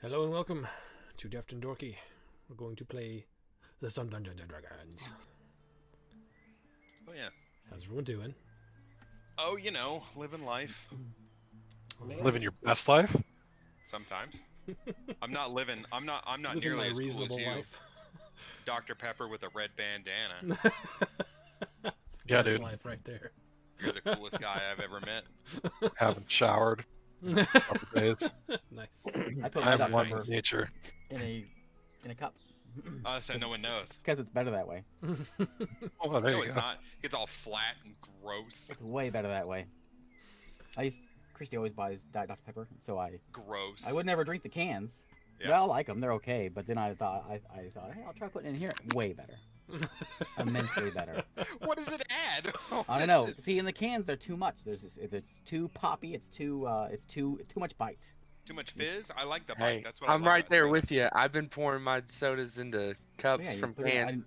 Hello and welcome to Deft and Dorky. We're going to play some Dungeons and Dragons. Oh yeah. How's everyone doing? Oh, you know, living life. Living your best life? Sometimes. I'm not living. I'm not Living nearly my as cool reasonable as you. life. Dr. Pepper with a red bandana. That's the Yeah, best dude. life right there. You're the coolest guy I've ever met. Haven't showered in a couple days. Nice. I put I'm Dr. one Pepper with nature. in a cup. So no one knows. Because it's better that way. Oh, there No, you it's go. not. It's all flat and gross. It's way better that way. Christy always buys Diet Dr. Pepper, so I Gross. would never drink the cans. Yeah. Yeah, I like them. They're okay. But then I thought, hey, I'll try putting it in here. Way better. Immensely better. What does it add? I don't know. See, in the cans, they're too much. It's too poppy. It's too much bite. Too much fizz? I like the bite. Hey, That's what I I'm love right about there soda. with you. I've been pouring my sodas into cups Yeah, you from put it- cans.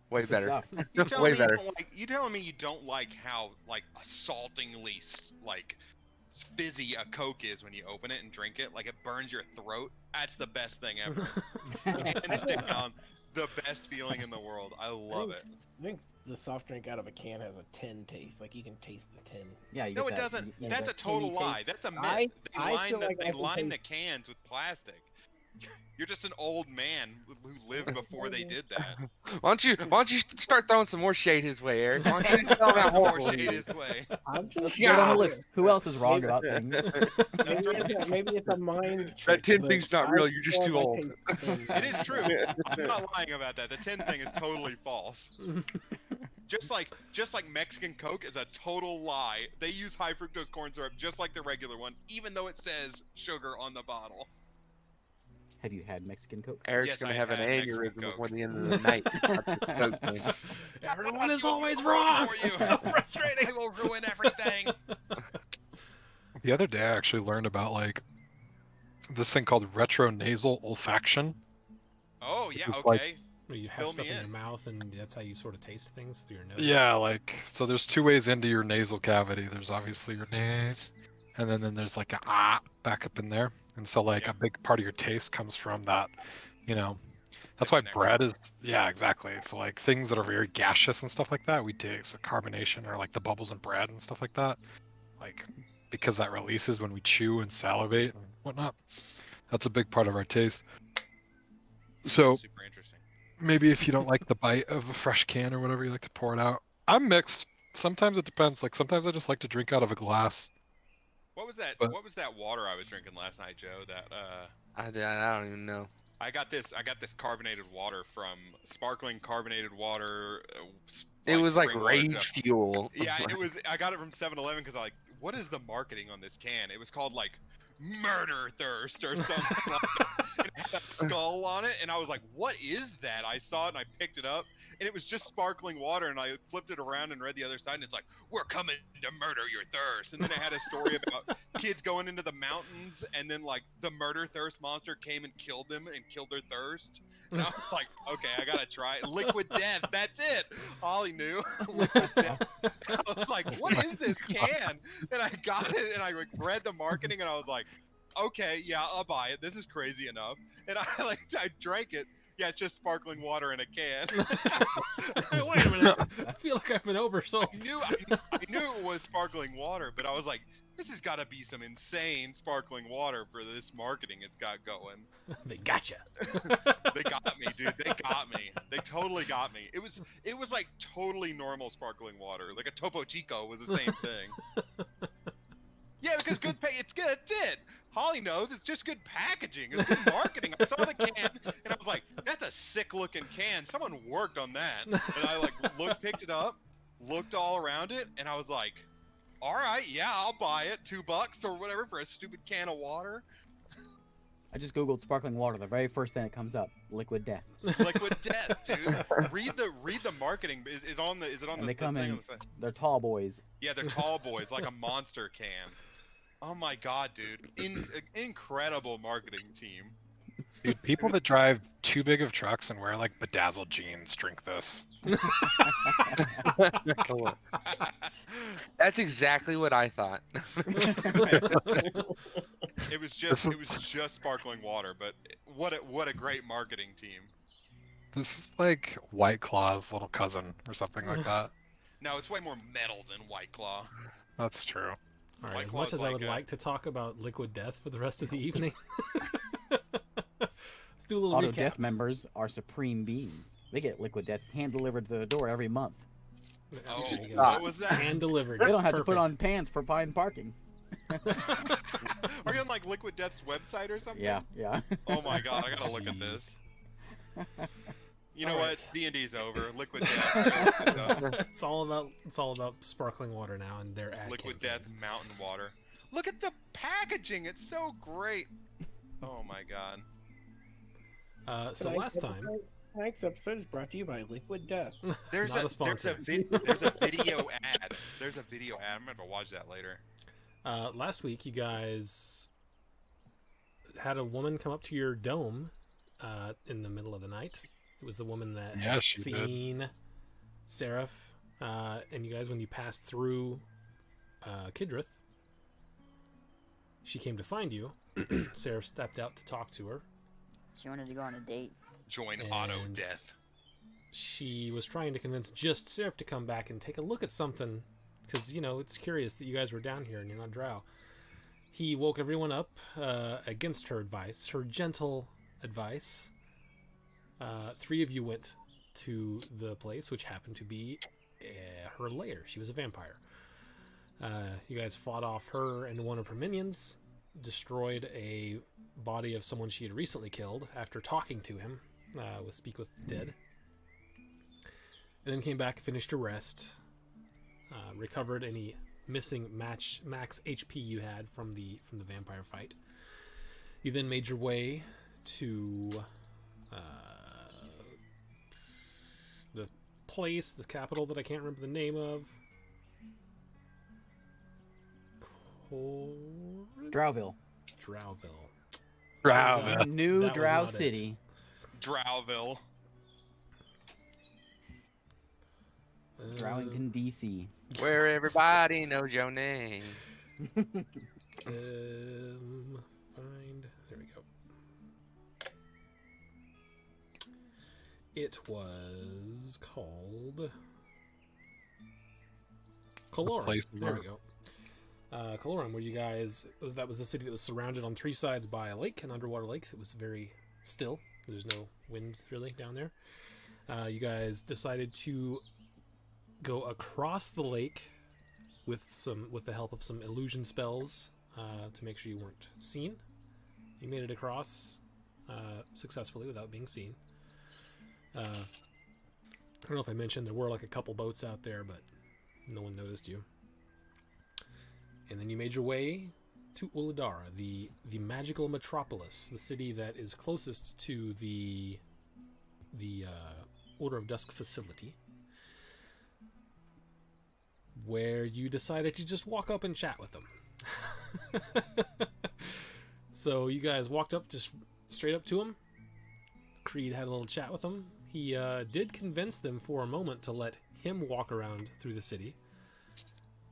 Way good better. stuff. You telling Way me better. You telling me you don't like how assaultingly fizzy a Coke is when you open it and drink it? Like it burns your throat. That's the best thing ever. Hands down, the best feeling in the world. I love it. I think the soft drink out of a can has a tin taste. Like you can taste the tin. Yeah, you No, get it that- doesn't. you get That's a that total tinny lie. taste. That's a myth. I They feel like I can line the taste- cans with plastic. You're just an old man who lived before they did that. Why don't you start throwing some more shade his way, Eric? Why don't you tell him how More horrible he shade is? his way. I'm just Get on the God. list. Who else is wrong about things? Maybe it's a mind trick. That tin but thing's not I real, you're just feel too like old. I taste It is true. I'm not lying about that. The tin thing is totally false. Just like Mexican Coke is a total lie. They use high fructose corn syrup just like the regular one, even though it says sugar on the bottle. Have you had Mexican Coke? Eric's Yes, gonna I have an had Mexican aneurysm Coke. before the end of the night. Coke thing. Everyone is I'll always ruin it wrong. for you. It's so frustrating. I will ruin everything. The other day, I actually learned about like this thing called retronasal olfaction. Oh yeah, It's like- okay. Where you have Fill stuff me in in. your mouth, and that's how you sort of taste things through your nose. Yeah, like so. There's two ways into your nasal cavity. There's obviously your nose, and then there's like a back up in there. And so like Yeah. a big part of your taste comes from that. You know, that's The why connection. bread is. Yeah, exactly. So like things that are very gaseous and stuff like that, we take so carbonation or like the bubbles in bread and stuff like that. Like because that releases when we chew and salivate and whatnot. That's a big part of our taste. So Super interesting. maybe if you don't like the bite of a fresh can or whatever, you like to pour it out. I'm mixed. Sometimes it depends. Like sometimes I just like to drink out of a glass. What was that? But- What was that water I was drinking last night, Joe? That I don't even know. I got this carbonated water from sparkling carbonated water. It was like spring water rage stuff. fuel. Yeah, it was. I got it from 7-Eleven because I like, what is the marketing on this can? It was called like Murder Thirst or something like that. It had a skull on it, and I was like, what is that? I saw it and I picked it up, and it was just sparkling water, and I flipped it around and read the other side, and it's like, we're coming to murder your thirst. And then it had a story about kids going into the mountains, and then like the murder thirst monster came and killed them and killed their thirst. And I was like, okay, I gotta try it. Liquid death, that's it. Ollie knew. Liquid death. I was like, what is this can? And I got it, and I like, read the marketing, and I was like, okay, yeah, I'll buy it. This is crazy enough. And I drank it. Yeah, it's just sparkling water in a can. Wait a minute. I feel like I've been oversold. I knew it was sparkling water, but I was like, this has got to be some insane sparkling water for this marketing it's got going. They gotcha. They got me, dude. They got me. They totally got me. It was like totally normal sparkling water. Like a Topo Chico was the same thing. Yeah, because it's good. It's it. Holly knows it's just good packaging. It's good marketing. I saw the can and I was like, that's a sick looking can. Someone worked on that. And I like picked it up, looked all around it, and I was like, all right, yeah, I'll buy it. $2 or whatever for a stupid can of water. I just googled sparkling water. The very first thing that comes up, liquid death. Liquid death, dude. Read the marketing. Is it on the And the they come thing in. on the side? They're tall boys. Yeah, they're tall boys, like a monster can. Oh my god, dude! Incredible marketing team. Dude, people that drive too big of trucks and wear like bedazzled jeans drink this. That's exactly what I thought. It was just sparkling water, but what a great marketing team. This is like White Claw's little cousin or something like that. No, it's way more metal than White Claw. That's true. All right, White as Claw's much as I would like a- like to talk about Liquid Death for the rest of the evening, let's do a little Auto recap. Death members are supreme beings. They get Liquid Death hand delivered to the door every month. Oh, There you go. what was that? Hand delivered. They don't have to put on Perfect. pants for pine parking. Are you on like Liquid Death's website or something? Yeah, yeah. Oh my god, I gotta look at this. You know All what? right. D&D's over. Liquid Death. It's all about sparkling water now and their ad Liquid campaigns. Death Mountain Water. Look at the packaging. It's so great. Oh my god. So last time, Tonight's episode is brought to you by Liquid Death. There's Not a a sponsor. there's a video ad. There's a video ad. I'm gonna have to watch that later. last week you guys had a woman come up to your dome in the middle of the night. It was the woman that Yeah, had she did. seen Seraph, and you guys, when you passed through Kidrith, she came to find you. Seraph stepped out to talk to her. She wanted to go on a date. Join And- Auto Death. She was trying to convince just Seraph to come back and take a look at something, because, you know, it's curious that you guys were down here and you're not Drow. He woke everyone up against her advice, her gentle advice. 3 of you went to the place, which happened to be her lair. She was a vampire. You guys fought off her and one of her minions, destroyed a body of someone she had recently killed after talking to him with Speak with the Dead, and then came back, finished your rest, recovered any missing max HP you had from the vampire fight. You then made your way to the place, the capital that I can't remember the name of. Drowville. Drowville. Drow. New That was Drow not it. City. Drowville. Drowington, DC. Where everybody knows your name. Find. There we go. It was called Colorum. place There we where- go. Colorum, where you guys that was the city that was surrounded on 3 sides by a lake, an underwater lake. It was very still. There's no wind really down there. You guys decided to go across the lake with the help of some illusion spells to make sure you weren't seen. You made it across successfully without being seen. I don't know if I mentioned there were like a couple boats out there, but no one noticed you. And then you made your way to Uladara, the magical metropolis, the city that is closest to the Order of Dusk facility, where you decided to just walk up and chat with them. So you guys walked up just straight up to him. Creed had a little chat with him. He did convince them for a moment to let him walk around through the city,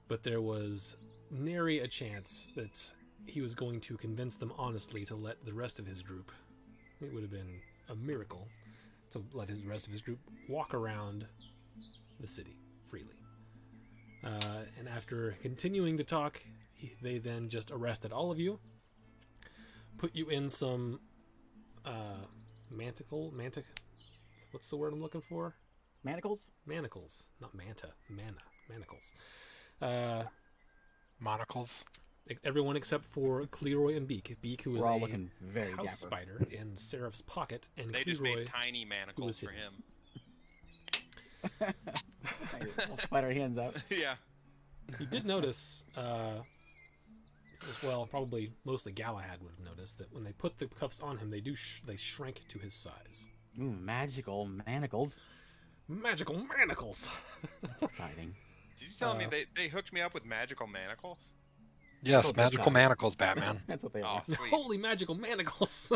but there was nary a chance that he was going to convince them honestly to let the rest of his group. It would have been a miracle to let the rest of his group walk around the city freely. And after continuing to talk, they then just arrested all of you, put you in some what's the word I'm looking for? Manacles? Manacles, not manacles. Monocles. Everyone except for Cleroy and Beak. Beak, who is We're all a looking very house dapper. spider in Seraph's pocket, and They just Cleroy. made tiny manacles was for hidden. him. Little spider hands out. Yeah. You did notice, as well, probably mostly Galahad would have noticed that when they put the cuffs on him, they shrank to his size. Ooh, magical manacles. Magical manacles. That's exciting. Did you tell me they hooked me up with magical manacles? Yes, Those are magical guys. manacles, Batman. That's what they Oh, are. sweet. Holy magical manacles.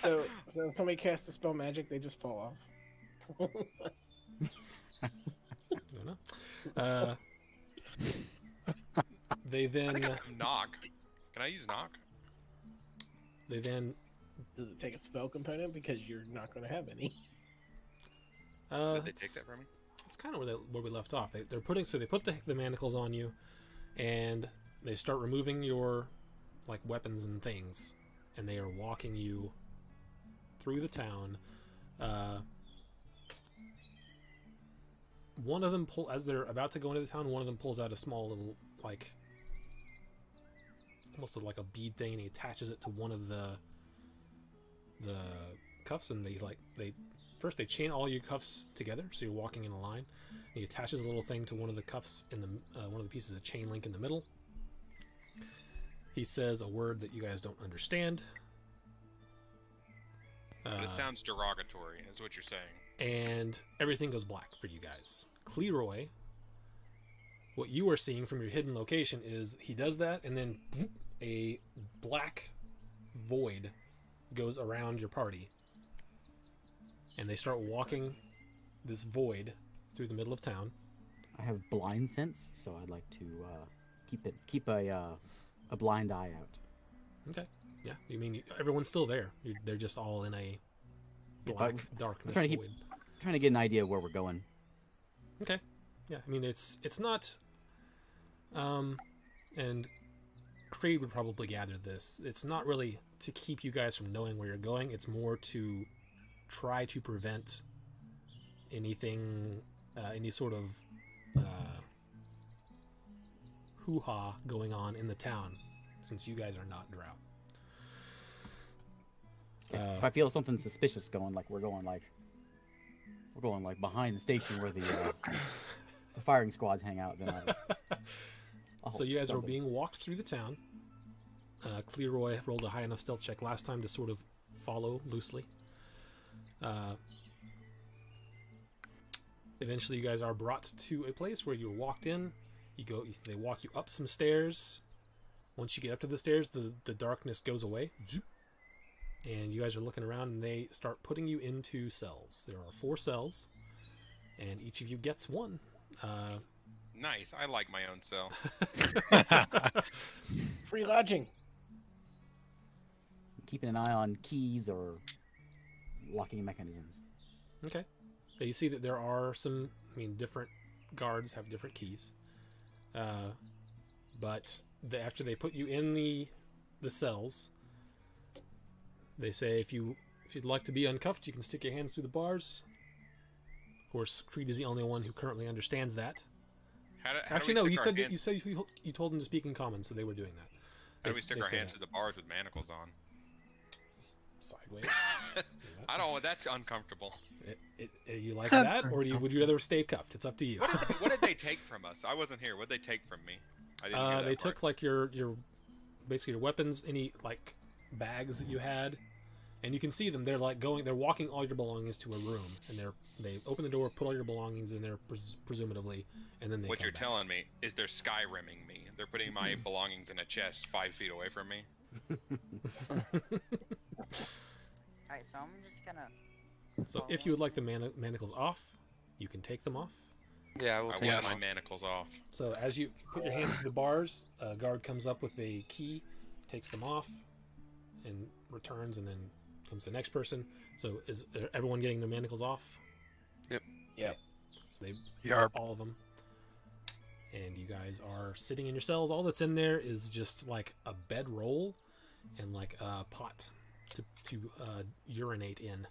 So if somebody casts a spell magic, they just fall off. I don't know. They I then think I have knock. Can I use knock? They then Does it take a spell component because you're not going to have any? Did they take it's, that from me? it's kind of where we left off. They put the manacles on you, and they start removing your like weapons and things, and they are walking you through the town. One of them as they're about to go into the town, one of them pulls out a small little like almost like a bead thing, and he attaches it to one of the cuffs, and they chain all your cuffs together, so you're walking in a line. And he attaches a little thing to one of the cuffs in the one of the pieces of chain link in the middle. He says a word that you guys don't understand. But it sounds derogatory, is what you're saying. And everything goes black for you guys. Cleroy, what you are seeing from your hidden location is he does that, and then a black void goes around your party, and they start walking this void through the middle of town. I have blind sense, so I'd like to keep a blind eye out. Okay. Yeah. You mean everyone's still there? They're just all in a black darkness trying to void. Trying to get an idea of where we're going. Okay. Yeah. I mean, it's not. And Creed would probably gather this. It's not really to keep you guys from knowing where you're going. It's more to try to prevent anything, any sort of hoo-ha going on in the town, since you guys are not Drow. If I feel something suspicious going, like we're going like behind the station where the firing squads hang out, then So you guys are being walked through the town. Cleroy rolled a high enough stealth check last time to sort of follow loosely. Eventually, you guys are brought to a place where you're walked in. They walk you up some stairs. Once you get up to the stairs, the darkness goes away. And you guys are looking around, and they start putting you into cells. There are 4 cells, and each of you gets one. Nice. I like my own cell. Free lodging. Keeping an eye on keys or locking mechanisms. Okay. Yeah, you see that there are some, different guards have different keys. But after they put you in the cells, they say if you'd like to be uncuffed, you can stick your hands through the bars. Of course, Creed is the only one who currently understands that. Actually, no. You said you told them to speak in common, so they were doing that. How do we stick our hands to the bars with manacles on? Sideways. I don't. That's uncomfortable. You like that, or would you rather stay cuffed? It's up to you. What did they take from us? I wasn't here. What did they take from me? I didn't hear that they part. took like your basically your weapons, any like bags that you had, and you can see them. They're walking all your belongings to a room, and they open the door, put all your belongings in there, presumably, and then they. What come you're back. telling me is they're skyrimming me. They're putting my belongings in a chest 5 feet away from me. Alright, so I'm just gonna. So if you would like the manacles off, you can take them off. Yeah, we'll I take want Yes. my manacles off. So as you put your hands to the bars, a guard comes up with a key, takes them off, and returns, and then comes the next person. So is everyone getting their manacles off? Yep. So they Yarp. all of them. And you guys are sitting in your cells. All that's in there is just like a bedroll and like a pot to urinate in.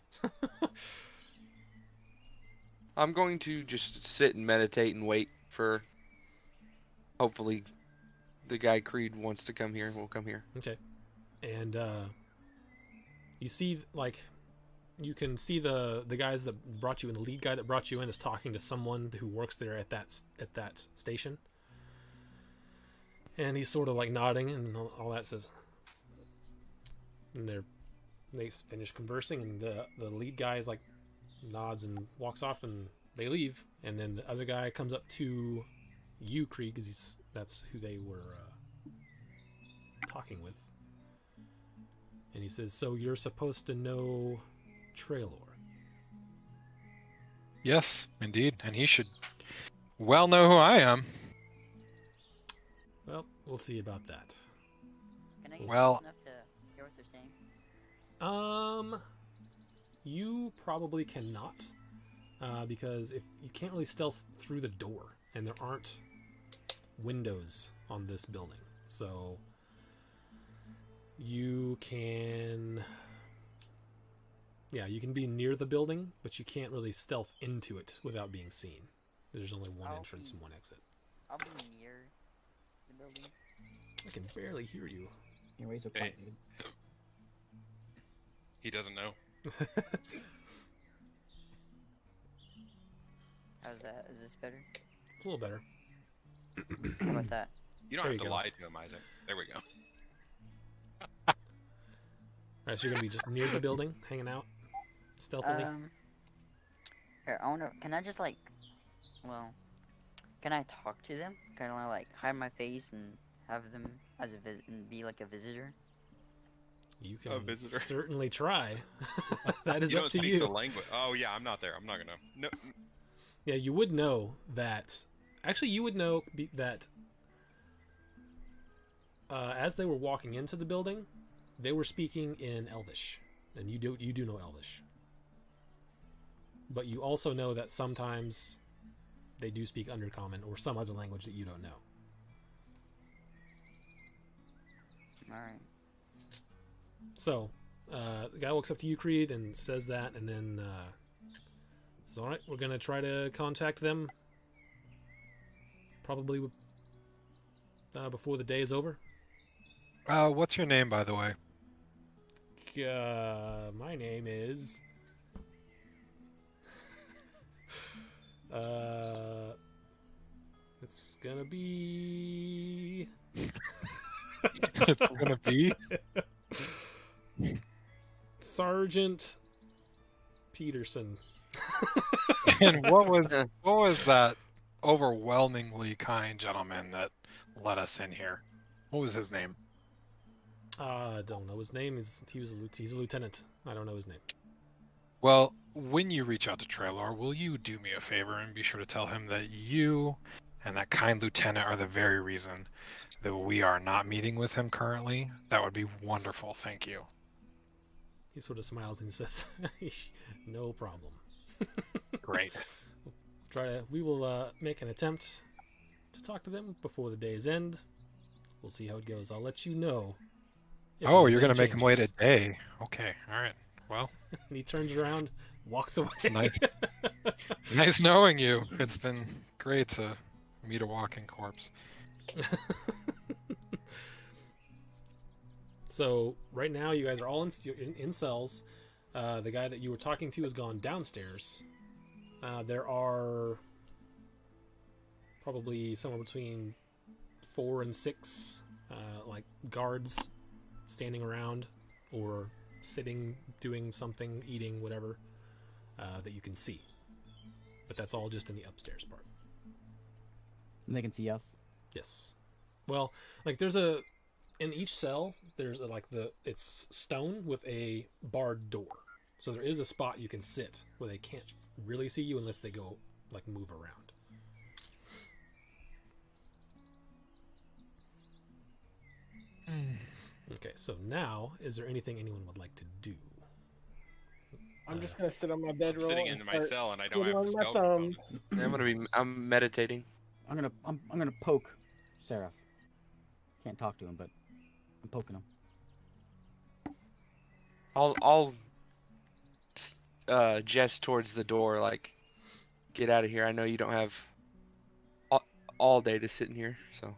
I'm going to just sit and meditate and wait for. Hopefully, the guy Creed wants to come here. Will come here. Okay. And you see, like, you can see the guys that brought you in. The lead guy that brought you in is talking to someone who works there at that station. And he's sort of like nodding and all that says. And they finish conversing, and the lead guy is like nods and walks off, and they leave. And then the other guy comes up to you, Creed, because that's who they were talking with. And he says, "So you're supposed to know Traylor." Yes, indeed, and he should well know who I am. Well, we'll see about that. Can I get Well- close enough to hear what they're saying? You probably cannot, because if you can't really stealth through the door, and there aren't windows on this building, so you can, yeah, you can be near the building, but you can't really stealth into it without being seen. There's only one entrance and one exit. I'll be near the building. I can barely hear you. You're way so Hey. quiet, dude. He doesn't know. How's that? Is this better? It's a little better. How about that? You don't There have you to go. lie to him, Isaac. There we go. Alright, so you're gonna be just near the building, hanging out, stealthily. Here, I wonder, can I just like, well, can I talk to them? Kind of like hide my face and have them as a and be like a visitor? You A can visitor. certainly try. That is You up don't to speak you. the language. Oh yeah, I'm not there. I'm not gonna. No. Yeah, you would know that. Actually, you would know that as they were walking into the building, they were speaking in Elvish, and you do know Elvish. But you also know that sometimes they do speak Undercommon or some other language that you don't know. All right. So, the guy walks up to you, Creed, and says that, and then says, "All right, we're gonna try to contact them. Probably before the day is over." What's your name, by the way? My name is. It's gonna be. It's gonna be. Sergeant Peterson. And what was that overwhelmingly kind gentleman that let us in here? What was his name? I don't know his name. He's a lieutenant. I don't know his name. Well, when you reach out to Traylor, will you do me a favor and be sure to tell him that you and that kind lieutenant are the very reason that we are not meeting with him currently? That would be wonderful. Thank you. He sort of smiles and says, "No problem. Great. We will make an attempt to talk to them before the day's end. We'll see how it goes. I'll let you know. if Oh, you're anything gonna make him wait a changes." day. Okay. All right. Well, And he turns around, walks away. it's nice. Nice knowing you. It's been great to meet a walking corpse. So right now, you guys are all in cells. The guy that you were talking to has gone downstairs. There are probably somewhere between 4 and 6 like guards standing around or sitting, doing something, eating, whatever that you can see. But that's all just in the upstairs part. And they can see us. Yes. Well, like in each cell, there's it's stone with a barred door. So there is a spot you can sit where they can't really see you unless they go move around. Okay, so now, is there anything anyone would like to do? I'm just gonna sit on my bedroll. Sitting and in my start cell and I don't have twiddling my skull thumbs. components. I'm meditating. I'm gonna poke Seraph. Can't talk to him, but I'm poking him. I'll jest towards the door, like, get out of here. I know you don't have all day to sit in here, so.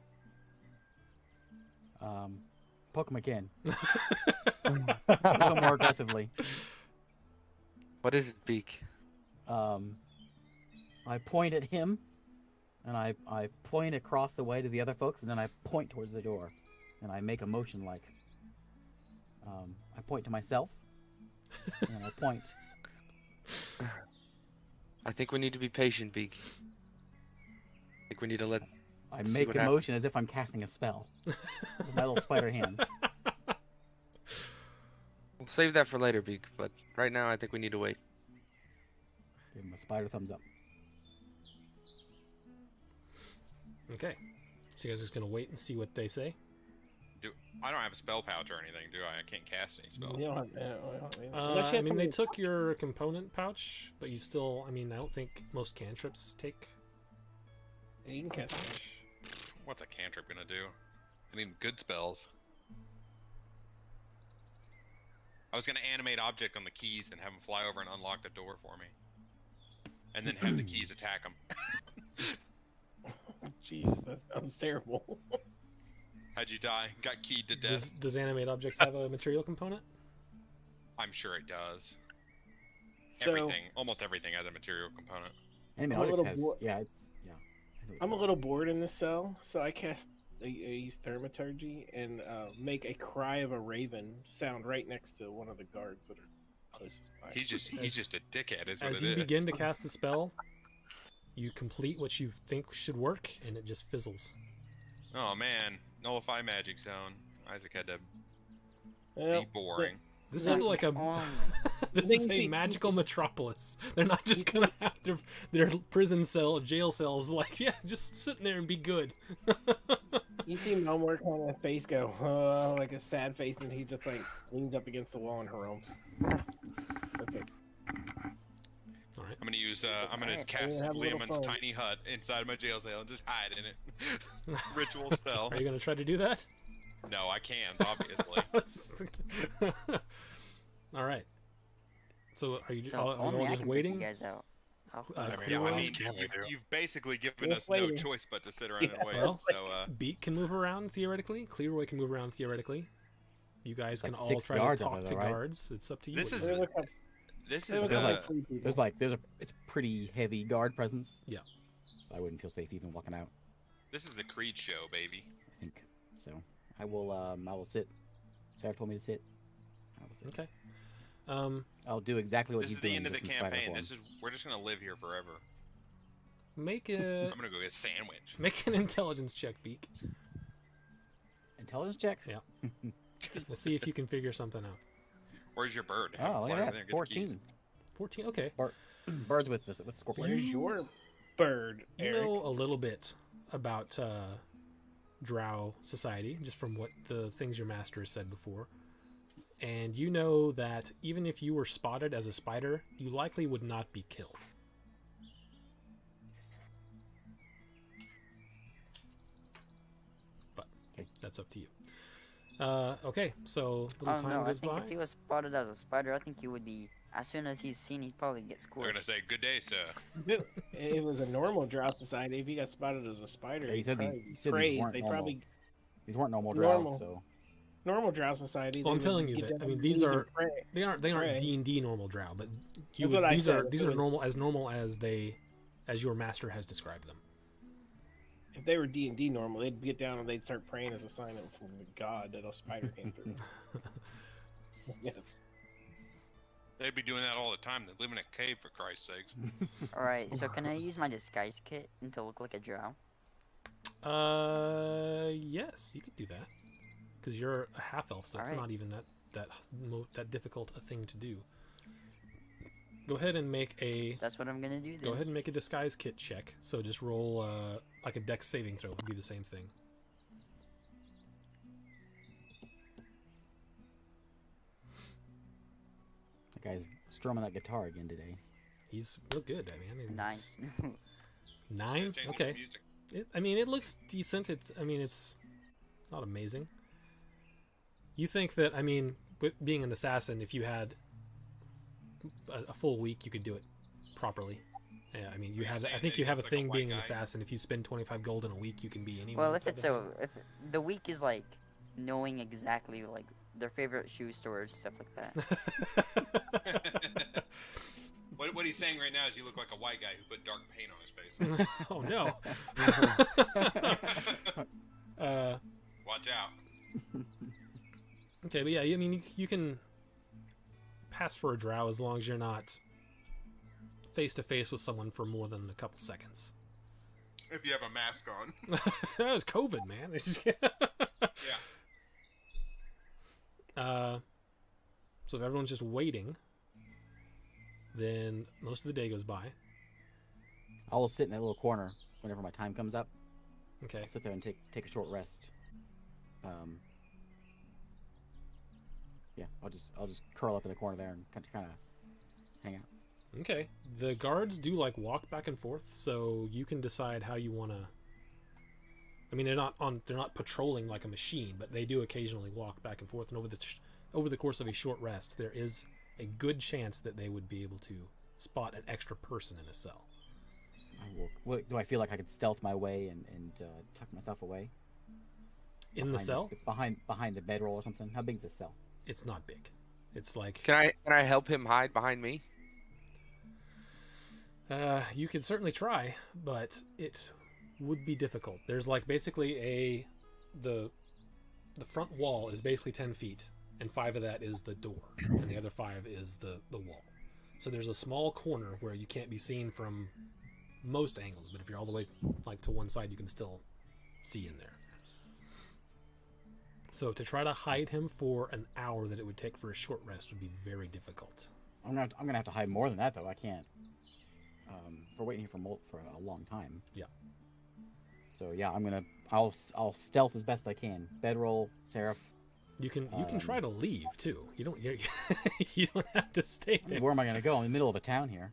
Poke him again. A little more aggressively. What is it, Beak? I point at him, and I point across the way to the other folks, and then I point towards the door, and I make a motion like. I point to myself, and I point. I think we need to be patient, Beak. I think we need to let. I See make what a happens. motion as if I'm casting a spell with my little spider hands. We'll save that for later, Beak. But right now, I think we need to wait. Give him a spider thumbs up. Okay. So you guys are just gonna wait and see what they say? I don't have a spell pouch or anything, do I? I can't cast any spells. You don't have, unless you I have mean, they something- took your component pouch, but you still. I mean, I don't think most cantrips take. You can cast it. What's a cantrip gonna do? I need good spells. I was gonna animate object on the keys and have them fly over and unlock the door for me, and then have the keys attack them. Jeez, that sounds terrible. How'd you die? Got keyed to death. Does animate objects have a material component? I'm sure it does. So Everything, almost everything has a material component. Anime I'm a Objects little has, bo- yeah, it's yeah. I know what I'm a you're little bored in this cell, so I cast. I use thaumaturgy and make a cry of a raven sound right next to one of the guards that are closest by. He's just a dickhead, is what As it you is. begin to cast the spell, you complete what you think should work, and it just fizzles. Oh man, nullify magic zone. Isaac had to Well, be boring. This Yeah. is like a Oh, this Things is a that- magical metropolis. They're not just gonna have their prison cell, jail cells, like just sitting there and be good. You see Melmore kind of face go, like a sad face, and he just like leans up against the wall and harumph. That's it. All right. I'm gonna use I'm gonna Alright. cast have a little Leoman's phone. tiny hut inside my jail cell and just hide in it. Ritual spell. Are you gonna try to do that? No, I can't, obviously. All right. So are you so all, are you only all I just can bring waiting? you guys out. How Uh, cool. Clear I What mean, else can we do? you've basically given We're us no waiting. choice but to sit around and Yeah. wait. Well, so Beat can move around theoretically. Clearway can move around theoretically. You guys can like all 6 try to yards talk over to there, right? guards. It's up to you. This what is you They do. look like, this they is look There's like like- three people. it's pretty heavy guard presence. Yeah. So I wouldn't feel safe even walking out. this is the Creed show, baby. I think so. I will sit. Sarah told me to sit. I will sit. Okay. I'll do exactly what This he's is the doing. end of the just in spider campaign. form. This is we're just gonna live here forever. Make a I'm gonna go get a sandwich. make an intelligence check, Beak. Intelligence check. We'll see if you can figure something out. Where's your bird? Oh, Have him look fly at over there that. and get the keys. 14. 14. Okay. Birds with scorpion. Where's your bird, You Eric? know a little bit about Drow society, just from what the things your master has said before. And you know that even if you were spotted as a spider, you likely would not be killed. But Okay. that's up to you. Okay, so little Oh time no, I goes think by. if he was spotted as a spider, I think he would be. As soon as he's seen, he'd probably get They're gonna squished. say, "Good day, sir." It was a normal Drow society. If you got spotted as a spider, Yeah, you said probably you said these crazed. weren't They normal. probably These weren't normal Normal. drows, so normal Drow society. Well, I'm they would telling you get that- I down mean, on these their knees are- and pray. They aren't Right. D&D normal Drow, but That's what I these said, are that's these what are I- normal as your master has described them. If they were D&D normal, they'd get down and they'd start praying as a sign of God that a spider came through. Yes. They'd be doing that all the time. They live in a cave, for Christ's sakes. Alright, so can I use my disguise kit and to look like a drow? Yes, you could do that because you're a half elf, so it's Alright. not even that difficult a thing to do. Go ahead and make a That's what I'm gonna do then. go ahead and make a disguise kit check. So just roll like a dex saving throw would be the same thing. that guy's strumming that guitar again today. He's real good. I mean, it's- 9. 9. Changing the Okay. music. It looks decent. It's not amazing. You think that, with being an assassin, if you had a full week, you could do it properly. Yeah, you You're have. I saying think that you he have a looks like a thing white being an guy? assassin. If you spend 25 gold in a week, you can be anyone. Well, if type it's of thing. if the week is like knowing exactly like their favorite shoe stores, stuff like that. What he's saying right now is you look like a white guy who put dark paint on his face. Oh no. Watch out. Okay, but yeah, you can pass for a drow as long as you're not face to face with someone for more than a couple seconds. If you have a mask on. That was COVID, man. Yeah. So if everyone's just waiting, then most of the day goes by. I will sit in that little corner whenever my time comes up. Okay. I'll sit there and take a short rest. Yeah, I'll just curl up in the corner there and kind of hang out. Okay. The guards do like walk back and forth, so you can decide how you want to. I mean, they're not patrolling like a machine, but they do occasionally walk back and forth. And over the course of a short rest, there is a good chance that they would be able to spot an extra person in a cell. What, do I feel like I could stealth my way and tuck myself away? In the cell? Behind the bedroll or something? How big is the cell? It's not big. It's like Can I help him hide behind me? you could certainly try, but it would be difficult. There's like basically the front wall is basically 10 feet, and 5 of that is the door, and the other 5 is the wall. So there's a small corner where you can't be seen from most angles, but if you're all the way like to one side, you can still see in there. So to try to hide him for an hour that it would take for a short rest would be very difficult. I'm gonna have to hide more than that though. I can't. If we're waiting here for a long time. Yeah. So yeah, I'll stealth as best I can. Bedroll, Seraph. You can try to leave too. You don't have to stay there. Where am I gonna go? I'm in the middle of a town here.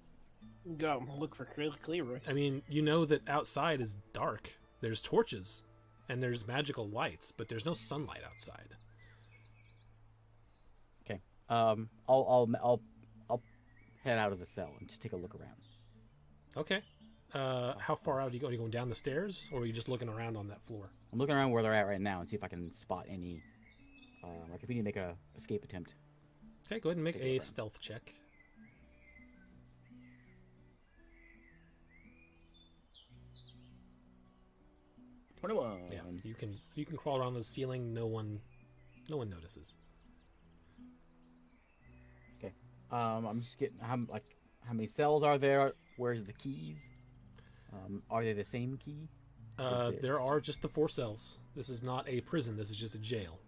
Go look for Clearoy. I mean, you know that outside is dark. There's torches, and there's magical lights, but there's no sunlight outside. Okay. I'll head out of the cell and just take a look around. Okay. How far out are you going? Are you going down the stairs, or are you just looking around on that floor? I'm looking around where they're at right now and see if I can spot any. Like if we need to make a escape attempt. Okay, go ahead and make Take a a look stealth check. 21. Yeah, you can crawl around the ceiling. No one notices. Okay. I'm just getting how many cells are there? Where's the keys? Are they the same key? There are just the 4 cells. This is not a prison. This is just a jail.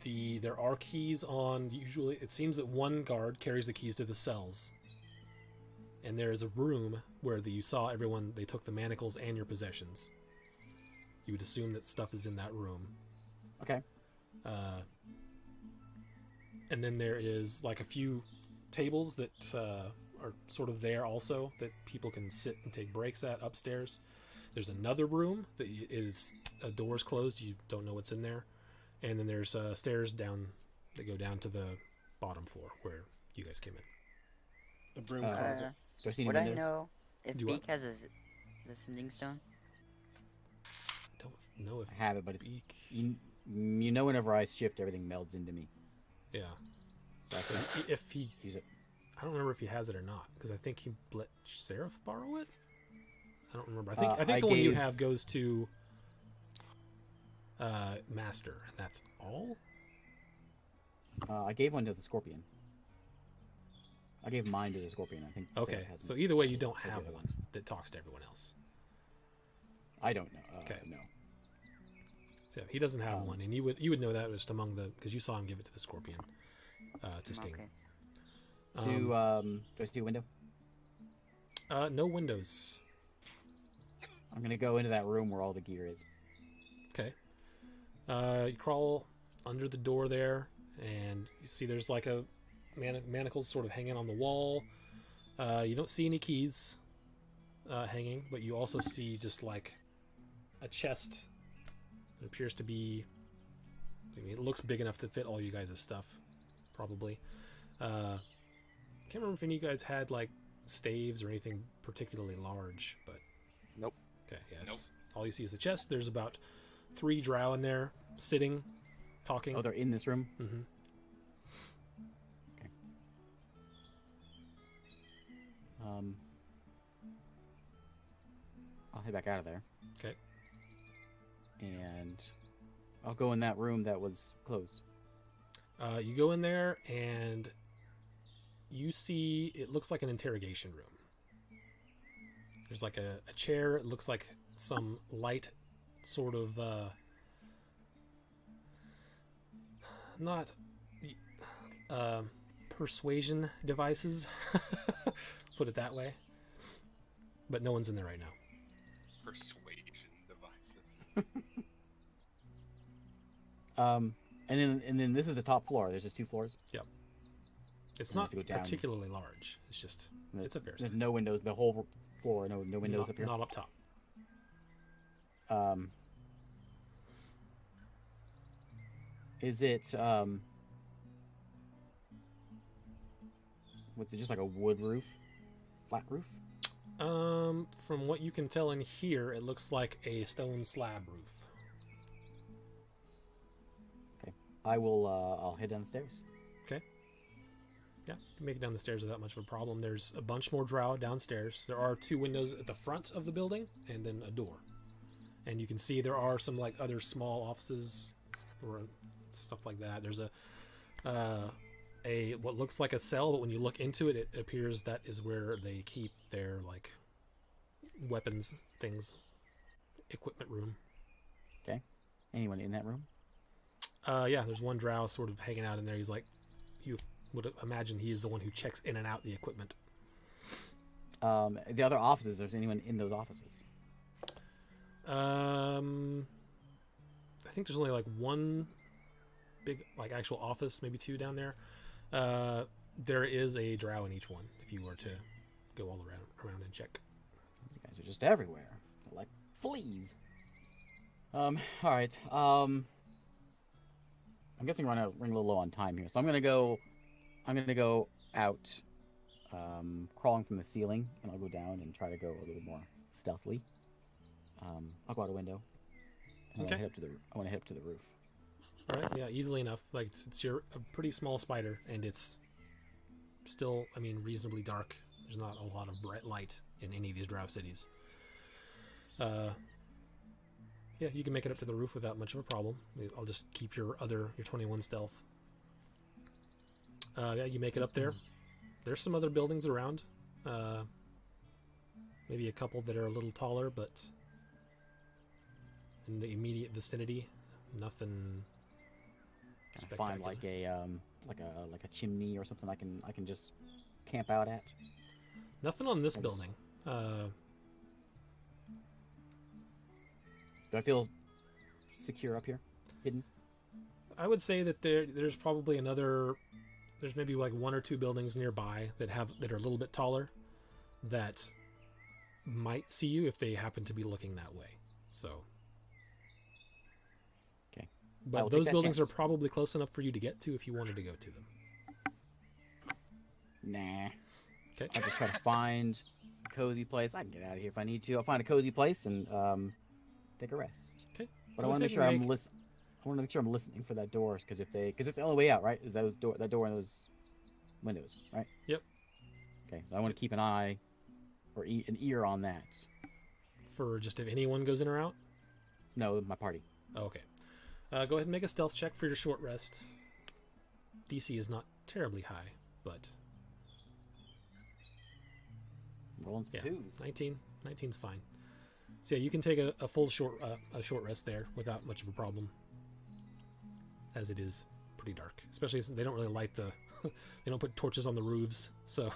There are keys on. Usually, it seems that one guard carries the keys to the cells. And there is a room where you saw everyone. They took the manacles and your possessions. You would assume that stuff is in that room. Okay. And then there is like a few tables that are sort of there also that people can sit and take breaks at upstairs. There's another room that is doors closed. You don't know what's in there. And then there's stairs down that go down to the bottom floor where you guys came in. The broom closet. Do I see any Would I windows? know if Do Beak what? has the sending stone? Don't know if I have it, but it's Beak. you know whenever I shift, everything melds into me. Yeah. So I So can if he, use it. I don't remember if he has it or not because I think he let Seraph borrow it. I don't remember. I think I the one you gave- have goes to Master, and that's all. I gave one to the Scorpion. I gave mine to the Scorpion. I think. Okay, Sarah has so one. either way, you don't Has the have other one ones. that talks to everyone else. I don't know. Okay. No. So he doesn't have Um, one, and you would know that just among the because you saw him give it to the Scorpion to Sting. Okay. Do I see a window? No windows. I'm gonna go into that room where all the gear is. Okay. You crawl under the door there, and you see there's like a manacles sort of hanging on the wall. You don't see any keys hanging, but you also see just like a chest. It appears to be. I mean, it looks big enough to fit all you guys' stuff, probably. Can't remember if any of you guys had like staves or anything particularly large, but. Nope. Okay, yeah. All you see is the chest. There's about 3 drow in there, sitting, talking. Oh, they're in this room. Mm-hmm. I'll head back out of there. Okay. And I'll go in that room that was closed. You go in there and you see it looks like an interrogation room. There's like a chair. It looks like some light sort of not persuasion devices. Put it that way. But no one's in there right now. Persuasion devices. And then this is the top floor. There's just 2 floors. It's You have not to go down. particularly large. It's just it's a fair There's size. no windows. The whole floor. No windows not, up here. not up top. Is it what's it, just like a wood roof? Flat roof? From what you can tell in here, it looks like a stone slab roof. Okay. I'll head downstairs. Yeah, you can make it down the stairs without much of a problem. There's a bunch more drow downstairs. There are 2 windows at the front of the building, and then a door. And you can see there are some like other small offices or stuff like that. There's a what looks like a cell, but when you look into it, it appears that is where they keep their like weapons, things, equipment room. Okay. Anyone in that room? Yeah, there's one drow sort of hanging out in there. He's like, you would imagine he is the one who checks in and out the equipment. The other offices. There's anyone in those offices? I think there's only like 1 big like actual office, maybe 2 down there. There is a drow in each one if you were to go all around and check. You guys are just everywhere, like fleas. All right. I'm guessing we're running a little low on time here, so I'm gonna go out, crawling from the ceiling, and I'll go down and try to go a little more stealthily. I'll go out a window. And Okay. I want to head up to the roof. All right, yeah, easily enough. Like it's a pretty small spider, and it's still, I mean, reasonably dark. There's not a lot of bright light in any of these drow cities. Yeah, you can make it up to the roof without much of a problem. I'll just keep your 21 stealth. Yeah, you make it up there. There's some other buildings around. Maybe a couple that are a little taller, but in the immediate vicinity, nothing. Can I find like a chimney or something I can just camp out at? Nothing on this I just- building. Do I feel secure up here, hidden? I would say that there's probably there's maybe like 1 or 2 buildings nearby that are a little bit taller that might see you if they happen to be looking that way. So. Okay. I But will take those that buildings are chance. probably close enough for you to get to if you wanted to go to them. Nah. Okay. I'll just try to find a cozy place. I can get out of here if I need to. I'll find a cozy place and take a rest. Okay. But Go I want to ahead make sure and I'm make- listen. I want to make sure I'm listening for that doors because it's the only way out, right? Is that door and those windows, right? Yep. Okay. So I want to keep an eye or an ear on that. For just if anyone goes in or out. No, my party. Oh, okay. Go ahead and make a stealth check for your short rest. DC is not terribly high, but Rolling some yeah, twos. 19. 19's fine. So yeah, you can take a full short rest there without much of a problem, as it is pretty dark. Especially since they don't really light the, they don't put torches on the roofs. So,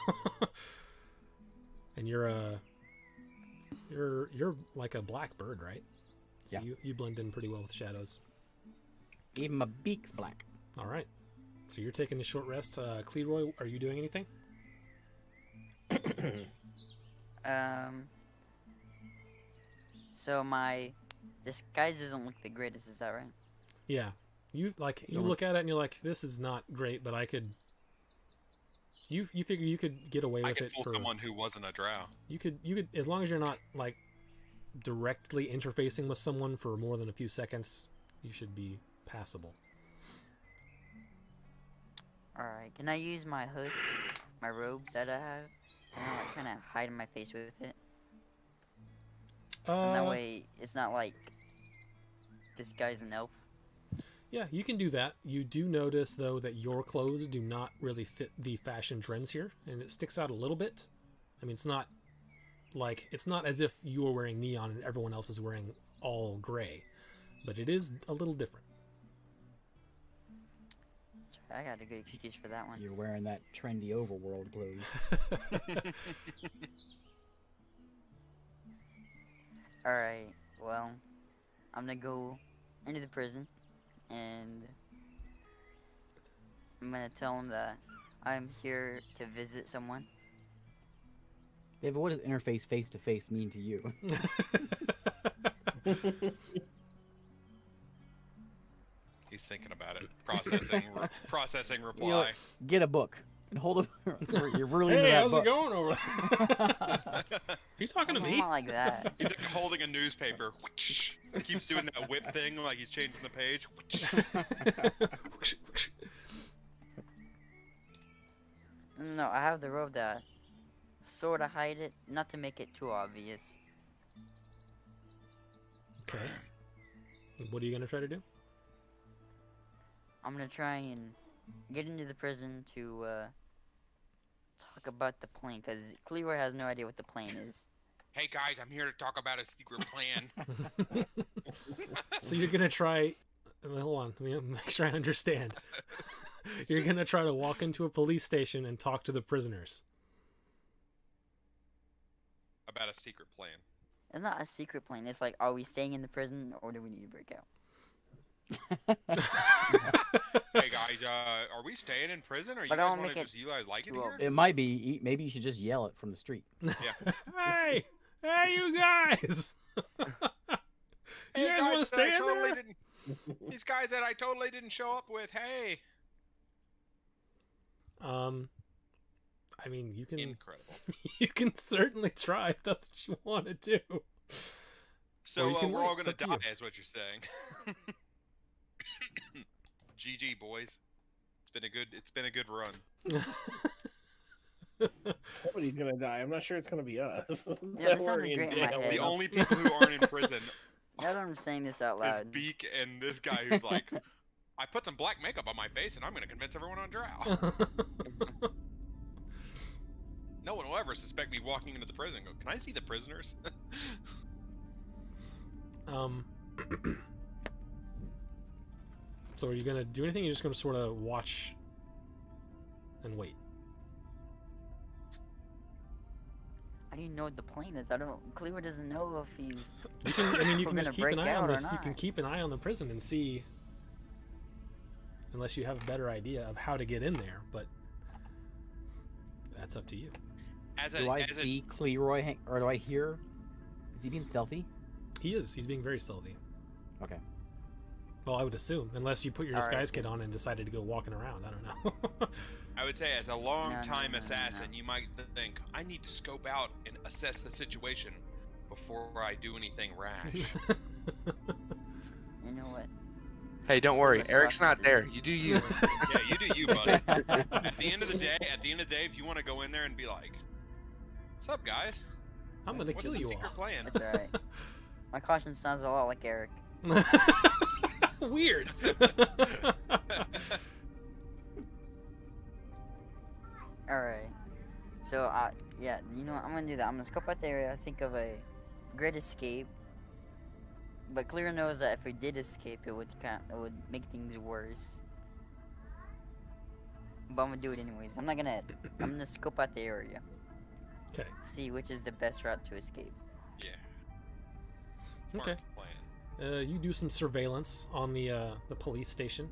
and you're like a black bird, right? So Yeah. you blend in pretty well with shadows. Even my beak's black. All right. So you're taking a short rest. Cleroy, are you doing anything? So my disguise doesn't look the greatest, is that right? Yeah. You Yeah. look at it and you're like, this is not great, but I could. You figure you could get away I with could it fool for someone who wasn't a drow. you could as long as you're not like directly interfacing with someone for more than a few seconds, you should be passable. Alright, can I use my hood, my robe that I have, and I like kind of hide my face with it? So that way it's not like disguise an elf. Yeah, you can do that. You do notice though that your clothes do not really fit the fashion trends here, and it sticks out a little bit. I mean, it's not as if you were wearing neon and everyone else is wearing all gray, but it is a little different. I got a good excuse for that one. You're wearing that trendy overworld clothes. Alright, well, I'm gonna go into the prison and I'm gonna tell him that I'm here to visit someone. David, what does interface face to face mean to you? He's thinking about it. Processing reply. You know, get a book and hold it. You're really into Hey, that how's book. it going over there? Are you talking to I'm me? not like that. He's like holding a newspaper. He keeps doing that whip thing like he's changing the page. No, I have the robe that sort of hide it, not to make it too obvious. Okay. What are you gonna try to do? I'm gonna try and get into the prison to talk about the plane, because Cleaver has no idea what the plane is. Hey guys, I'm here to talk about a secret plan. So you're gonna try. Hold on, let me make sure I understand. You're gonna try to walk into a police station and talk to the prisoners. About a secret plan. It's not a secret plane. It's like, are we staying in the prison or do we need to break out? Hey guys, are we staying in prison, or you But I guys don't want to make just you guys like it too here? It might be. Maybe you should just yell it from the street. Hey, you guys! You guys want to stay in there? These guys that I totally didn't show up with. Hey, I mean, you can incredible. you can certainly try if that's what you want to do. So you can we're wait, all it's gonna up to die, you. is what you're saying. GG boys. It's been a good run. Somebody's gonna die. I'm not sure it's gonna be us. Yeah, that sounded great in my jail. head. The only people who aren't in prison Now that I'm saying this out is loud, Beak and this guy who's like, I put some black makeup on my face and I'm gonna convince everyone on Drow. No one will ever suspect me walking into the prison and go, can I see the prisoners? So are you gonna do anything? You're just gonna sort of watch and wait. I don't even know what the plane is. I don't. Cleaver doesn't know if he's. You can. I mean, you We're can just gonna keep an break eye out on or this. You can not. keep an eye on the prison and see. Unless you have a better idea of how to get in there, but that's up to you. Do I see Cleroy or do I hear? Is he being stealthy? He is. He's being very stealthy. Okay. Well, I would assume, unless you put your All right, disguise good. kit on and decided to go walking around. I don't know. I would say as a long-time no, assassin, no. you might think, I need to scope out and assess the situation before I do anything rash. You know what? Hey, don't worry. Those Eric's not there. preferences. You do you. Yeah, you do you, buddy. At the end of the day, if you want to go in there and be like, "What's up, guys? I'm gonna What's kill the you secret plan?" That's alright. My caution sounds a lot like Eric. all. Weird. Alright. So, yeah, you know what? I'm gonna do that. I'm gonna scope out the area, think of a great escape. But Clear knows that if we did escape, it would make things worse. But I'm gonna do it anyways. I'm gonna scope out the area. Okay. See which is the best route to escape. Yeah. Smart Okay. plan. You do some surveillance on the police station.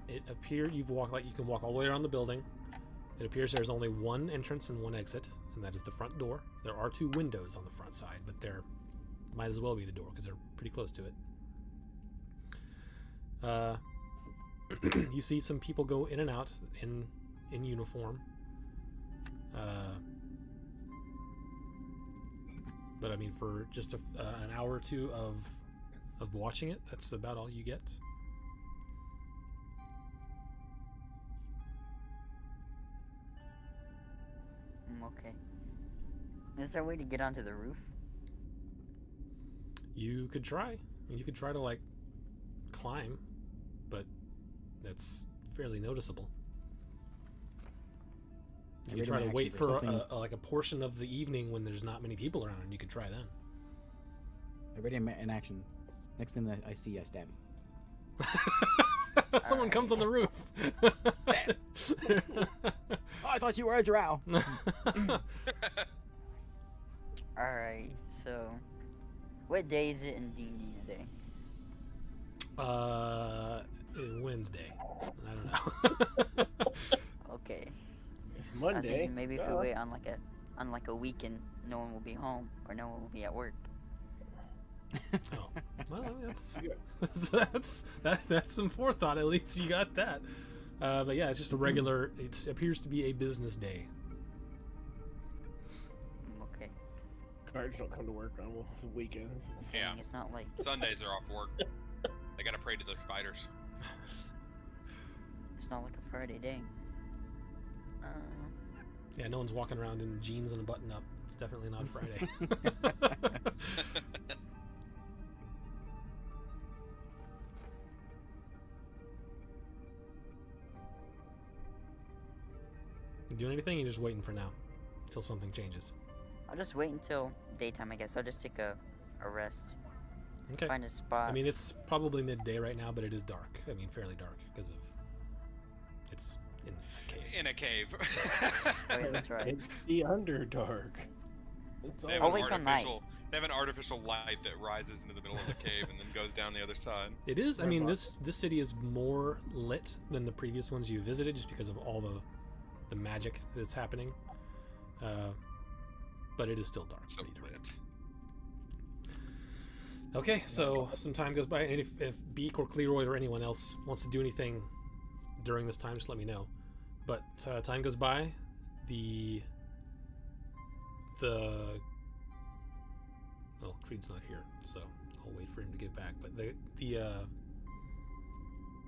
It appeared you can walk all the way around the building. It appears there's only one entrance and one exit, and that is the front door. There are two windows on the front side, but there might as well be the door because they're pretty close to it. You see some people go in and out in uniform. But I mean, for just an hour or two of watching it, that's about all you get. Okay. Is there a way to get onto the roof? You could try. I mean, you could try to like climb, but that's fairly noticeable. You could try to wait for like a portion of the evening when there's not many people around, and you could try then. Everybody in action. Next thing that I see, I stab Someone comes on the roof. Oh, I thought you were a drow. Alright, so what day is it in D&D today? Wednesday. I don't know. Okay. It's I was Monday. thinking maybe if we Duh. wait on like a weekend, no one will be home or no one will be at work. Oh, well, that's some forethought. At least you got that. But yeah, it's just a regular. It appears to be a business day. Okay. Guards don't come to work on weekends. Yeah. It's not like Sundays are off work. They gotta pray to their spiders. it's not like a Friday day. Yeah, no one's walking around in jeans and a button up. It's definitely not Friday. You doing anything? You're just waiting for now, till something changes. I'll just wait until daytime, I guess. I'll just take a rest. Okay. Find a spot. I mean, it's probably midday right now, but it is dark. I mean, fairly dark because of it's in a cave. In a cave. Oh, yeah, that's right. It's the Underdark. It's They have I'll an wait till night. They have an artificial light that rises into the middle of the cave and then goes down the other side. It is. I Or mean, not. this city is more lit than the previous ones you visited, just because of all the magic that's happening. But it is still dark. So pretty dark. lit. Okay, so some time goes by, and if Beak or Cleroy or anyone else wants to do anything during this time, just let me know. But time goes by, well, Creed's not here, so I'll wait for him to get back. But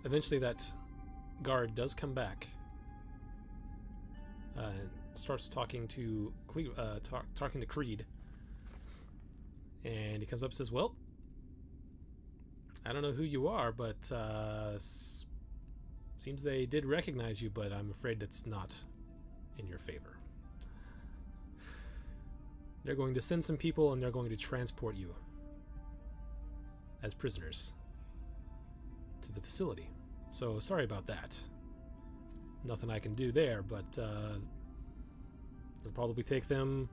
eventually that guard does come back, starts talking to talking to Creed, and he comes up and says, "Well, I don't know who you are, but seems they did recognize you, but I'm afraid that's not in your favor. They're going to send some people, and they're going to transport you as prisoners to the facility. So sorry about that. Nothing I can do there, but it'll probably take them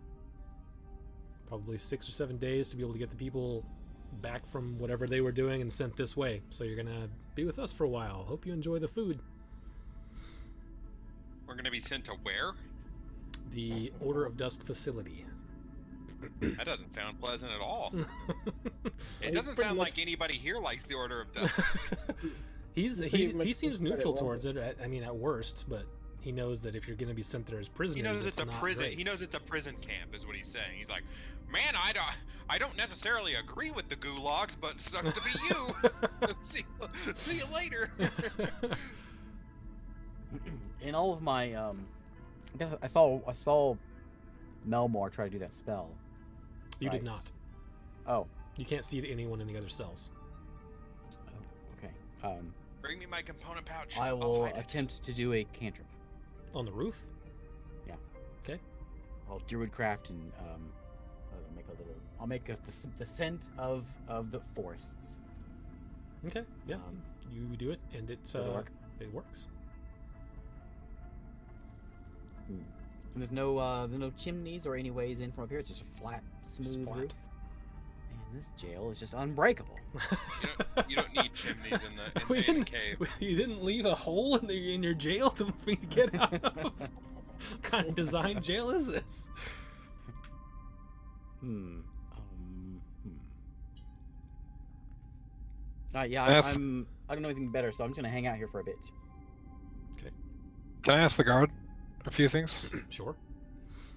probably 6 or 7 days to be able to get the people back from whatever they were doing and sent this way. So you're gonna be with us for a while. Hope you enjoy the food." We're gonna be sent to where? The Order of Dusk facility. That doesn't sound pleasant at all. It He's doesn't pretty sound much- like anybody here likes the Order of Dusk. he pretty much seems said it neutral wasn't. towards it. I mean, at worst, but he knows that if you're going to be sent there as prisoners, He knows it's a not prison. great. He knows it's a prison camp, is what he's saying. He's like, man, I don't necessarily agree with the gulags, but sucks to be you. see you later. In all of my, I guess I saw Melmore try to do that spell. You did Right. not. Oh. You can't see anyone in the other cells. Oh, okay. Bring me my component pouch. I I'll will hide it. attempt to do a cantrip. On the roof? I'll druidcraft and I'll make a the scent of the forests. Okay, yeah. Um, You do it, and it does it work? It works. And there's no chimneys or any ways in from up here. It's just a flat, smooth flat. roof. Man, this jail is just unbreakable. You don't need chimneys in We the didn't- cave. You didn't leave a hole in your jail for me to get out of. What kind of design jail is this? Yeah, Yes. I don't know anything better, so I'm just gonna hang out here for a bit. Can I ask the guard a few things? Sure.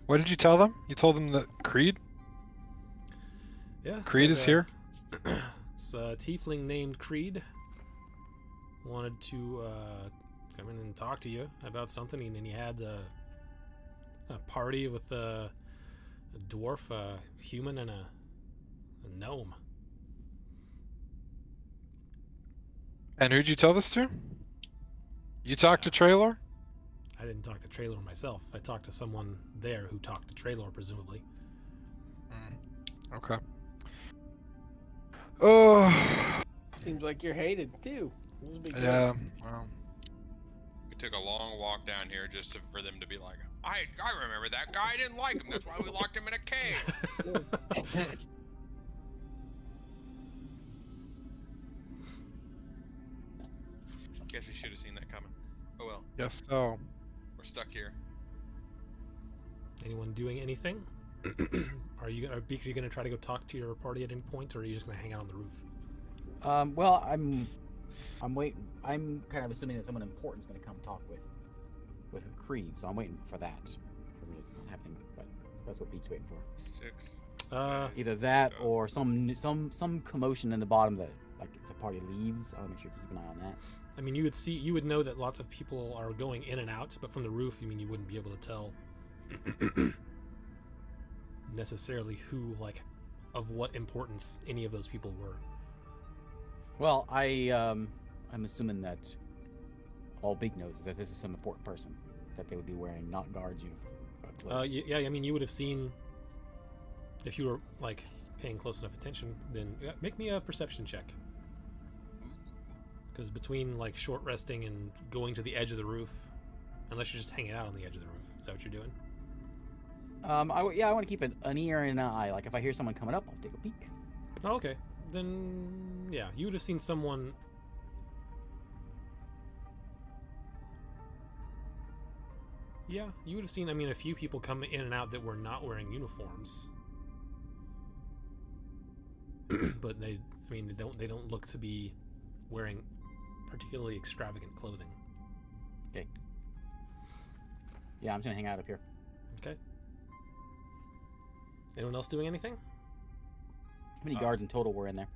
What did you tell them? You told them that Creed? Yeah. Creed said, is here? It's a tiefling named Creed. Wanted to come in and talk to you about something, and then he had a party with a dwarf, a human, and a gnome. And who'd you tell this to? You talked to Traylor? I didn't talk to Traylor myself. I talked to someone there who talked to Traylor, presumably. Okay. Oh, Seems like you're hated too. This will be good. yeah. Well, We took a long walk down here just for them to be like, I remember that guy. I didn't like him. That's why we locked him in a cave. guess we should have seen that coming. Oh well, Yes, so. we're stuck here. Anyone doing anything? Are you gonna try to go talk to your party at any point, or are you just gonna hang out on the roof? Well, I'm waiting. I'm kind of assuming that someone important is going to come talk with Creed, so I'm waiting for that. It's not happening, but that's what Beak's waiting for. 6. Either that or some commotion in the bottom that, like, if the party leaves, I'll make sure to keep an eye on that. I mean, you would know that lots of people are going in and out, but from the roof, you wouldn't be able to tell necessarily who, like, of what importance any of those people were. Well, I'm assuming that all Beak knows is that this is some important person that they would be wearing not guards uniform. Yeah, I mean, you would have seen if you were, like, paying close enough attention. Then make me a perception check. Because between, like, short resting and going to the edge of the roof, unless you're just hanging out on the edge of the roof, is that what you're doing? I want to keep an ear and an eye. Like, if I hear someone coming up, I'll take a peek. Oh, okay. Then, yeah, you would have seen someone. Yeah, you would have seen, a few people come in and out that were not wearing uniforms. But they don't look to be wearing particularly extravagant clothing. Okay. Yeah, I'm just gonna hang out up here. Okay. Anyone else doing anything? How many guards in total were in there?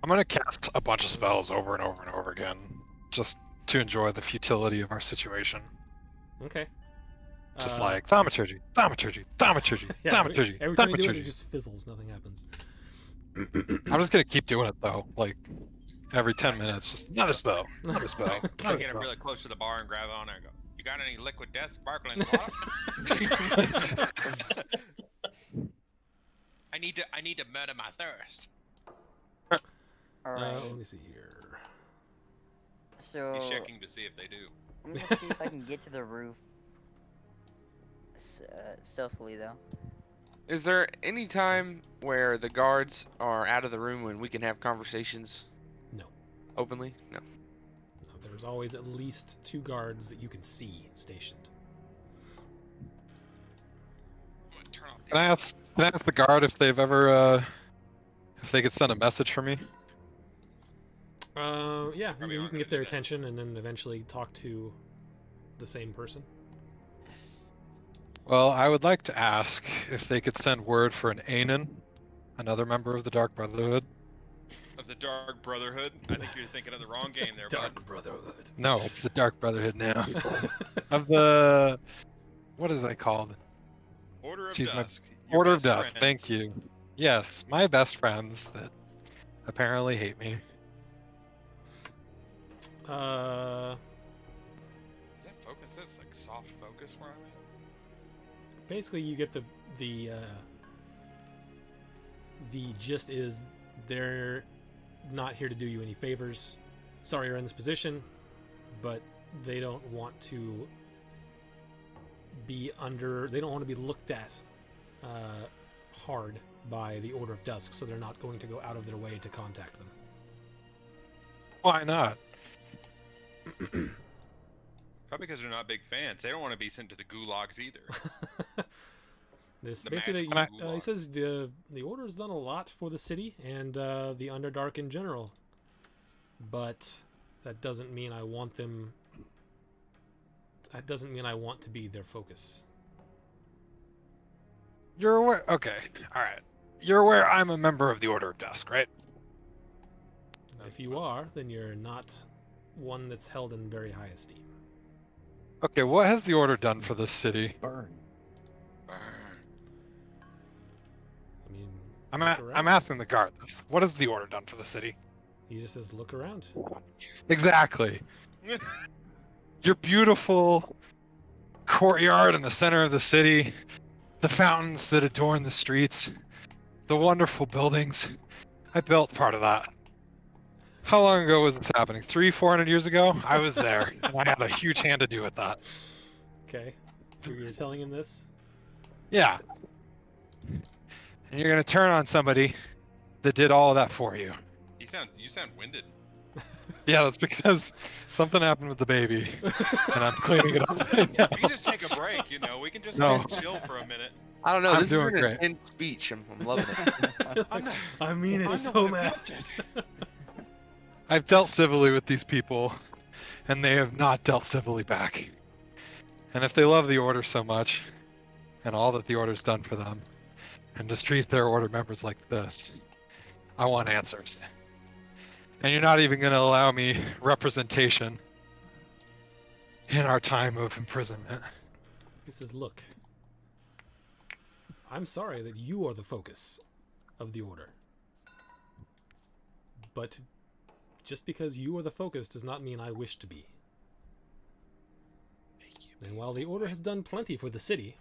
I'm gonna cast a bunch of spells over and over and over again, just to enjoy the futility of our situation. Okay. Just like thaumaturgy, thaumaturgy, thaumaturgy, Yeah, thaumaturgy, every time you do it, thaumaturgy. it just fizzles. Nothing happens. I'm just gonna keep doing it though, like every 10 minutes, just another spell, another spell. I another get him spell. really close to the bar and grab on there and go, "You got any liquid death sparkling water?" I need to murder my thirst. Alright, Let me see here. so He's checking to see if they do. I'm gonna see if I can get to the roof stealthily, though. Is there any time where the guards are out of the room when we can have conversations? No. Openly? No. There's always at least 2 guards that you can see stationed. I'm gonna turn off the. Can I ask the guard if they've ever, if they could send a message for me? Yeah, Probably you aren't can gonna get their do that. attention and then eventually talk to the same person. Well, I would like to ask if they could send word for an Anan, another member of the Dark Brotherhood. Of the Dark Brotherhood. I think you're thinking of the wrong game there, bud. Dark Brotherhood. No, it's the Dark Brotherhood now. Of the, what is that called? Order of She's my Dusk. Your Order of best Dusk. friends. Thank you. Yes, my best friends that apparently hate me. Is that focus? That's like soft focus where I'm at. Basically, you get the gist is they're not here to do you any favors. Sorry you're in this position, but they don't want to be they don't want to be looked at hard by the Order of Dusk, so they're not going to go out of their way to contact them. Why not? Probably because they're not big fans. They don't want to be sent to the gulags either. This The basically magic he gulag. says the Order's done a lot for the city and the Underdark in general, but that doesn't mean I want them. That doesn't mean I want to be their focus. You're aware. Okay, all right. You're aware I'm a member of the Order of Dusk, right? If you are, then you're not one that's held in very high esteem. Okay, what has the Order done for this city? Burn. I mean, I'm look around. I'm asking the guard this. What has the Order done for the city? He just says, "Look around." Exactly. Your beautiful courtyard in the center of the city, the fountains that adorn the streets, the wonderful buildings. I built part of that. How long ago was this happening? 300-400 years ago? I was there, and I had a huge hand to do with that. Okay, you're telling him this. Yeah. And you're gonna turn on somebody that did all of that for you. You sound winded. Yeah, that's because something happened with the baby, and I'm cleaning it up right now. We can just take a break, you know. We can just No. chill for a minute. I don't know. I'm This is doing an great. intense speech. I'm loving it. I'm not, I mean, I'm it's the so one who mad. built it. I've dealt civilly with these people, and they have not dealt civilly back. And if they love the Order so much, and all that the Order's done for them, and just treat their Order members like this, I want answers. And you're not even going to allow me representation in our time of imprisonment. He says, look, I'm sorry that you are the focus of the Order. But just because you are the focus does not mean I wish to be. And while the Order has done plenty for the city,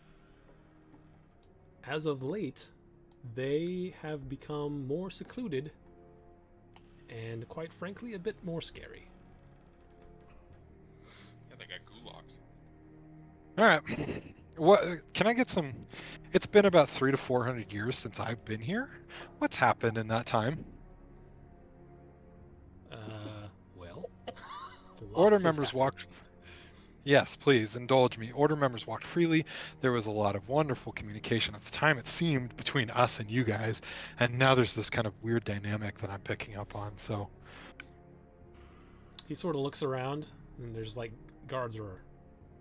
as of late, they have become more secluded and, quite frankly, a bit more scary. Yeah, they got gulags. All right. What can I get some? It's been about 300 to 400 years since I've been here. What's happened in that time? Well, Order lots has members walked. happened. Yes, please indulge me. Order members walked freely. There was a lot of wonderful communication at the time, it seemed, between us and you guys. And now there's this kind of weird dynamic that I'm picking up on. So, He sort of looks around, and there's like guards are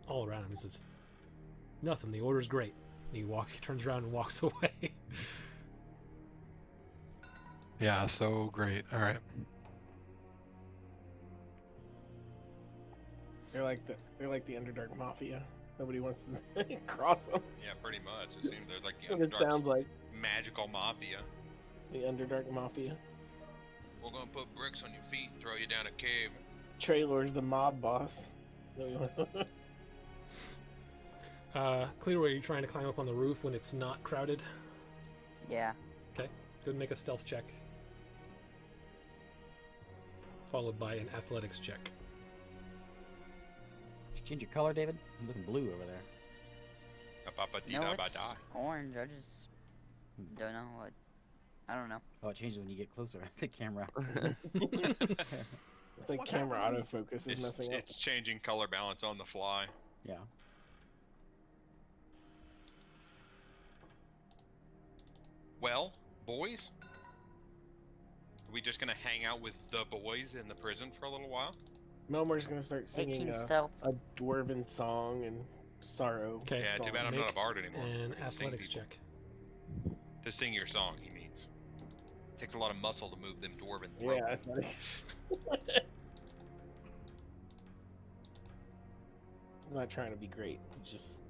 all around him. He says, "Nothing. The Order's great." And he turns around and walks away. yeah, so great. All right. They're like the Underdark Mafia. Nobody wants to cross them. Yeah, pretty much. It seems they're like the It Underdark sounds like magical mafia. the Underdark Mafia. We're gonna put bricks on your feet and throw you down a cave. Traylor's the mob boss. Nobody wants- Clearway, are you trying to climb up on the roof when it's not crowded? Yeah. Okay, go and make a stealth check. Followed by an athletics check. Did you change your color, David? I'm looking blue over there. No, it's orange. I just don't know what. I don't know. Oh, it changes when you get closer. The camera. It's like camera autofocus is messing up. It's changing color balance on the fly. Yeah. Well, boys, are we just gonna hang out with the boys in the prison for a little while? Melmor's gonna start singing 18 stealth. a dwarven song and sorrow. Okay. Yeah, song. too bad I'm Make not a bard anymore. An I can sing athletics people. check. To sing your song, he means. Takes a lot of muscle to move them dwarven throat. Yeah, I thought he's not trying to be great. He's just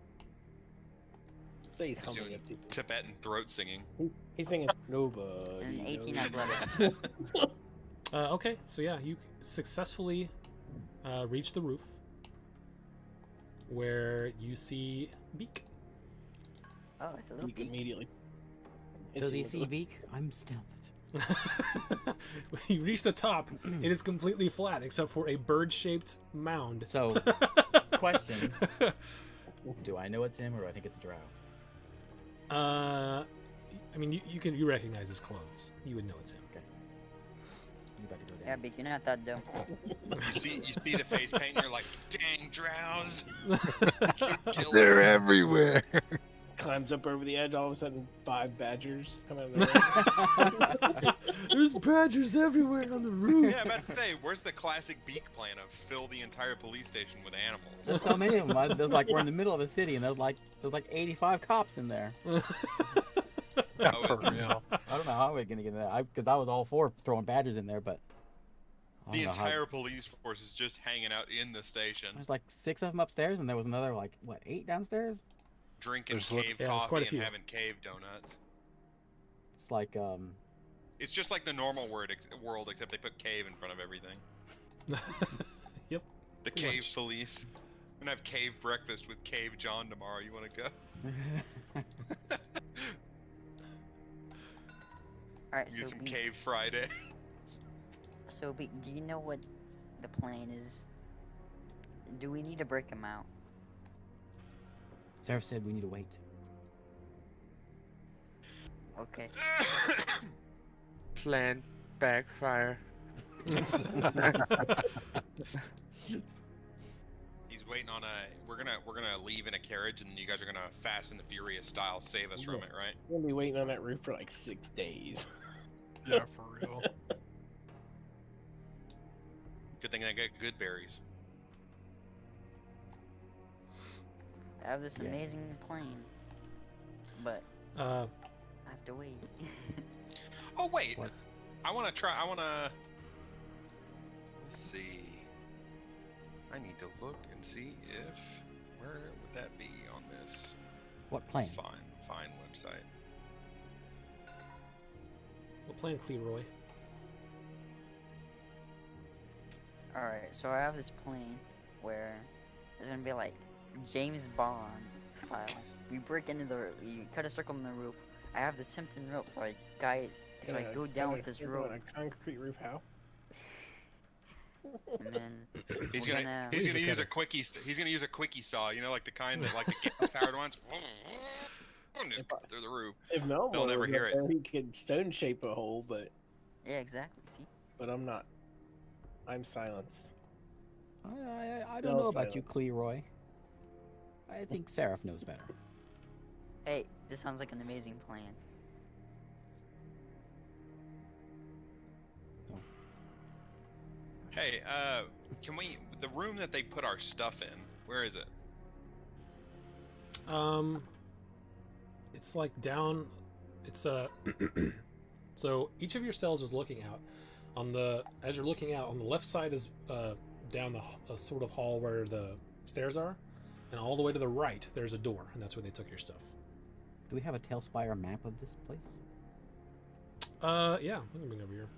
say he's He's humming doing at people. Tibetan throat singing. He's singing nobody. An 18 knows." athletics. Okay, so yeah, you successfully reach the roof where you see Beak. Oh, like a little Beak peek. immediately. Does he It's see Beak? I'm stealthed. You reach the top, it is completely flat except for a bird-shaped mound. So, question: do I know it's him, or do I think it's a Drow? I mean, you recognize his clothes. You would know it's him. You about to go Yeah, down? Beak, you're not that dumb. You see the face paint, and you're like, dang, drows. Kill They're him. everywhere. climbs up over the edge. All of a sudden, 5 badgers come out of the room. There's badgers everywhere on the roof. Yeah, I'm about to say, where's the classic Beak plan of fill the entire police station with animals? There's so many of them. There's like we're in the middle of a city, and there's like 85 cops in there. Yeah, Oh, for real. I don't know how we're gonna get that. Because I was all for throwing badgers in there, but I The don't know how- entire police force is just hanging out in the station, There's like 6 of them upstairs, and there was another like 8 downstairs. drinking There's cave yeah, there's quite coffee a few. and having cave donuts. It's like It's just like the normal world, except they put cave in front of everything. Yep. The Pretty cave much. police. I'm gonna have cave breakfast with Cave John tomorrow. You wanna go? Alright, Get so some Beak, cave Friday. Do you know what the plan is? Do we need to break him out? Seraph said we need to wait. Okay. Plan backfire. He's waiting on a. We're gonna leave in a carriage, and you guys are gonna Fast and the Furious style save us from it, right? We're gonna be waiting on that roof for like 6 days. Yeah, for real. Good thing I get good berries. I have this Yeah. amazing plane, but Uh, I have to wait. Oh wait, What? I wanna try. Let's see. I need to look and see if where would that be on this What plan? fine website. we're playing Cleroy. Alright, so I have this plane where it's gonna be like James Bond style. We break into you cut a circle in the roof. I have this Simpson rope, so I go down with this rope, On a concrete roof, how? and then He's we're gonna Laser use a cutter. quickie. He's gonna use a quickie saw. You know, like the kind that like the gas powered ones. And just cut through the roof. If no They'll one never was hear up it. there, he could stone shape a hole, but yeah, exactly. See, I'm not. I'm silenced. I don't Still know about you, silence. Cleroy. I think Seraph knows better. hey, this sounds like an amazing plan. Hey, can we the room that they put our stuff in? Where is it? It's like down. It's so each of your cells is looking out. As you're looking out, on the left side is down a sort of hall where the stairs are, and all the way to the right there's a door, and that's where they took your stuff. Do we have a Tailspire map of this place? Yeah, let me bring it over here.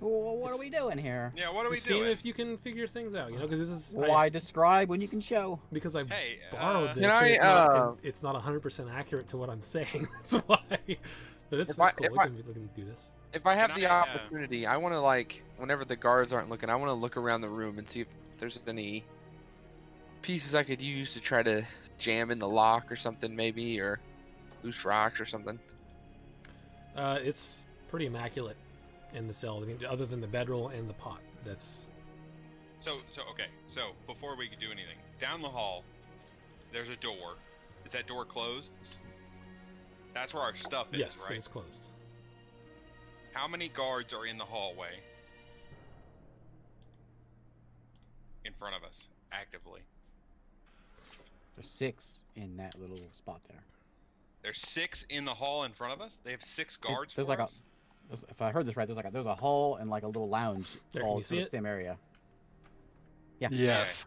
Well, what are It's- we doing here? Yeah, what are we Seeing doing? if you can figure things out, you know, because this is Why describe when you can show? because I Hey, borrowed this. Can and I, it's not, and it's not 100% accurate to what I'm saying. That's why. But it's If I- cool. if We I- can do this. If I have Can the I, opportunity, I want to like whenever the guards aren't looking, I want to look around the room and see if there's any pieces I could use to try to jam in the lock or something, maybe, or loose rocks or something. It's pretty immaculate in the cell. I mean, other than the bedroll and the pot. That's So okay. So before we do anything, down the hall, there's a door. Is that door closed? That's where our stuff is, yes, right? it's closed. How many guards are in the hallway? In front of us, actively. There's 6 in that little spot there. There's 6 in the hall in front of us. They have 6 guards There's for like us. If I heard this right, there's a hall and like a little lounge There, can all you see in the it? same area. Yeah. Yes.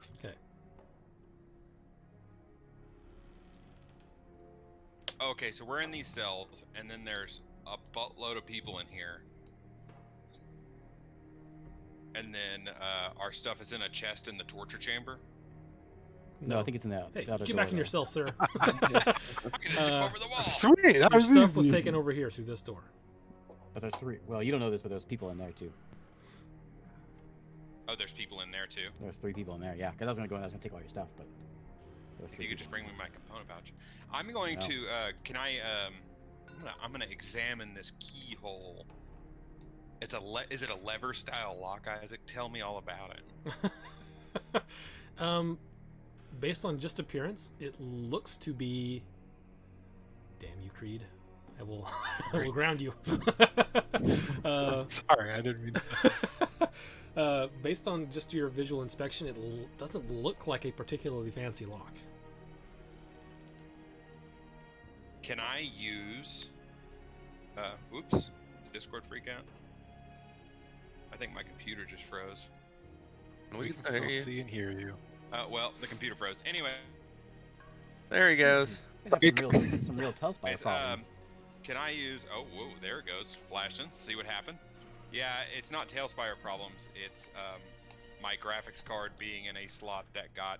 Okay, so we're in these cells, and then there's a buttload of people in here. And then our stuff is in a chest in the torture chamber. No, I think it's in the, Hey, the other get door back in there. your cell, sir. I can just jump over the wall. Sweet. That Your was stuff was easy. taken over here through this door. But there's 3. Well, you don't know this, but there's people in there too. Oh, there's people in there too. There's 3 people in there. Yeah, because I was gonna go in there, I was gonna take all your stuff, but there's If 3 you could just people. bring me my component pouch. I'm going No. to. Can I? I'm gonna examine this keyhole. It's a. Is it a lever style lock, Isaac? Tell me all about it. Based on just appearance, it looks to be. Damn you, Creed! I will, I will ground you. Sorry, I didn't mean to. Based on just your visual inspection, it doesn't look like a particularly fancy lock. Can I use? Oops. Did Discord freak out? I think my computer just froze. We We can can hear still you. see and hear you. Well, the computer froze. Anyway, There he goes. Could have some real Tailspire It's, problems. can I use? Oh, whoa! There it goes, flashing. See what happened? Yeah, it's not Tailspire problems. It's my graphics card being in a slot that got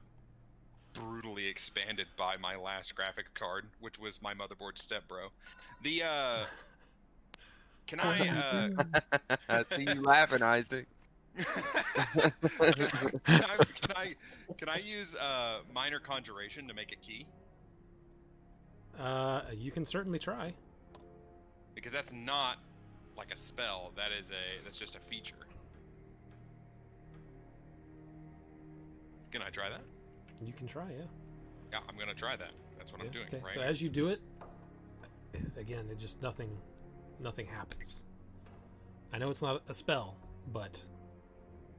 brutally expanded by my last graphics card, which was my motherboard stepbro. The can I I see you laughing, Isaac. can I use minor conjuration to make a key? You can certainly try. Because that's not like a spell. That's just a feature. Can I try that? You can try, yeah. Yeah, I'm gonna try that. That's what I'm Yeah, doing. okay. Right. So as you do it, again, it just nothing happens. I know it's not a spell, but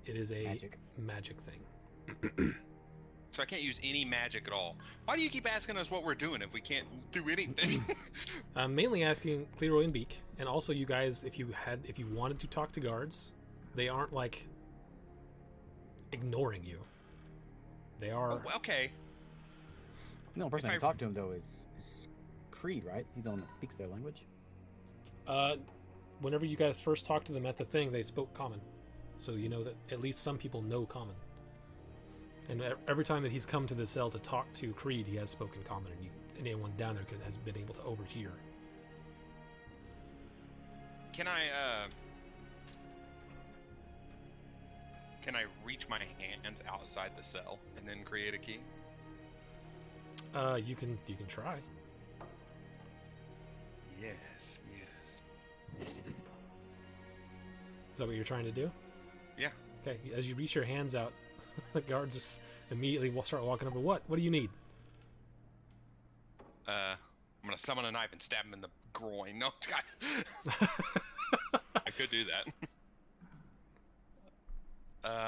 it is a magic thing. So I can't use any magic at all. Why do you keep asking us what we're doing if we can't do anything? I'm mainly asking Cleroy and Beak, and also you guys, if you wanted to talk to guards, they aren't like ignoring you. They are. Oh, okay. The only person If I I- can talk to him though is Creed, right? He's the one that speaks their language. Whenever you guys first talked to them at the thing, they spoke common, so you know that at least some people know common. And every time that he's come to the cell to talk to Creed, he has spoken common, and anyone down there has been able to overhear. Can I reach my hands outside the cell and then create a key? You can try. Yes. Is that what you're trying to do? Yeah. Okay. As you reach your hands out, the guards just immediately will start walking over. What do you need? I'm gonna summon a knife and stab him in the groin. No, I could do that.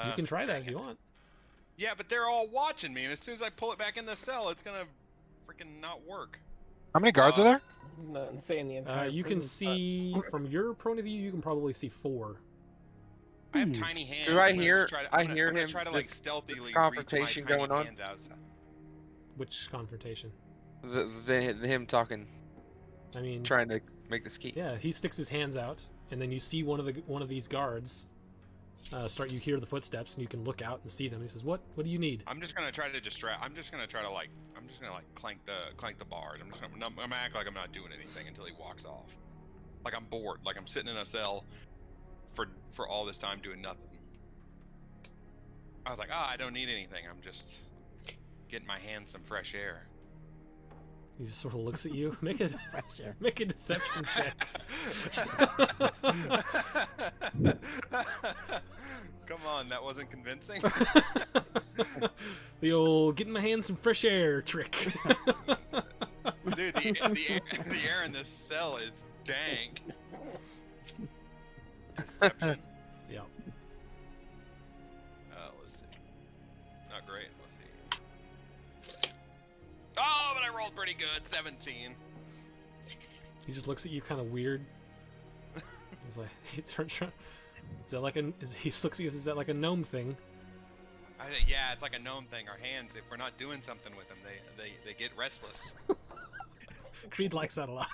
You can try that dang if you it. want. Yeah, but they're all watching me, and as soon as I pull it back in the cell, it's gonna freaking not work. How many guards are there? Not saying the entire. You can prison spot. see from your point of view, you can probably see 4. I have tiny hands. Do I I'm gonna hear- just try to- I I'm gonna- hear I'm gonna him- try to the like stealthily confrontation reach my tiny going on? hands outside. Which confrontation? The him talking, I mean, trying to make this key. yeah, he sticks his hands out, and then you see one of these guards start. You hear the footsteps, and you can look out and see them. He says, "What do you need?" I'm just gonna try to distract. I'm just gonna clank the bars. I'm gonna act like I'm not doing anything until he walks off. Like I'm bored. Like I'm sitting in a cell for all this time doing nothing. I was like, I don't need anything. I'm just getting my hands some fresh air. He just sort of looks at you. Make a Fresh air. make a deception check. Come on, that wasn't convincing. The old getting my hands some fresh air trick. Dude, the air in this cell is dank. Deception. Yeah. Let's see. Not great. Let's see. Oh, but I rolled pretty good. 17. He just looks at you kind of weird. He's like, he turns around. Is that like he looks at you? Is that like a gnome thing? I think, yeah, it's like a gnome thing. Our hands, if we're not doing something with them, they get restless. Creed likes that a lot.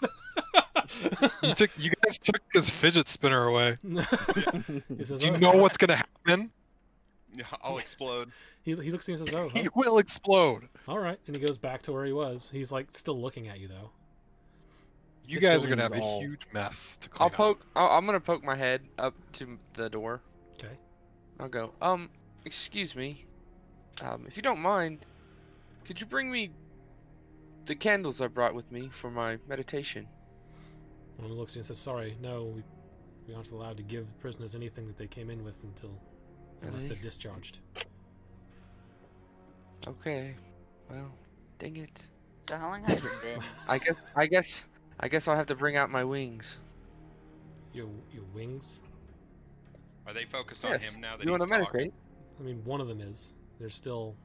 You guys took his fidget spinner away. He says, Do you "Oh." know what's gonna happen? Yeah, I'll explode. He looks at you and says, "Oh, He will explode. all right." And he goes back to where he was. He's like still looking at you though. You This guys are building gonna is have a all- huge mess to I'll clean up. I'm gonna poke my head up to the door. Okay. I'll go. Excuse me. If you don't mind, could you bring me the candles I brought with me for my meditation? And he looks at you and says, "Sorry, no, we aren't allowed to give prisoners anything that they came in with unless Really? they're discharged." Okay. Well, dang it. So how long has it been? I guess I'll have to bring out my wings. Your wings. Are they focused on Yes. him now that You he's want to talking? meditate? I mean, one of them is. There's still.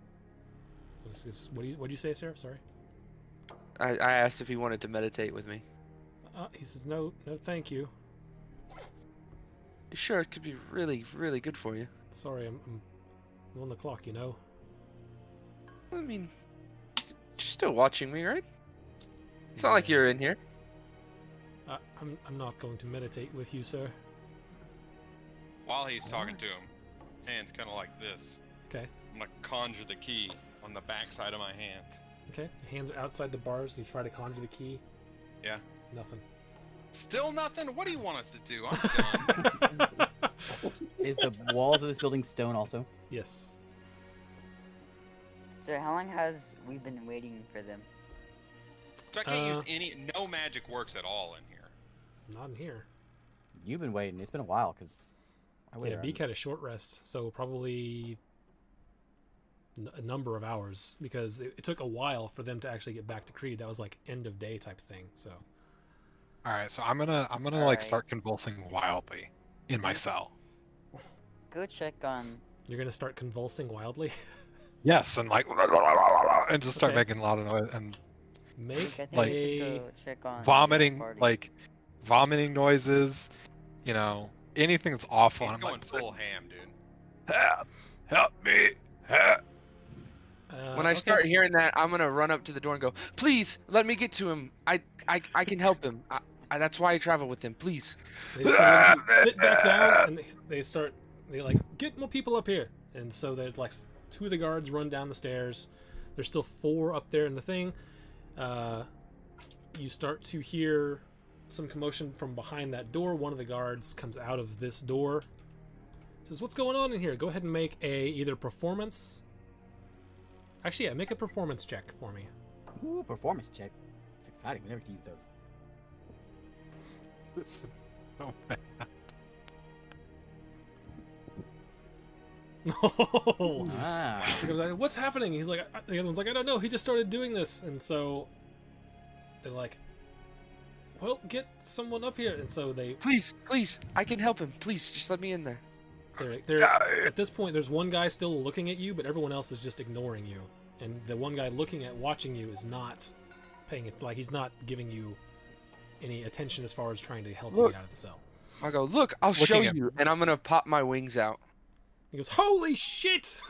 What'd you say, Sarah? Sorry. I asked if he wanted to meditate with me. He says, "No, thank you. You sure it could be really, really good for you? Sorry, I'm on the clock, you know." I mean, you're still watching me, right? It's not like Yeah. you're in here. I'm not going to meditate with you, sir. While he's talking to him, hands kind of like this. Okay. I'm gonna conjure the key on the back side of my hands. Okay. Hands are outside the bars, and you try to conjure the key. Yeah. Nothing. Still nothing? What do you want us to do? I'm done. Is the walls of this building stone also? Yes. So how long has we been waiting for them? So I can't use any. No magic works at all in here. Not in here. You've been waiting. It's been a while because I Yeah, waited. Beak had a short rest, so probably a number of hours because it took a while for them to actually get back to Creed. That was like end of day type thing. So All right, so I'm gonna like Alright. start convulsing wildly in my cell. Go check on. you're gonna start convulsing wildly. Yes, and like and just start Okay. making a lot of noise and Luke, Make I think like, we should a go check on the, vomiting, party. like vomiting noises, you know, anything that's awful. He's I'm going like, full ham, dude. help me, help. When I okay. start hearing that, I'm gonna run up to the door and go, "Please, let me get to him. I can help him. That's why I travel with him. Please." They just let you sit back down, and they like get more people up here. And so there's like 2 of the guards run down the stairs. There's still 4 up there in the thing. You start to hear some commotion from behind that door. One of the guards comes out of this door. Says, "What's going on in here?" Go ahead and make a either performance. Actually, yeah, make a performance check for me. Ooh, performance check. It's exciting. We never use those. This is so bad. No. Ah. He comes out, "What's happening?" He's like, the other one's like, "I don't know. He just started doing this." And so they're like, "Well, get someone up here." And so Please, I can help him. Please, just let me in there. they're at this point. There's one guy still looking at you, but everyone else is just ignoring you. And the one guy watching you is not paying it. Like he's not giving you any attention as far as trying to help you Look. get out of the cell. I go, "Look, I'll Looking show at- you," and I'm gonna pop my wings out. He goes, "Holy shit!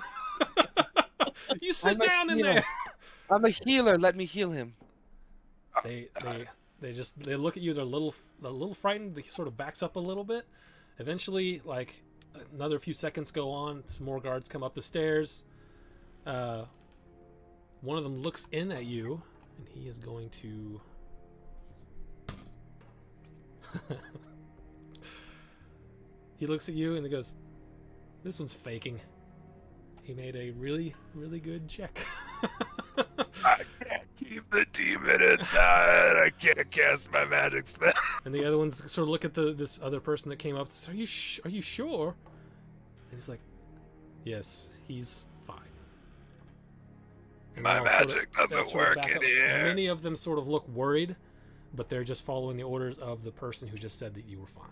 You sit I'm a down in healer. there." I'm a healer. Let me heal him. They look at you. They're a little frightened. He sort of backs up a little bit. Eventually, like another few seconds go on. Some more guards come up the stairs. One of them looks in at you, and he is going to. He looks at you and he goes, "This one's faking." He made a really, really good check. I can't keep the demon inside. I can't cast my magic spell. And the other ones sort of look at this other person that came up. And say, Are you sure? And he's like, "Yes, he's fine." And My they all sort of- magic they doesn't all sort of work back in up. here. Many of them sort of look worried, but they're just following the orders of the person who just said that you were fine.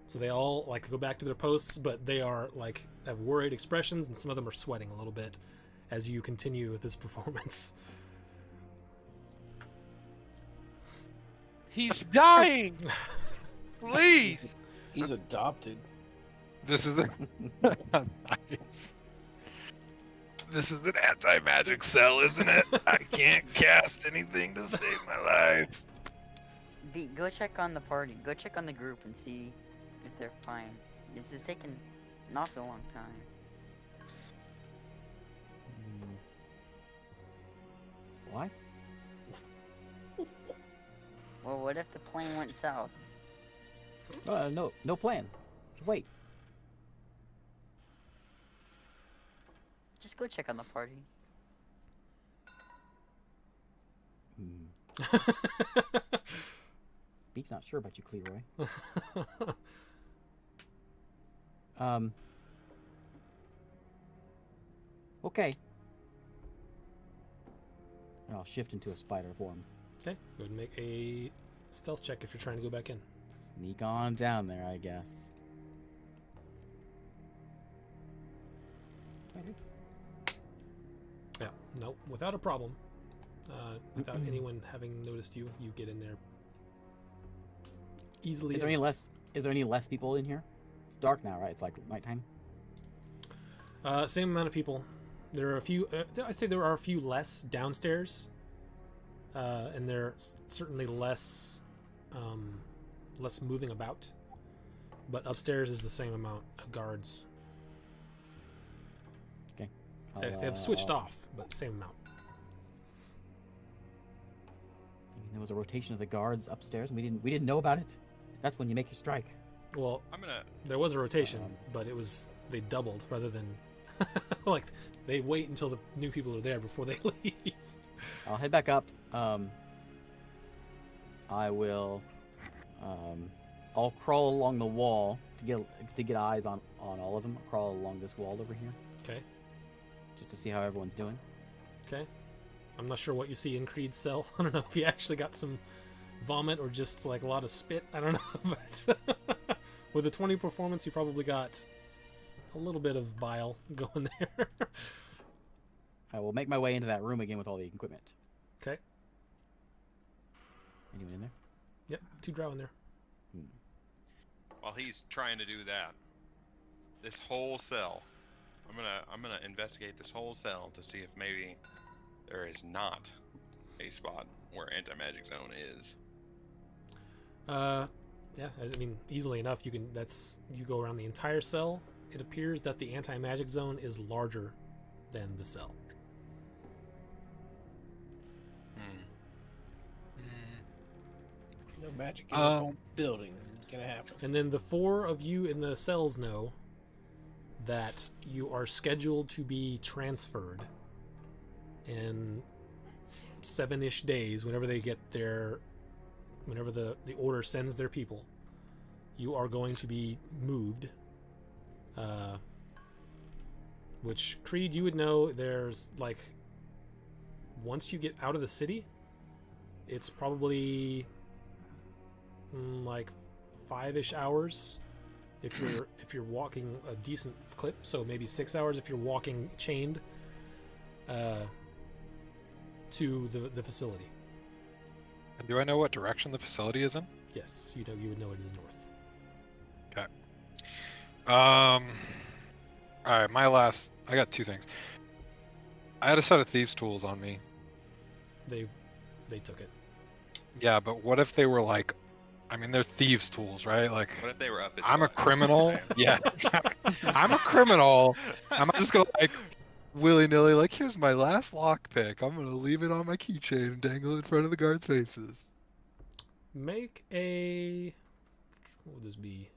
So they all like go back to their posts, but they are like have worried expressions, and some of them are sweating a little bit as you continue with this performance. He's dying. Please. He's adopted. This is nice. This is an anti-magic cell, isn't it? I can't cast anything to save my life. B, go check on the party. Go check on the group and see if they're fine. This is taking an awful long time. Why? Well, what if the plane went south? No plan. Just wait. Just go check on the party. Beat's not sure about you, Cleroy. Okay. And I'll shift into a spider form. Okay, go ahead and make a stealth check if you're trying to go back in. Sneak on down there, I guess. Yeah, no, without a problem. Without anyone having noticed you, you get in there easily. Is there any less people in here? It's dark now, right? It's like nighttime. Same amount of people. There are a few. I say there are a few less downstairs, and they're certainly less moving about. But upstairs is the same amount of guards. Okay. They have switched off, but same amount. There was a rotation of the guards upstairs, and we didn't know about it. That's when you make your strike. Well, I'm gonna. there was a rotation, but they doubled rather than like they wait until the new people are there before they leave. I'll head back up. I will. I'll crawl along the wall to get eyes on all of them. I'll crawl along this wall over here. Okay. just to see how everyone's doing. Okay. I'm not sure what you see in Creed's cell. I don't know if he actually got some vomit or just like a lot of spit. I don't know, but with a 20 performance, you probably got a little bit of bile going there. I will make my way into that room again with all the equipment. Okay. Anyone in there? Yep, 2 drow in there. While he's trying to do that, this whole cell, I'm gonna investigate this whole cell to see if maybe there is not a spot where anti-magic zone is. Yeah, I mean, easily enough, you go around the entire cell. It appears that the anti-magic zone is larger than the cell. No magic in this whole building. Ain't gonna happen. And then the 4 of you in the cells know that you are scheduled to be transferred in 7-ish days, whenever they get their, whenever the order sends their people. You are going to be moved. Which, Creed, you would know there's like, once you get out of the city, it's probably like 5-ish hours if you're walking a decent clip, so maybe 6 hours if you're walking chained to the facility. And do I know what direction the facility is in? Yes, you would know it is north. Okay. Alright, I got 2 things. I had a set of thieves' tools on me. They took it. Yeah, but what if they were like, I mean, they're thieves' tools, right? Like, What if they were up his I'm a butt? criminal. Yeah, I'm a criminal. I'm just gonna like willy-nilly, like, here's my last lockpick. I'm gonna leave it on my keychain and dangle it in front of the guards' faces. Make a, what would this be?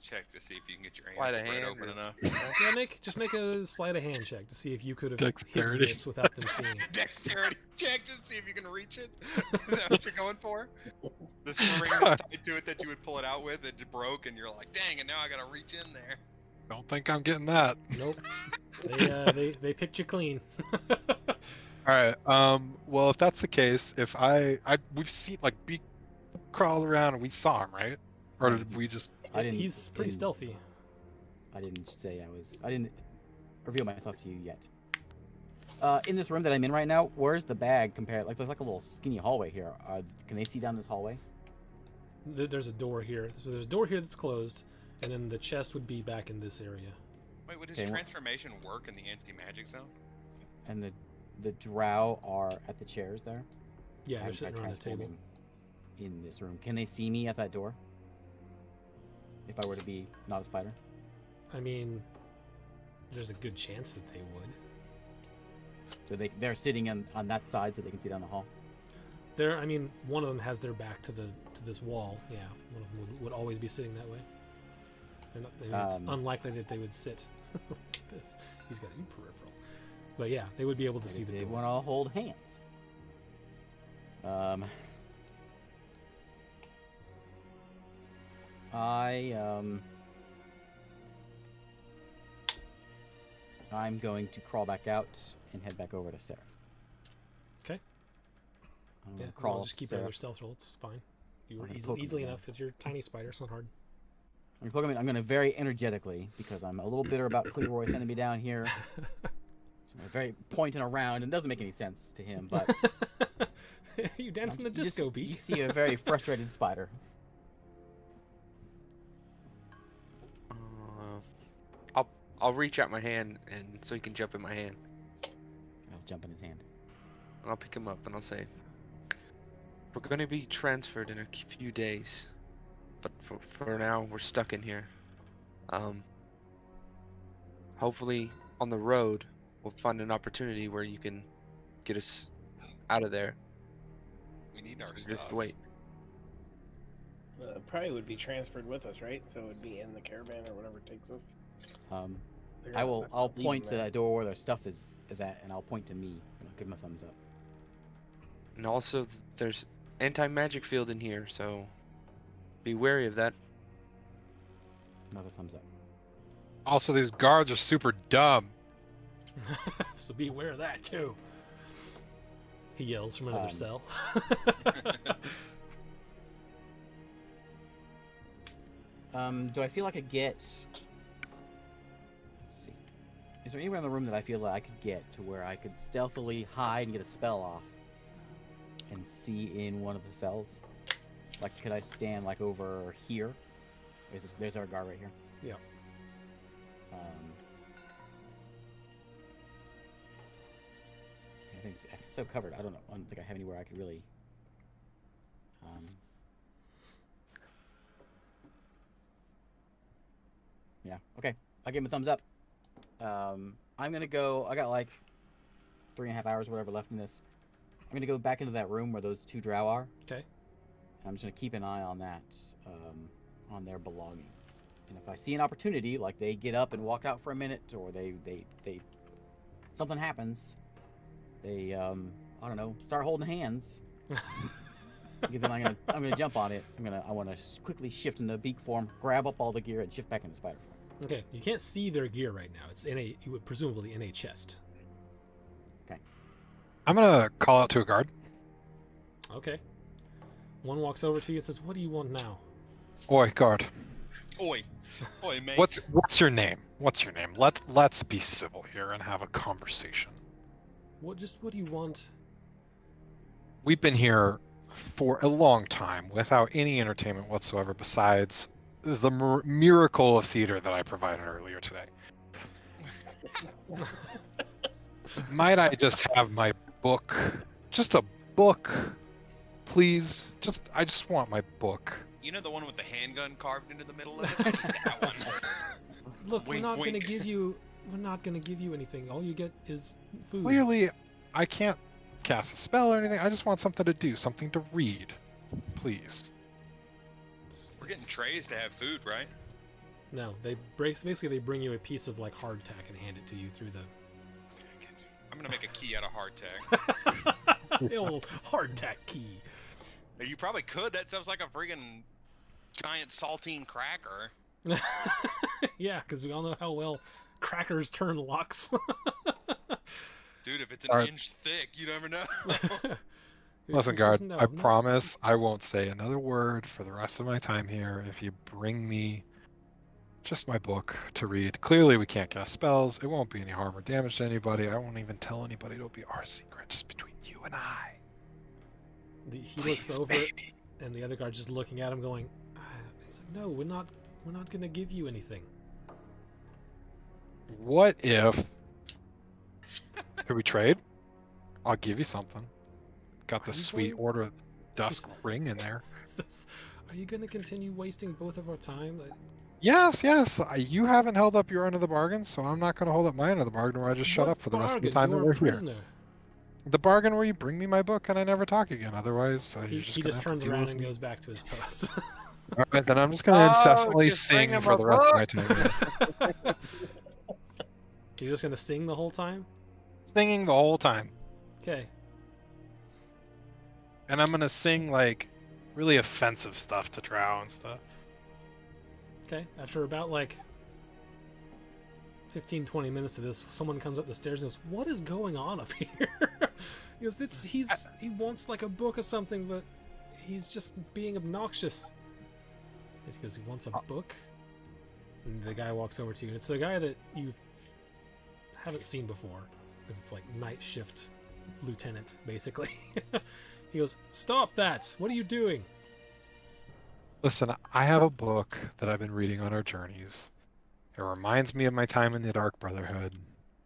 Check to see if you can get your Sleight hands of spread hand open or- enough. Yeah, just make a sleight of hand check to see if you could have hidden Dexterity. this without them seeing it. Dexterity check to see if you can reach it. Is that what you're going for? The string that's tied to it that you would pull it out with, it broke, and you're like, dang, and now I gotta reach in there. Don't think I'm getting that. Nope. They picked you clean. All right. Well, if that's the case, if we've seen like B crawled around and we saw him, right? Or did we just? I didn't. He's pretty stealthy. I didn't say I was. I didn't reveal myself to you yet. In this room that I'm in right now, where's the bag compared? Like, there's like a little skinny hallway here. Can they see down this hallway? There's a door here. So there's a door here that's closed, and then the chest would be back in this area. Wait, would his Okay, transformation work in the anti-magic zone? And the drow are at the chairs there. Yeah, I they're haven't sitting tried around the table. transforming in this room. Can they see me at that door? If I were to be not a spider? I mean, there's a good chance that they would. So they're sitting on that side so they can see down the hall. I mean, one of them has their back to this wall. Yeah, one of them would always be sitting that way. It's unlikely that they would sit. This. He's got a peripheral. But yeah, they would be able to see the They door. want to hold hands. I'm going to crawl back out and head back over to Seraph. Okay. I'm Yeah, gonna crawl I'll up just to keep Seraph. your stealth roll. It's fine. You were I'm gonna poke him easily again. enough. It's your tiny spider. It's not hard. I'm gonna very energetically, because I'm a little bitter about Cleroy sending me down here. So I'm very pointing around, and it doesn't make any sense to him, but you dancing the you just- disco beat. You see a very frustrated spider. I'll reach out my hand and so he can jump in my hand. I'll jump in his hand. And I'll pick him up and I'll say, we're gonna be transferred in a few days, but for now we're stuck in here. Hopefully on the road we'll find an opportunity where you can get us out of there. We need our So stuff. just wait. Probably would be transferred with us, right? So it'd be in the caravan or whatever takes us. They're I gonna will. not I'll leave point them to there. that door where their stuff is at, and I'll point to me, and I'll give him a thumbs up. And also there's anti-magic field in here, so be wary of that. Another thumbs up. Also, these guards are super dumb. So be aware of that too. He yells from another cell. Do I feel like I get? Let's see. Is there anywhere in the room that I feel that I could get to where I could stealthily hide and get a spell off, and see in one of the cells? Like, could I stand like over here? There's our guard right here. Yeah. I think it's so covered. I don't know. I don't think I have anywhere I could really. Yeah. Okay. I'll give him a thumbs up. I'm gonna go. I got like 3.5 hours, or whatever, left in this. I'm gonna go back into that room where those 2 drow are. Okay. I'm just gonna keep an eye on that, on their belongings. And if I see an opportunity, like they get up and walk out for a minute, or they something happens, they I don't know, start holding hands. Then I'm gonna jump on it. I want to quickly shift into beak form, grab up all the gear, and shift back into spider form. Okay, you can't see their gear right now. It's you would presumably in a chest. Okay. I'm gonna call out to a guard. Okay. One walks over to you and says, "What do you want now?" Oi, guard. Oi, mate. What's your name? What's your name? Let's be civil here and have a conversation. What do you want? We've been here for a long time without any entertainment whatsoever besides the miracle of theater that I provided earlier today. Might I just have my book? Just a book, please. I just want my book. You know the one with the handgun carved into the middle of it? That one. Look, Wink, we're not wink. gonna give you anything. All you get is food. Clearly, I can't cast a spell or anything. I just want something to do, something to read, please. We're getting trays to have food, right? No, basically they bring you a piece of like hardtack and hand it to you through the I'm gonna make a key out of hardtack. the old hardtack key. You probably could. That sounds like a friggin' giant saltine cracker. Yeah, because we all know how well crackers turn locks. Dude, if it's an Alright. inch thick, you never know. Listen, He guard, says, I no. promise I won't say another word for the rest of my time here if you bring me just my book to read. Clearly, we can't cast spells. It won't be any harm or damage to anybody. I won't even tell anybody. It'll be our secret, just between you and I. He Please, looks over, baby. and the other guard just looking at him, going, "He's like, no, we're not gonna give you anything." What if... Could we trade? I'll give you something. Got the Are you sweet going- Order of Dusk ring in there. Are you gonna continue wasting both of our time? Like, Yes. You haven't held up your end of the bargain, so I'm not going to hold up my end of the bargain where I just shut what up for the rest of the bargain? time that You're we're a here. prisoner. The bargain where you bring me my book and I never talk again. Otherwise, He you're just gonna have to turns deal around with and me. goes back to his post. All right, then I'm just going to incessantly just bring sing him for a the rest of my book. time. Yeah. You're just gonna sing the whole time? Singing the whole time. Okay. And I'm going to sing, like, really offensive stuff to Drow and stuff. Okay. After about like 15-20 minutes of this, someone comes up the stairs and goes, "What is going on up here?" He goes, he wants like a book or something, but he's just being obnoxious. And he goes, "He wants a book?" And the guy walks over to you, and it's a guy that you haven't seen before, because it's like night shift lieutenant, basically. He goes, "Stop that! What are you doing?" Listen, I have a book that I've been reading on our journeys. It reminds me of my time in the Dark Brotherhood.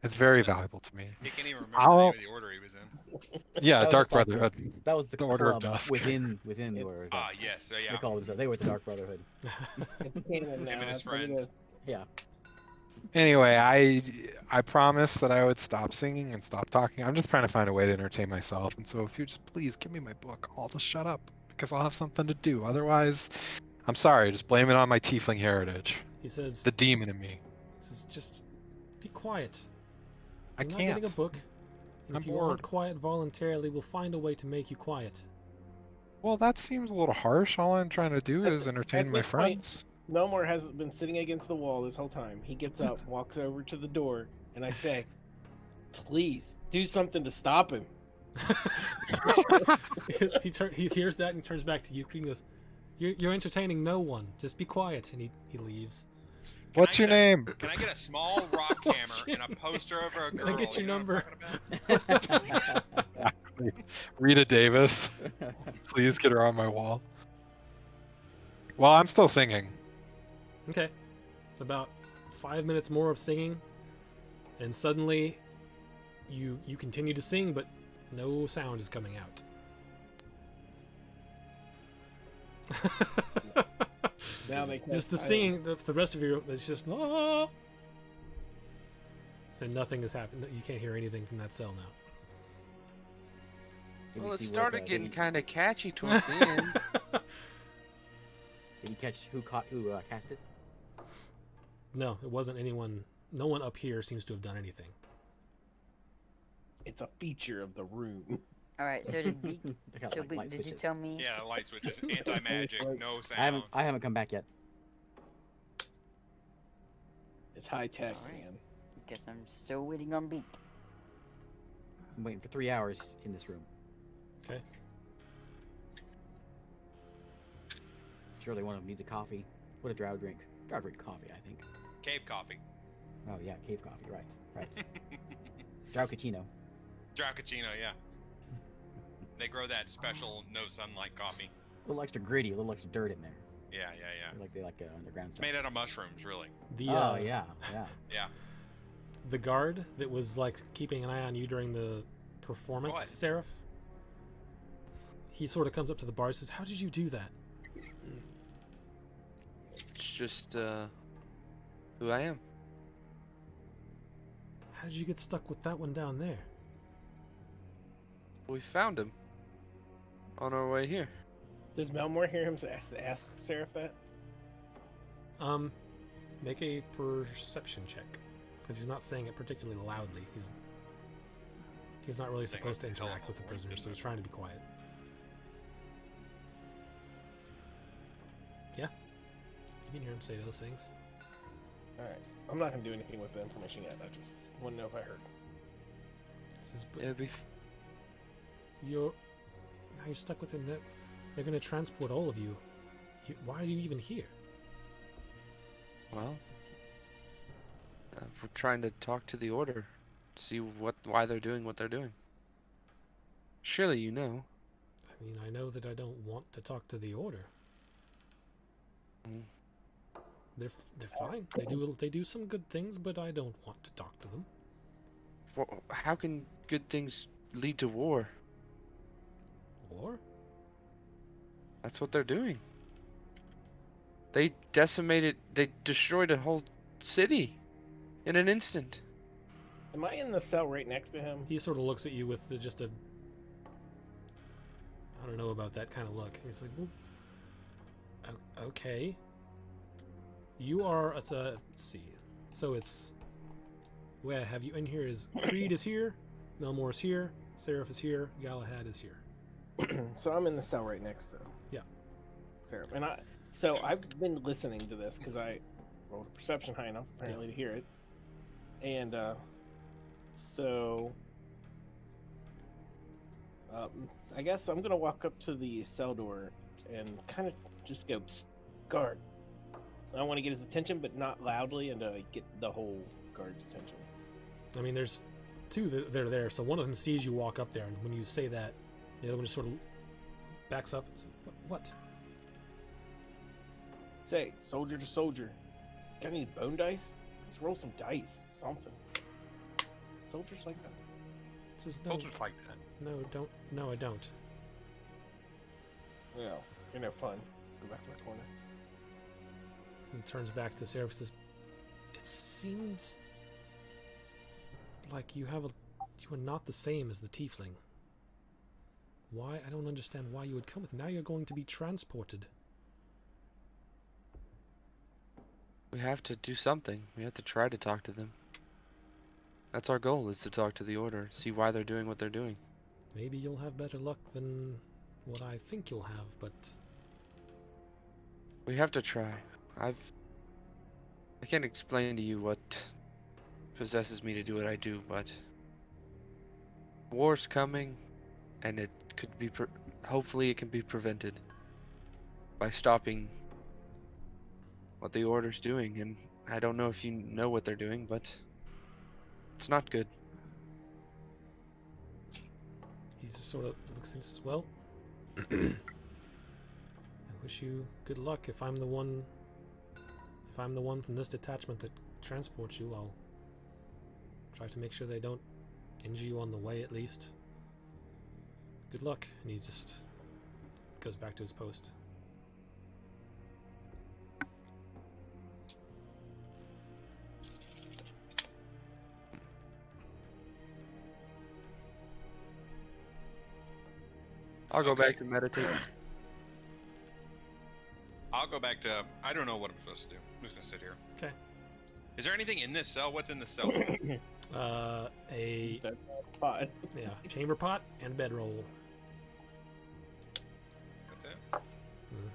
It's very valuable to me. He can't even remember the name of the order he was in. Yeah, That was Dark just like Brotherhood. That was the The Order of club Dusk. within the Order of Ah, Dusk. yes, so They yeah. called themselves. They were the Dark Brotherhood. It's a canon now. Him and his That's what it friends. is. Yeah. Anyway, I promised that I would stop singing and stop talking. I'm just trying to find a way to entertain myself. And so if you just please give me my book, I'll just shut up because I'll have something to do. Otherwise, I'm sorry, just blame it on my tiefling heritage. He says, The demon in me. "Just be quiet. I You're not can't. getting a book. And I'm if you bored. aren't quiet voluntarily, we'll find a way to make you quiet." Well, that seems a little harsh. All I'm trying to do is entertain at my this point- friends. Melmore has been sitting against the wall this whole time. He gets up, walks over to the door, and I say, "Please do something to stop him." he hears that and he turns back to you. He goes, "You're entertaining no one. Just be quiet." And he leaves. What's your name? Can I get a small rock What's hammer and a poster over a Can I girl? get your You know what I'm number? talking about? Rita Davis. Please get her on my wall. Well, I'm still singing. Okay. About 5 minutes more of singing, and suddenly you continue to sing, but no sound is coming out. Now they Just the singing, the rest of you, it's just ah, and nothing has happened. You can't hear anything from that cell now. Did Well, we it see what, started did getting he- kind of catchy towards the end. Did he catch who cast it? No, it wasn't anyone. No one up here seems to have done anything. It's a feature of the room. All right. So did we? They got, So like, light did you switches. tell me? Yeah, light switches, anti-magic, no sound. I haven't come back yet. It's high tech, Alright. man. Guess I'm still waiting on Beak. I'm waiting for 3 hours in this room. Okay. Surely one of them needs a coffee. What a drow drink? Drow drink coffee, I think. Cave coffee. Oh yeah, cave coffee. Right, right. Drow cappuccino. Dracachino, yeah. They grow that special no sunlight coffee. A little extra gritty, a little extra dirt in there. Yeah, yeah, yeah. Like they like underground It's stuff. made out of mushrooms, really. The Oh yeah, yeah. Yeah. the guard that was like keeping an eye on you during the performance, What? Seraph. He sort of comes up to the bar and says, "How did you do that?" It's just who I am. How did you get stuck with that one down there? We found him on our way here. Does Melmore hear him ask Seraph that? Make a perception check, because he's not saying it particularly loudly. He's not really Saying supposed to like interact with the telephone prisoners, so he's trying to be quiet. Yeah, you can hear him say those things. Alright. I'm not gonna do anything with the information yet. I just want to know if I heard. He says, "But It'd be you're now you're stuck with him. They're going to transport all of you. Why are you even here?" well. We're trying to talk to the order, see why they're doing what they're doing. Surely you know. I mean, I know that I don't want to talk to the order. Mm. They're fine. They do some good things, but I don't want to talk to them. Well, how can good things lead to war? War? That's what they're doing. They destroyed a whole city in an instant. Am I in the cell right next to him? He sort of looks at you with just a I don't know about that kind of look. And he's like, well, okay. You are. Let's see. So it's. Where I have you in here is Creed is here, Melmore is here, Seraph is here, Galahad is here. So I'm in the cell right next to Yeah. Seraph, and I've been listening to this because I rolled a perception high enough apparently to hear it, and so I guess I'm gonna walk up to the cell door and kind of just go, "Psst, guard." I want to get his attention, but not loudly, and get the whole guard's attention. I mean, there's two that are there. So one of them sees you walk up there, and when you say that, the other one just sort of backs up and says, "What?" Say, soldier to soldier, got any bone dice? Let's roll some dice, something. Soldiers like that. Says, "No, Soldiers like that. no, don't. No, I don't." No, you're no fun. Go back to my corner. He turns back to Seraph and says, "It seems like you are not the same as the tiefling. Why? I don't understand why you would come with him. Now you're going to be transported." We have to do something. We have to try to talk to them. That's our goal, is to talk to the order, see why they're doing what they're doing. Maybe you'll have better luck than what I think you'll have, but We have to try. I can't explain to you what possesses me to do what I do, but war's coming, and it could be hopefully it can be prevented by stopping what the Order's doing. And I don't know if you know what they're doing, but it's not good. He just sort of looks and says, well, I wish you good luck. If I'm the one from this detachment that transports you, I'll try to make sure they don't injure you on the way, at least. Good luck. And he just goes back to his post. I'll go back to meditate. I'll go back to. I don't know what I'm supposed to do. I'm just gonna sit here. Okay. Is there anything in this cell? What's in the cell? A That's fine. chamber pot and bedroll. That's it.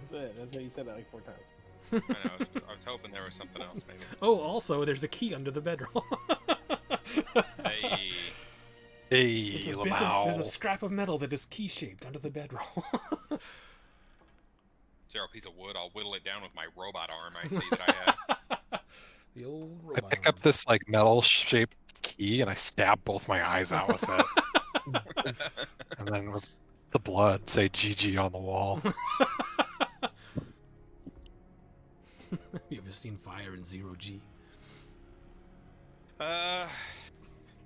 That's it. That's what you said that like 4 times. I know. I was hoping there was something else, maybe. Oh, also, there's a key under the bedroll. Hey. Hey, There's a scrap of metal that is key-shaped under the bedroll. Is there a piece of wood? I'll whittle it down with my robot arm I see that I have. The old I robot. pick up this like metal shaped key and I stab both my eyes out with it. And then with the blood say GG on the wall. You ever seen fire in 0G?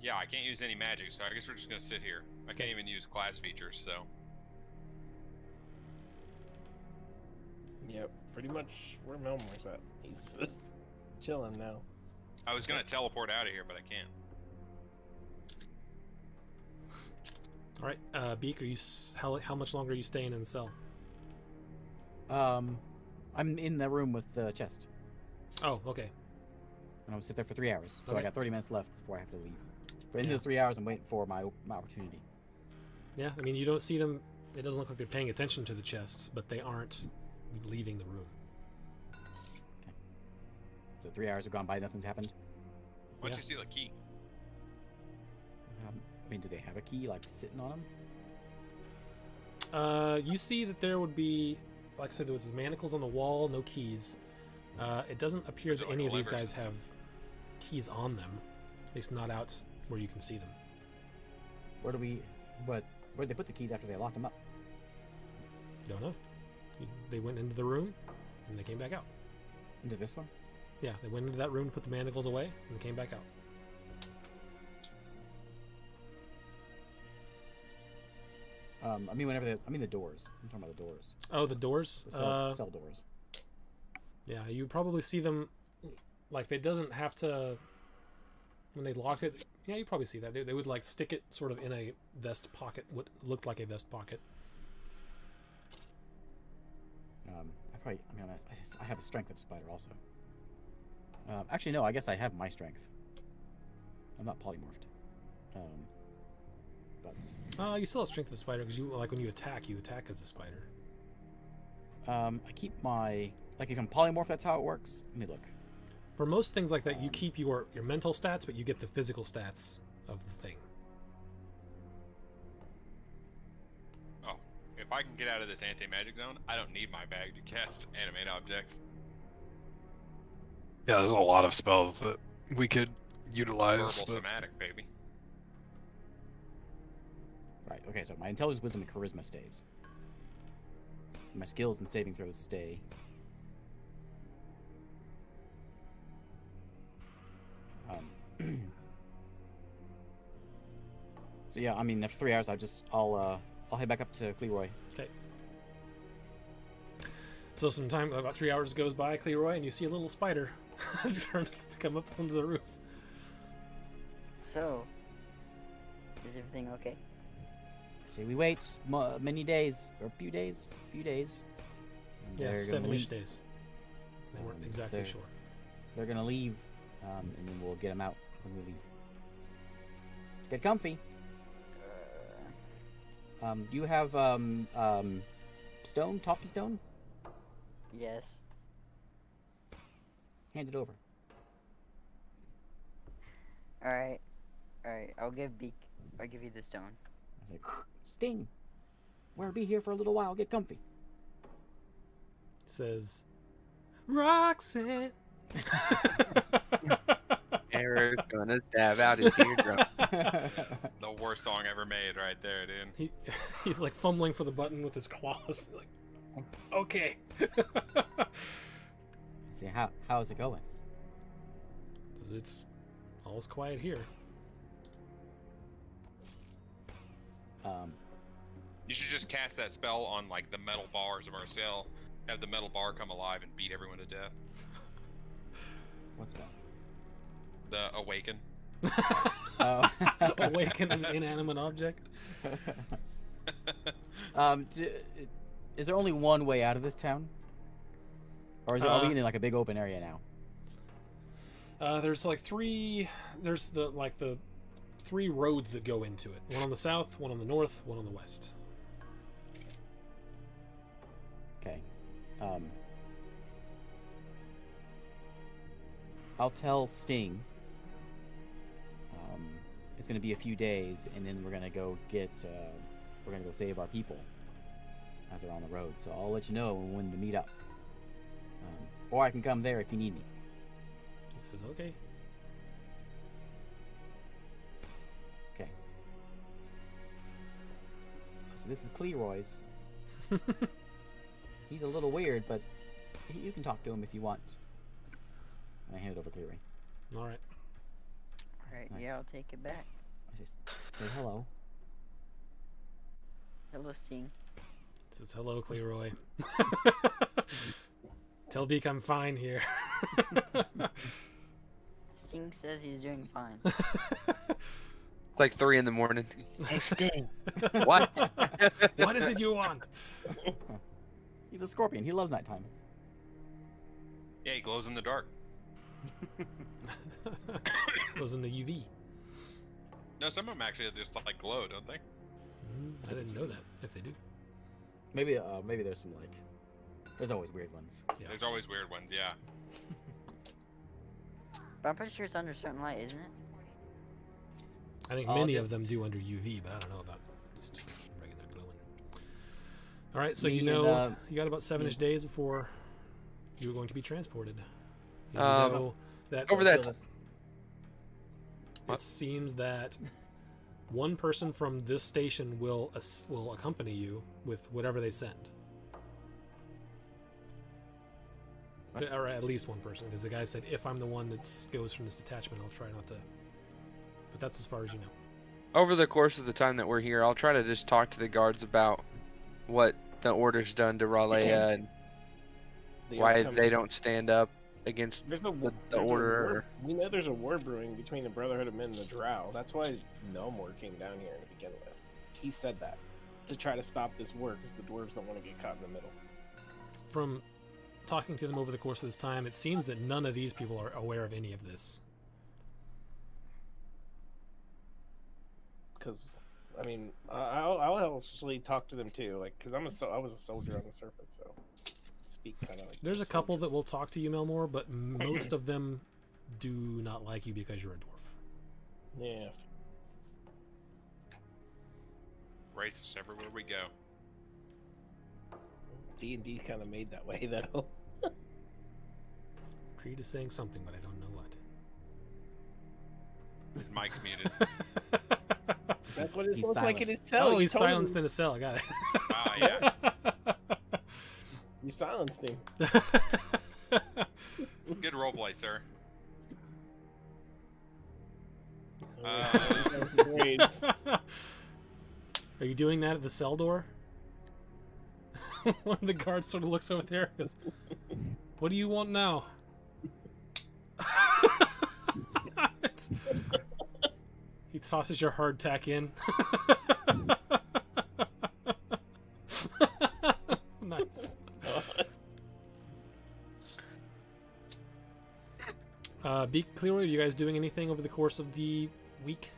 Yeah, I can't use any magic, so I guess we're just gonna sit here. I can't even use class features, so. Yep, pretty much where Melmor's at. He's just chilling now. I was gonna teleport out of here, but I can't. All right, Beak, are you how much longer are you staying in the cell? I'm in the room with the chest, Oh, okay. and I'll sit there for 3 hours. So Okay. I got 30 minutes left before I have to leave. But in those 3 hours, I'm waiting for my opportunity. Yeah, I mean, you don't see them. It doesn't look like they're paying attention to the chests, but they aren't leaving the room. So 3 hours have gone by, nothing's happened. Why don't Yeah. you steal a key? I mean, do they have a key like sitting on them? You see that there would be, like I said, there was manacles on the wall, no keys. It doesn't appear Is it that like any a of these lever guys have keys on them, at least not out where you can see them. Where'd they put the keys after they locked them up? Don't know. They went into the room and they came back out. Into this one? Yeah, they went into that room, put the manacles away, and they came back out. I mean, the doors. I'm talking about the doors. Oh, the doors. The cell doors. Yeah, you probably see them. Like, they doesn't have to. When they locked it, yeah, you probably see that. They would like stick it sort of in a vest pocket, what looked like a vest pocket. I have a strength of a spider also. Actually, no. I guess I have my strength. I'm not polymorphed. But You still have strength of a spider because you when you attack as a spider. I keep my if I'm polymorph, that's how it works. Let me look. For most things like that, you keep your mental stats, but you get the physical stats of the thing. Oh, if I can get out of this anti-magic zone, I don't need my bag to cast animate objects. Yeah, there's a lot of spells that we could utilize. Verbal But somatic, baby. Right. Okay. So my intelligence, wisdom, and charisma stays. My skills and saving throws stay. So yeah, I mean, after 3 hours, I'll head back up to Cleroy. Okay. So some time, about 3 hours goes by, Cleroy, and you see a little spider starting to come up onto the roof. So, is everything okay? Say we wait many days or a few days. And Yeah, they're gonna 7-ish leave. days. They weren't exactly they're- sure. They're gonna leave, and then we'll get them out when we leave. Get comfy. Do you have stone, talkie stone? Yes. Hand it over. Alright. Alright, I'll give you the stone. I say, Sting, we'll be here for a little while. Get comfy. Says, Roxanne. Eric's gonna stab out his eardrum. The worst song ever made, right there, dude. He's like fumbling for the button with his claws. Like, okay. See how's it going? It's all's quiet here. You should just cast that spell on like the metal bars of our cell. Have the metal bar come alive and beat everyone to death. What's that? The awaken. Oh. Awaken an inanimate object. Is there only one way out of this town, or are we in like a big open area now? There's like three. There's the three roads that go into it. One on the south, one on the north, one on the west. Okay. I'll tell Sting. It's gonna be a few days, and then we're gonna go save our people as they're on the road. So I'll let you know when to meet up. Or I can come there if you need me. He says, okay. Okay. So this is Cleroy's. He's a little weird, but you can talk to him if you want. And I hand it over to Cleroy. All right. Alright, yeah, I'll take it back. I say hello. Hello, Sting. He says, hello, Cleroy. Tell Beak I'm fine here. Sting says he's doing fine. It's like 3 in the morning. Hey, Sting. What? What is it you want? He's a scorpion. He loves nighttime. Yeah, he glows in the dark. Goes in the UV. No, some of them actually just like glow, don't they? I didn't know that. If they do. Maybe there's some like. There's always weird ones. Yeah. There's always weird ones, yeah. But I'm pretty sure it's under certain light, isn't it? I think I'll many of just- them do under UV, but I don't know about just regular glowing. All right, so Me you and, know you got about 7-ish days before you're going to be transported. You Um, know that over that. it seems that one person from this station will accompany you with whatever they send. What? Or at least one person, because the guy said, if I'm the one that goes from this detachment, I'll try not to. But that's as far as you know. Over the course of the time that we're here, I'll try to just talk to the guards about what the order's done to Raleigh and The why outcome- they don't stand up against There's no the there's a order. war- We know there's a war brewing between the Brotherhood of Men and the Drow. That's why Melmor came down here to begin with. He said that to try to stop this war because the dwarves don't want to get caught in the middle. From talking to them over the course of this time, it seems that none of these people are aware of any of this. Because, I mean, I'll actually talk to them too, like, because I was a soldier on the surface, so speak kind of like. There's a soldier. couple that will talk to you, Melmore, but most of them do not like you because you're a dwarf. Yeah. Racist everywhere we go. D&D's kind of made that way though. Creed is saying something, but I don't know what. His mic's muted. That's what it He's looks like in silenced. his cell. Oh, You he's told me. silenced in a cell. I got it. Ah, yeah. You silenced him. Good roleplay, sir. Grades. Are you doing that at the cell door? One of the guards sort of looks over there and goes, what do you want now? He tosses your hardtack in. Nice. Be clear, are you guys doing anything over the course of the week?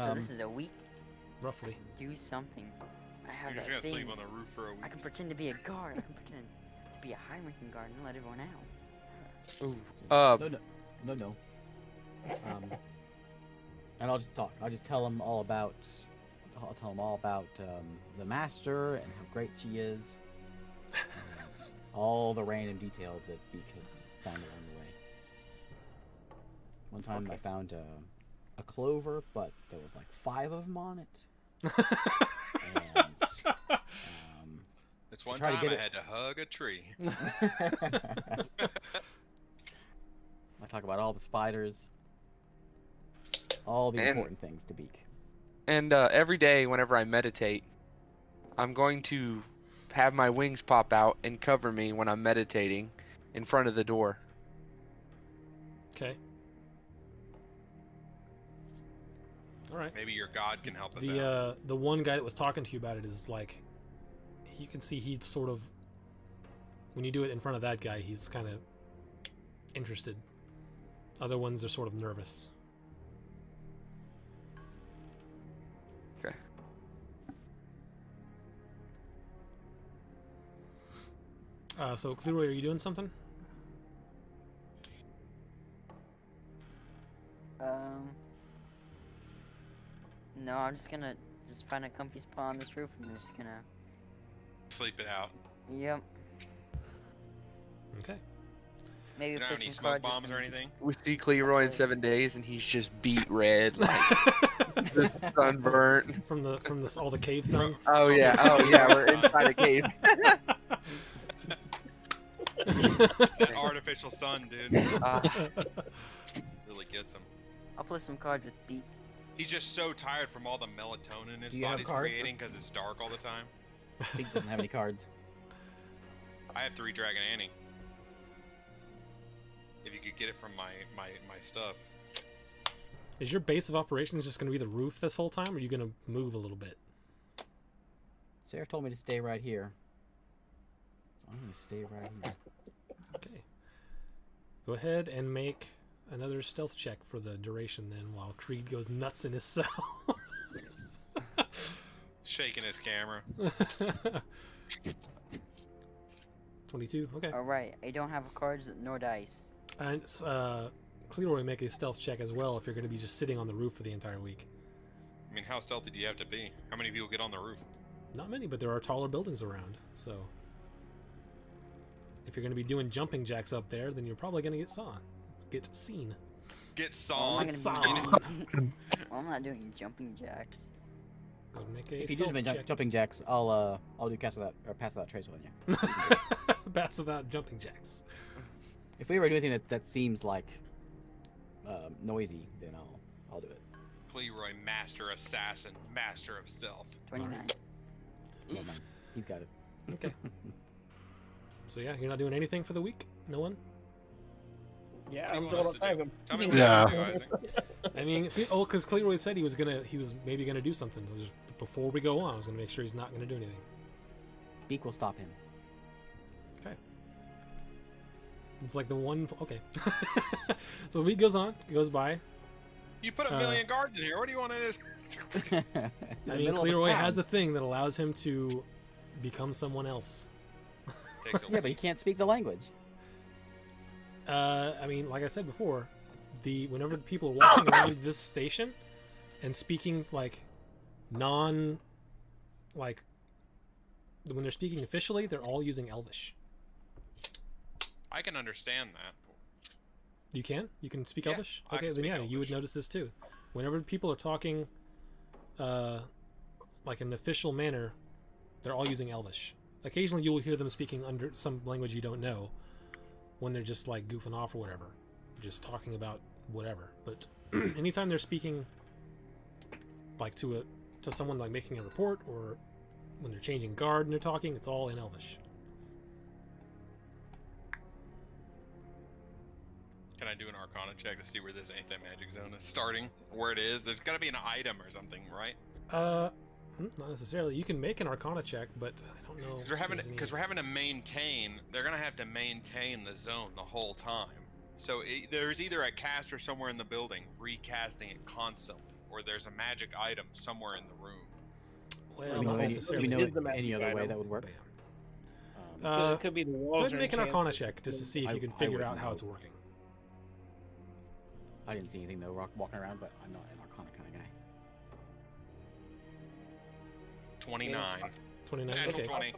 So this is a week. Roughly. Do something. I have You're just that gonna thing. sleep on the roof for a week. I can pretend to be a guard. I can pretend to be a high-ranking guard and let everyone out. Ooh. Uh, No. And I'll just talk. I'll just tell him all about. I'll tell him all about the master and how great she is. And all the random details that Beak has found along the way. One time I found a clover, but there was like 5 of them on it. And This one try to time get I it- had to hug a tree. I talk about all the spiders, all the And- important things to Beak. And every day, whenever I meditate, I'm going to have my wings pop out and cover me when I'm meditating in front of the door. Okay. All right. Maybe your god can help us out. The one guy that was talking to you about it is like, you can see he's sort of, when you do it in front of that guy, he's kind of interested. Other ones are sort of nervous. Okay. So Cleroy, are you doing something? No, I'm just gonna find a comfy spot on this roof and I'm just gonna. Sleep it out. Yep. Okay. Maybe You don't play have any some smoke cards. bombs or anything? We see Cleroy in 7 days, and he's just beat red, like sunburnt. from all the cave sun. Oh yeah, we're inside a cave. That artificial sun, dude, really gets him. I'll play some cards with Beak. He's just so tired from all the melatonin his Do you have body's cards? creating because it's dark all the time. Beak doesn't have any cards. I have 3 Dragon Annie. If you could get it from my stuff. Is your base of operations just going to be the roof this whole time, or are you going to move a little bit? Sarah told me to stay right here, so I'm gonna stay right here. Okay. Go ahead and make another stealth check for the duration then, while Creed goes nuts in his cell. Shaking his camera. 22. Okay. Alright, I don't have cards nor dice. And Cleroy, make a stealth check as well if you're going to be just sitting on the roof for the entire week. I mean, how stealthy do you have to be? How many people get on the roof? Not many, but there are taller buildings around, so if you're going to be doing jumping jacks up there, then you're probably going to get seen. Get Well, I'm sawn. not gonna be doing- well, I'm not doing jumping jacks. Go ahead and make a If you do stealth check. jumping jacks, I'll do pass without trace on you. Pass without jumping jacks. If we ever do anything that seems like noisy, then I'll do it. Cleroy, master assassin, master of stealth. 29. Never mind. He's got it. Okay. So yeah, you're not doing anything for the week? No one? Yeah, What do I'm you going want on us to time. Tell me I'm what Yeah. you do, Isaac. I mean, because Cleroy said he was maybe gonna do something. Just before we go on, I was gonna make sure he's not gonna do anything. Beak will stop him. Okay. It's like the one. Okay. So the week goes on, goes by. You put a million guards in here. What do you want to do? I mean, Cleroy has a thing that allows him to become someone else. Takes a Yeah, but he can't speak the language. I mean, like I said before, whenever the people are walking around this station and speaking when they're speaking officially, they're all using Elvish. I can understand that. You can? You can speak Yeah, Elvish? I Okay, can then speak yeah, you would Elvish. notice this too. Whenever people are talking like an official manner, they're all using Elvish. Occasionally you will hear them speaking under some language you don't know when they're just like goofing off or whatever. Just talking about whatever. But anytime they're speaking like to someone like making a report, or when they're changing guard and they're talking, it's all in Elvish. Can I do an Arcana check to see where this anti-magic zone is starting? Where it is? There's got to be an item or something, right? Not necessarily. You can make an Arcana check, but I don't know. Because we're having to maintain. They're gonna have to maintain the zone the whole time. So there's either a caster somewhere in the building recasting it constantly, or there's a magic item somewhere in the room. Well, You not know, necessarily. Is the any magic other way item. that would work? It could be the Go walls. ahead and are make an enchanted. Arcana check just to see if you can figure out wouldn't how know. it's working. I didn't see anything though walking around, but I'm not an Arcana kind of guy. 29. 29. Natural Okay. 20.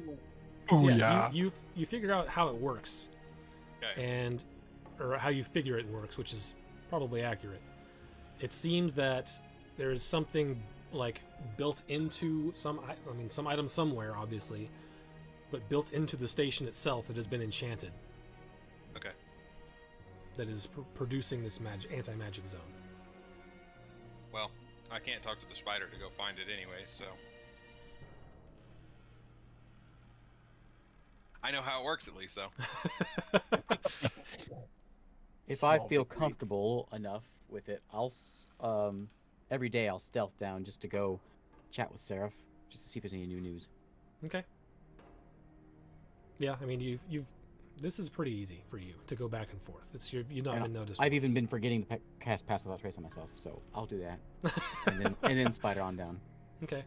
Oh So, yeah. You figure out how it works, Okay. or how you figure it works, which is probably accurate. It seems that there is something like built into some item somewhere, obviously, but built into the station itself that has been enchanted. Okay. That is producing this anti-magic zone. Well, I can't talk to the spider to go find it anyway, so. I know how it works at least, though. If I Small feel big leaps. comfortable enough with it, every day I'll stealth down just to go chat with Seraph, just to see if there's any new news. Okay. Yeah, I mean you've this is pretty easy for you to go back and forth. You've not And been noticed. I've even once. been forgetting to cast Pass Without Trace on myself, so I'll do that, and then spider on down. Okay.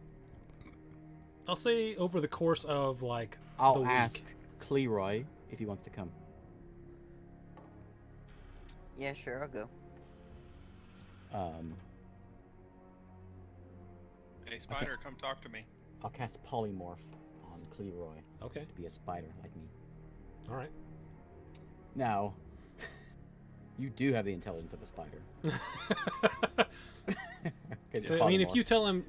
I'll say over the course of like I'll the week. ask Cleroy if he wants to come. Yeah, sure, I'll go. Hey, spider, come talk to me. I'll cast Polymorph on Cleroy Okay. to be a spider like me. All right. Now, you do have the intelligence of a spider. 'Cause So you're I mean, if polymorph. you tell him,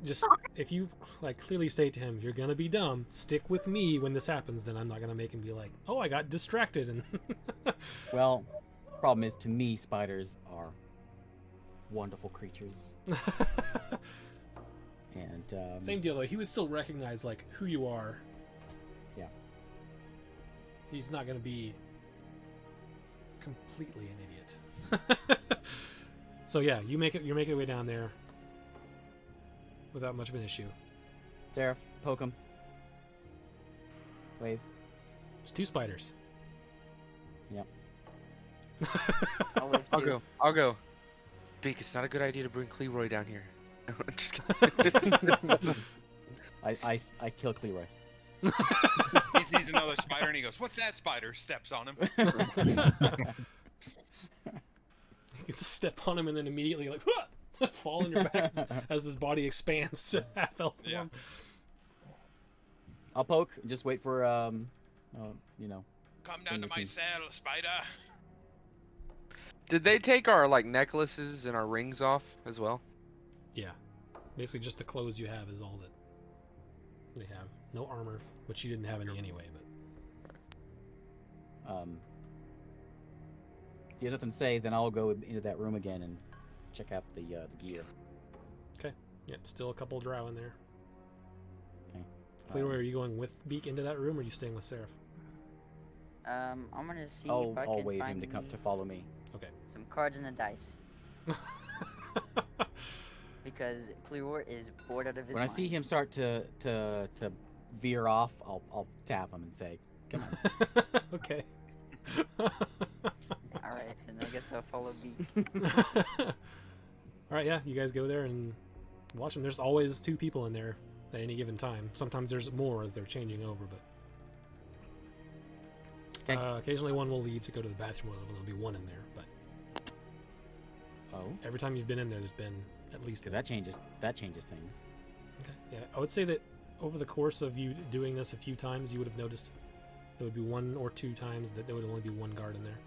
if you like clearly state to him, "You're gonna be dumb. Stick with me when this happens," then I'm not gonna make him be like, "Oh, I got distracted." And Well, problem is, to me, spiders are wonderful creatures. And same deal though. He would still recognize like who you are. Yeah. He's not gonna be completely an idiot. So yeah, you're making your way down there without much of an issue. Seraph, poke him. Wave. It's 2 spiders. Yep. I'll wave I'll too. go. I'll go. Beak, it's not a good idea to bring Cleroy down here. Just kidding. I kill Cleroy. He sees another spider and he goes, "What's that spider?" Steps on him. You can step on him and then immediately like fall on your back as his body expands to half elf form. Yeah. I'll poke and just wait for you know. Come down to my Anything. cell, spider. Did they take our like necklaces and our rings off as well? Yeah. Basically just the clothes you have is all that they have. No armor, which you didn't have any anyway, but If he has nothing to say, then I'll go into that room again and check out the gear. yep, still a couple drow in there. Okay. Clearway, are you going with Beak into that room or are you staying with Seraph? I'm gonna see I'll if I I'll can wave find him to come me to follow me. some cards and a dice. Because Clearwater is bored out of his When I mind. see him start to veer off, I'll tap him and say, "Come on." Okay. Alright, then I guess I'll follow Beak. Alright, yeah, you guys go there and watch them. There's always 2 people in there at any given time. Sometimes there's more as they're changing over, but Okay. occasionally one will leave to go to the bathroom, or there'll be one in there, but Oh, every time you've been in there, there's been at least because that changes things. Okay. Yeah, I would say that over the course of you doing this a few times, you would have noticed there would be 1 or 2 times that there would only be 1 guard in there.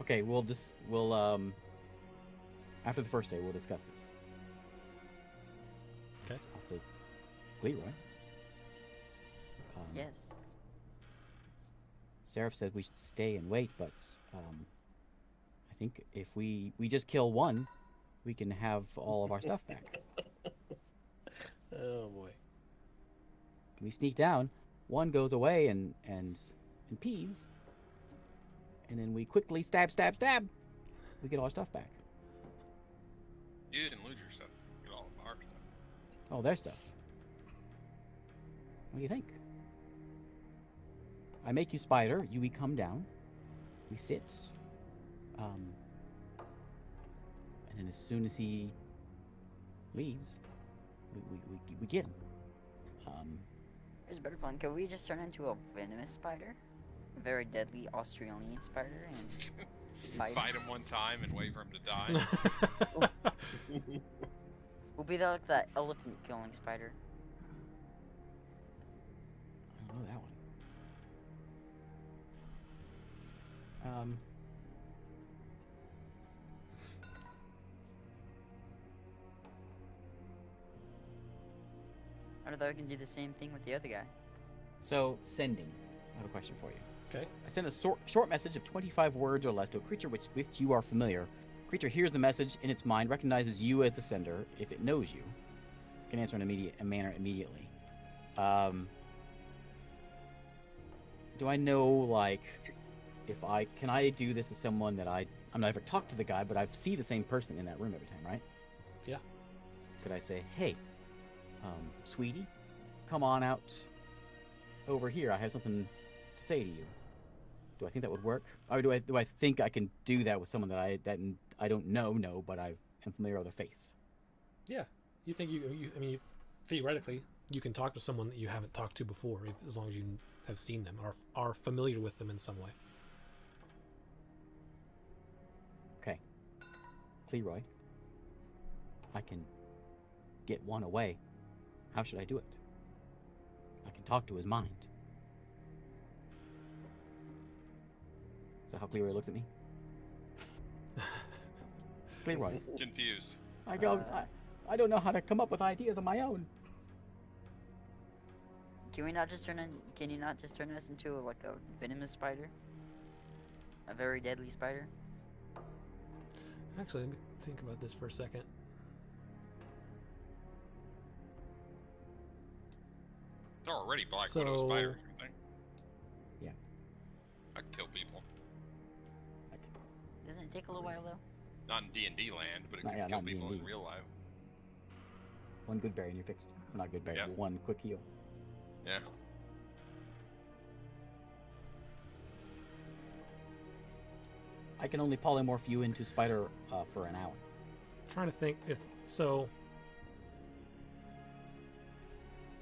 Okay, we'll after the first day we'll discuss this. Okay. I'll say, Leroy. Yes. Seraph says we should stay and wait, but I think if we just kill one, we can have all of our stuff back. Oh boy. We sneak down, one goes away and pees, and then we quickly stab. We get all our stuff back. You didn't lose your stuff. You got all of our stuff. Oh, their stuff. What do you think? I make you spider. We come down. We sit. And then as soon as he leaves, we get him. Here's a better plan. Can we just turn into a venomous spider? A very deadly Australian spider and Fight him one time and wait for him to die. We'll be like that elephant killing spider. I don't know that one. I thought we can do the same thing with the other guy. So, sending. I have a question for you. Okay. I send a short message of 25 words or less to a creature with which you are familiar. Creature hears the message in its mind, recognizes you as the sender. If it knows you, can answer in a manner immediately. Do I know, like, can I do this as someone that I'm not ever talked to the guy, but I see the same person in that room every time, right? Yeah. Could I say, hey, sweetie, come on out over here. I have something to say to you. Do I think that would work? Or do I think I can do that with someone that I don't know, but I am familiar with their face? Yeah. You think I mean, theoretically, you can talk to someone that you haven't talked to before, as long as you have seen them, are familiar with them in some way. Okay. Leroy, I can get one away. How should I do it? I can talk to his mind. Is that how Leroy looks at me? Leroy, Confused. I don't know how to come up with ideas on my own. Can you not just turn us into like a venomous spider? A very deadly spider? Actually, let me think about this for a second. They're already Black So- Widow spiders, I think. Yeah. I can kill people. Doesn't it take a little while though? Not in D&D land, but it Not- can yeah, kill not in people in D&D. real life. One good berry and you're fixed. Well, not good berry, Yeah. but one quick heal. Yeah. I can only polymorph you into spider for an hour. Trying to think if so.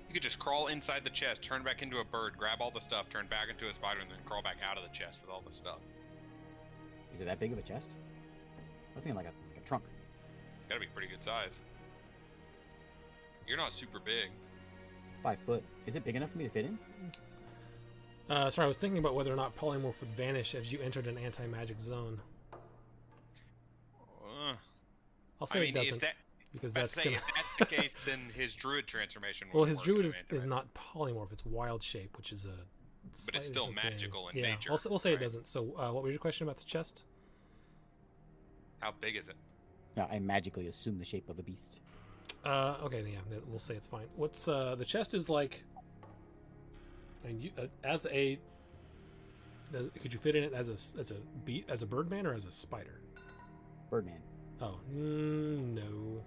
You could just crawl inside the chest, turn back into a bird, grab all the stuff, turn back into a spider, and then crawl back out of the chest with all the stuff. Is it that big of a chest? I was thinking like a trunk. It's gotta be pretty good size. You're not super big. 5 foot. Is it big enough for me to fit in? Sorry, I was thinking about whether or not polymorph would vanish as you entered an anti-magic zone. I'll say I mean, it doesn't, if because that's that's gonna. if that's the case, then his druid transformation. Well, won't his work druid in is anti-magic. not polymorph; it's wild shape, which is a. But it's slightly still different thing. magical in yeah, nature, we'll say it right? doesn't. So, what was your question about the chest? How big is it? No, I magically assume the shape of a beast. Okay, then yeah, we'll say it's fine. What's the chest is like? And you, could you fit in it as a birdman or as a spider? Birdman. Oh no,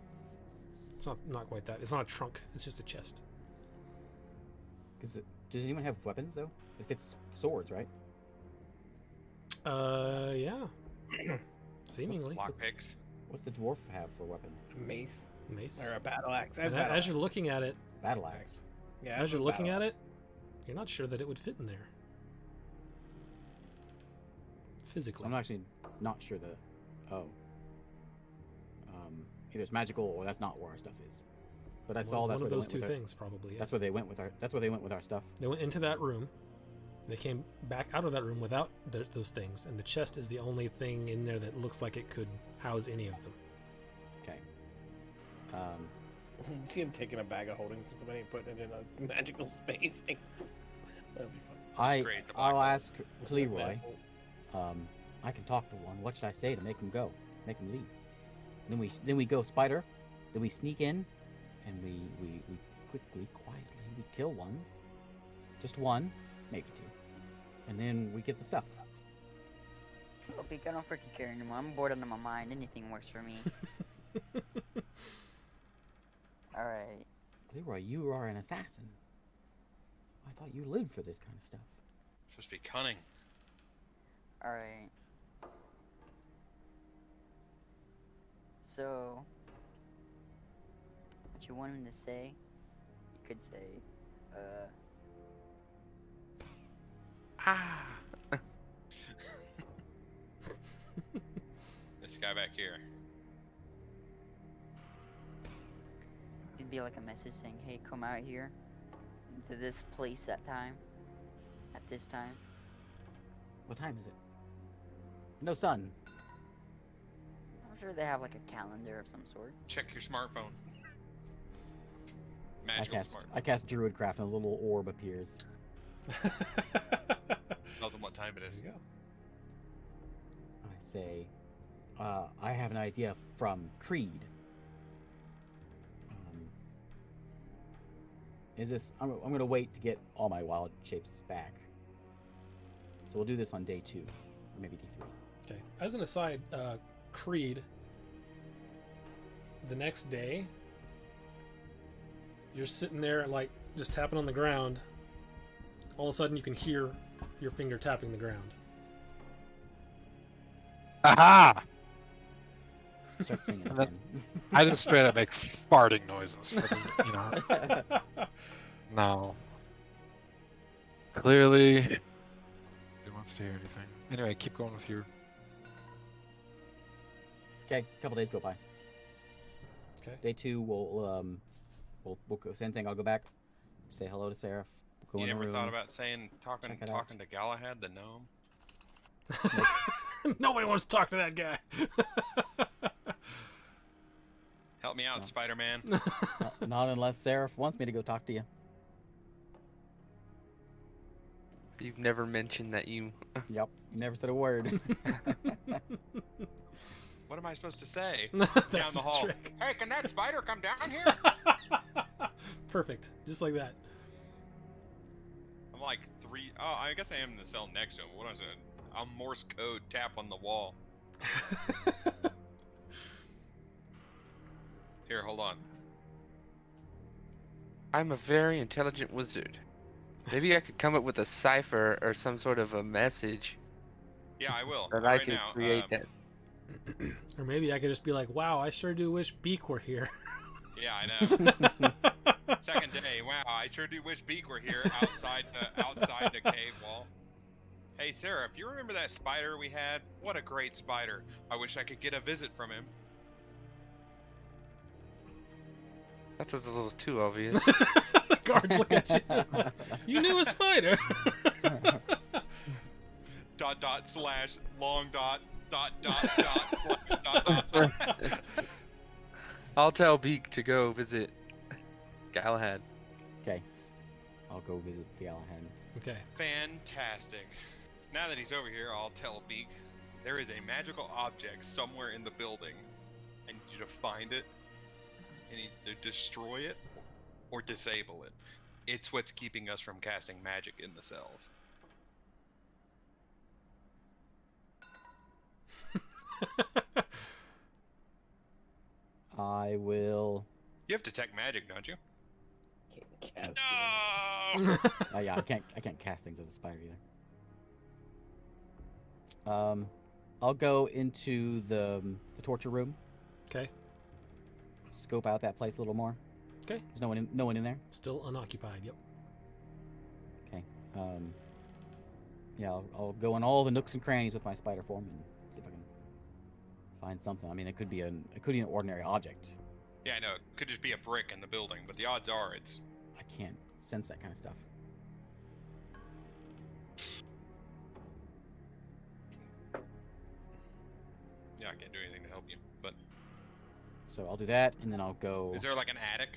it's not quite that. It's not a trunk. It's just a chest. Does anyone have weapons though? It fits swords, right? Yeah, seemingly. Lockpicks. What's the dwarf have for weapon? Mace Mace. or a battle axe. I have And battle as you're axe. looking at it, Battle axe. Yeah, as you're looking at it, you're not sure that it would fit in there physically. I'm actually not sure that. Oh. Either it's magical or that's not where our stuff is. But I saw that's one where of they those went two with our- things probably. That's Yes. where they went with our. That's where they went with our stuff. They went into that room. They came back out of that room without those things, and the chest is the only thing in there that looks like it could house any of them. Okay. You see him taking a bag of holding from somebody and putting it in a magical space. That'd be fun. great, the black I'll hole. ask Leroy. I can talk to one. What should I say to make him go? Make him leave. Then we go spider. Then we sneak in, and we quickly, quietly, we kill one. Just one, maybe two. And then we get the stuff. Oh, Beak, I don't freaking care anymore. I'm bored out of my mind. Anything works for me. Alright. Leroy, you are an assassin. I thought you lived for this kind of stuff. Supposed to be cunning. Alright. So, what you want him to say? You could say, Ah. This guy back here. It'd be like a message saying, "Hey, come out here to this place at this time." What time is it? No sun. I'm sure they have like a calendar of some sort. Check your smartphone. Magical smartphone. I cast Druidcraft and a little orb appears. Tells them what time it is. There you go. I say, I have an idea from Creed. Is this? I'm gonna wait to get all my wild shapes back. So we'll do this on day 2, or maybe day 3. Okay. As an aside, Creed, the next day, you're sitting there, like, just tapping on the ground. All of a sudden, you can hear your finger tapping the ground. Aha! Start singing And then- again. I just straight up make farting noises for the, you know. No. Clearly, he wants to hear anything. Anyway, keep going with your. Okay, a couple days go by. Okay. Day 2, we'll go. Same thing. I'll go back, say hello to Seraph. Go You in the never room. thought about saying talking check it to Galahad the gnome? Nobody wants to talk to that guy. Help me out, No. Spider-Man. Not unless Seraph wants me to go talk to you. You've never mentioned that you. Yep. Never said a word. What am I supposed to say? That's Down the hall. trick. Hey, can that spider come down here? Perfect. Just like that. I'm like 3. Oh, I guess I am in the cell next to him. What is it? I'll Morse code tap on the wall. Here, hold on. I'm a very intelligent wizard. Maybe I could come up with a cipher or some sort of a message Yeah, I will. that right I could now, create that. Or maybe I could just be like, wow, I sure do wish Beak were here. Yeah, I know. Second day. Wow, I sure do wish Beak were here outside the cave wall. Hey, Sarah, if you remember that spider we had, what a great spider. I wish I could get a visit from him. That was a little too obvious. The guards look at you. You knew a spider. / long dot slash dot. I'll tell Beak to go visit Galahad. Okay. I'll go visit Galahad. Okay. Fantastic. Now that he's over here, I'll tell Beak. There is a magical object somewhere in the building. I need you to find it and either destroy it or disable it. It's what's keeping us from casting magic in the cells. I will. You have detect magic, don't you? Can't cast No! Oh yeah, I can't cast things as a spider either. I'll go into the torture room. Okay. Scope out that place a little more. Okay. There's no one in there. Still unoccupied. Yep. Okay. Yeah, I'll go in all the nooks and crannies with my spider form and see if I can find something. I mean, it could be an ordinary object. Yeah, I know. It could just be a brick in the building, but the odds are it's... I can't sense that kind of stuff. Yeah, I can't do anything to help you, but... So I'll do that, and then I'll go. Is there like an attic?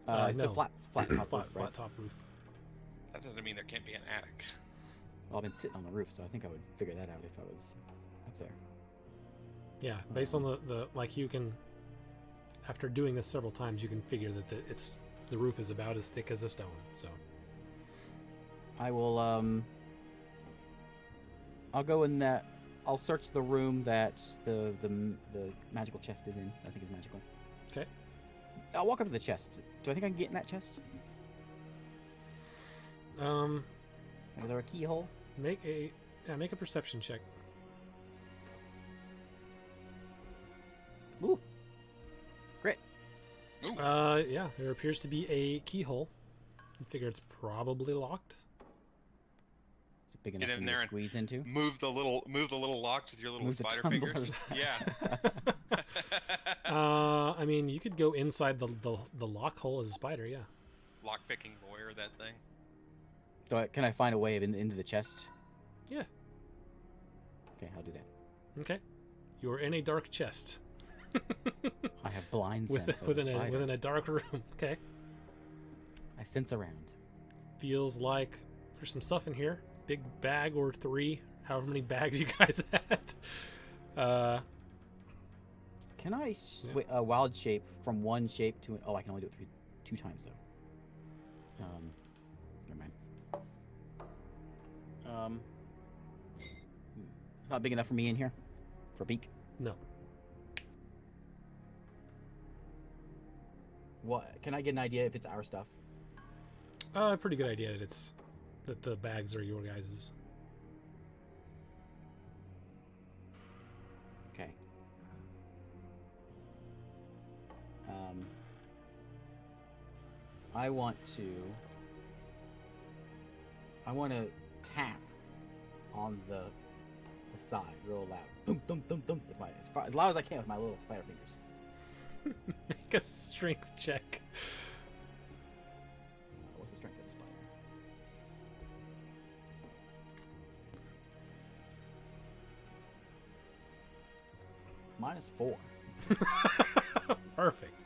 It's no. a flat top roof, right? Flat top roof. That doesn't mean there can't be an attic. Well, I've been sitting on the roof, so I think I would figure that out if I was up there. Yeah, based on the like you can, after doing this several times, you can figure that the roof is about as thick as a stone. So I will. I'll go in that. I'll search the room that the magical chest is in. I think it's magical. okay. I'll walk up to the chest. Do I think I can get in that chest? Is there a keyhole? Make a perception check. Ooh. Great. Ooh. Yeah, there appears to be a keyhole. You figure it's probably locked. big enough Get for in me there to and squeeze into. move the little locks with your little Move the spider fingers. tumblers. Yeah. I mean, you could go inside the lock hole as a spider. Yeah. Lock picking lawyer, that thing. Can I find a way into the chest? Yeah. Okay, I'll do that. Okay. You're in a dark chest. I have blind sense as a within spider. a dark room. Okay. I sense around. Feels like there's some stuff in here. Big bag or 3, however many bags you guys had. Can I wild shape from one shape to I can only do it 2 times though. Never mind. It's not big enough for me in here, for beak. No. What? Can I get an idea if it's our stuff? Pretty good idea that the bags are your guys's. Okay. I want to tap on the side real loud. Dum dum dum dum with as loud as I can with my little spider fingers. Make a strength check. What's the strength of a spider? -4. Perfect.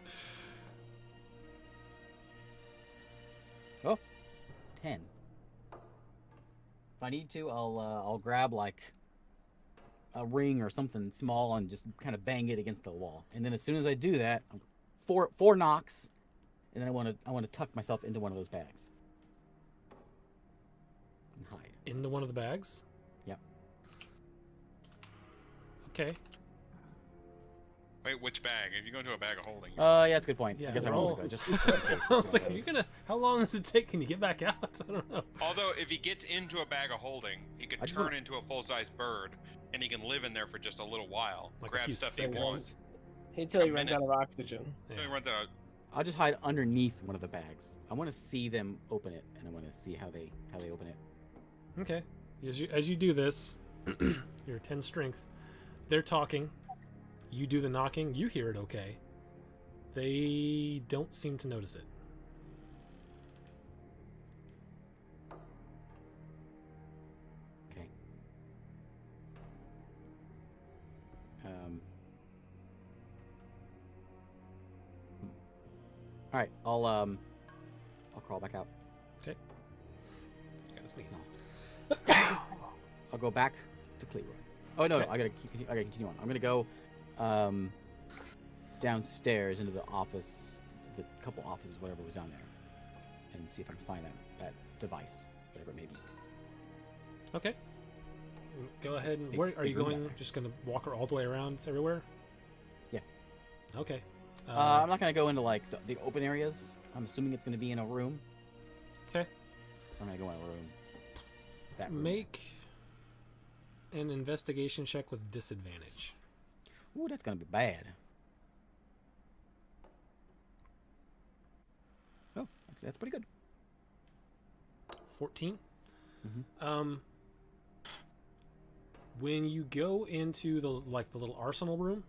10. If I need to, I'll grab like a ring or something small and just kind of bang it against the wall. And then as soon as I do that, 4 knocks, and then I want to tuck myself into one of those bags and hide. Into one of the bags? Yep. Okay. Wait, which bag? If you go into a bag of holding. Yeah, that's a good point. Yeah, I guess I roll. won't go. Just in case. I was like, how long does it take? Can you get back out? I don't know. Although, if he gets into a bag of holding, he could I just turn want- into a full-size bird, and he can live in there for just a little while. Like a grab few stuff seconds. he wants. Until he A runs minute. out of oxygen. Yeah. So he runs out. I'll just hide underneath one of the bags. I want to see them open it, and I want to see how they open it. Okay. As you do this, you're 10 strength. They're talking. You do the knocking. You hear it okay. They don't seem to notice it. Okay. All right. I'll crawl back out. Gotta sneeze. I'll go back to Cleroy. Oh no, Okay. I gotta continue on. I'm gonna go downstairs into the office, the couple offices, whatever was down there, and see if I can find that device, whatever it may be. Okay. Go ahead and Big- where are big you room down going? there. Just gonna walk all the way around everywhere? Yeah. Okay. I'm not gonna go into like the open areas. I'm assuming it's gonna be in a room. Okay. So I'm gonna go in a room. That room. Make an investigation check with disadvantage. Ooh, that's gonna be bad. Oh, actually, that's pretty good. 14. Mhm. When you go into the little arsenal room,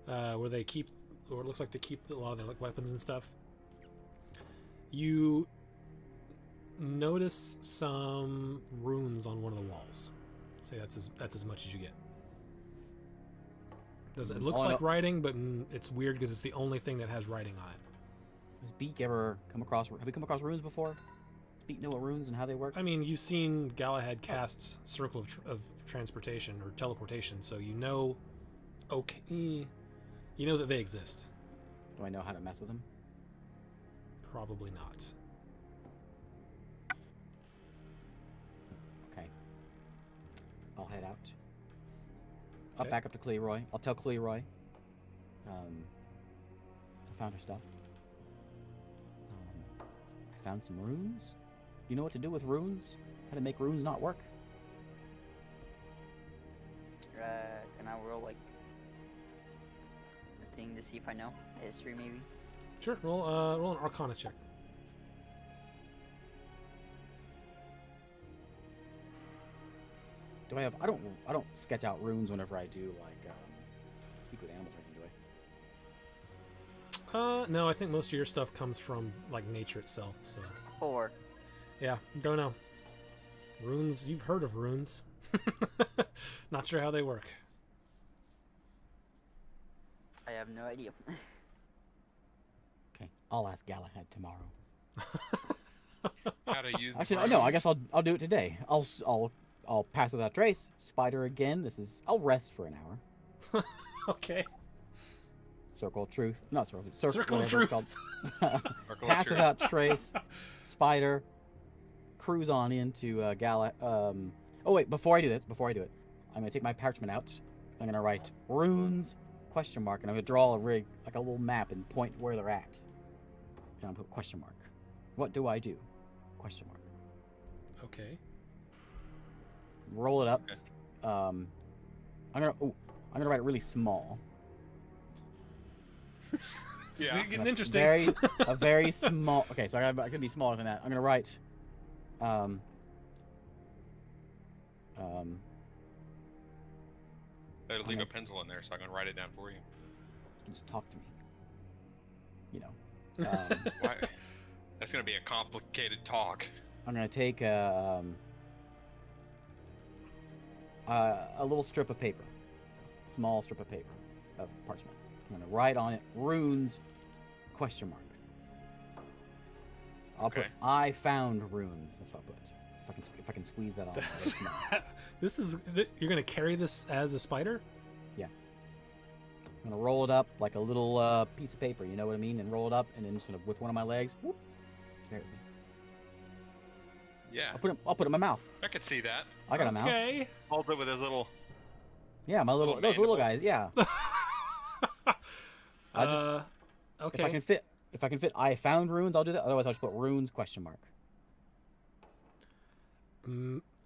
where they keep, or it looks like they keep a lot of their weapons and stuff, you notice some runes on one of the walls. Say that's as much as you get. It looks Oh, I like know- writing, but it's weird because it's the only thing that has writing on it. Has Beak ever come across? Have we come across runes before? Does Beak know what runes and how they work? I mean, you've seen Galahad cast Circle of Transportation or Teleportation, so you know. Okay, you know that they exist. Do I know how to mess with them? Probably not. Okay. I'll head out. Okay. Back up to Cleroy. I'll tell Cleroy. I found her stuff. I found some runes. You know what to do with runes? How to make runes not work? Can I roll like a thing to see if I know history maybe? Sure. Roll an Arcana check. do I have? I don't sketch out runes whenever I do like speak with animals or anything, do I? No, I think most of your stuff comes from like nature itself. So 4. yeah, don't know. Runes, you've heard of runes. Not sure how they work. I have no idea. Okay, I'll ask Galahad tomorrow. How to use. Actually, no. I guess I'll do it today. I'll pass without trace. Spider again. I'll rest for an hour. Okay. Circle of truth. Not circle of truth. Circle of whatever it's truth. called. Circle of Pass truth. without trace. Spider. Cruise on into Gala. Oh wait, before I do it, I'm gonna take my parchment out. I'm gonna write runes ? And I'm gonna draw a rig like a little map and point where they're at. And I'll put question mark. What do I do? Question mark. Okay. Roll it up. Okay. I'm gonna write it really small. This is Yeah. getting A interesting. a very small. Okay, so I could be smaller than that. I'm gonna write. Better leave a pencil in there so I can write it down for you. You can just talk to me. You know. Why? That's gonna be a complicated talk. I'm gonna take a little strip of paper, small strip of paper of parchment. I'm gonna write on it runes ? I'll put Okay. I found runes. That's what I'll put. If I can squeeze that on. That's- this is. You're gonna carry this as a spider? I'm gonna roll it up like a little piece of paper. You know what I mean? And roll it up, and then sort of with one of my legs, whoop, carry it with me. Yeah, I'll put it in my mouth. I could see that. I got a mouth. Okay. Holds it with his little. Yeah, my little Little those little mandibles. guys. Yeah. I just Okay. if I can fit I found runes, I'll do that. Otherwise, I'll just put runes ?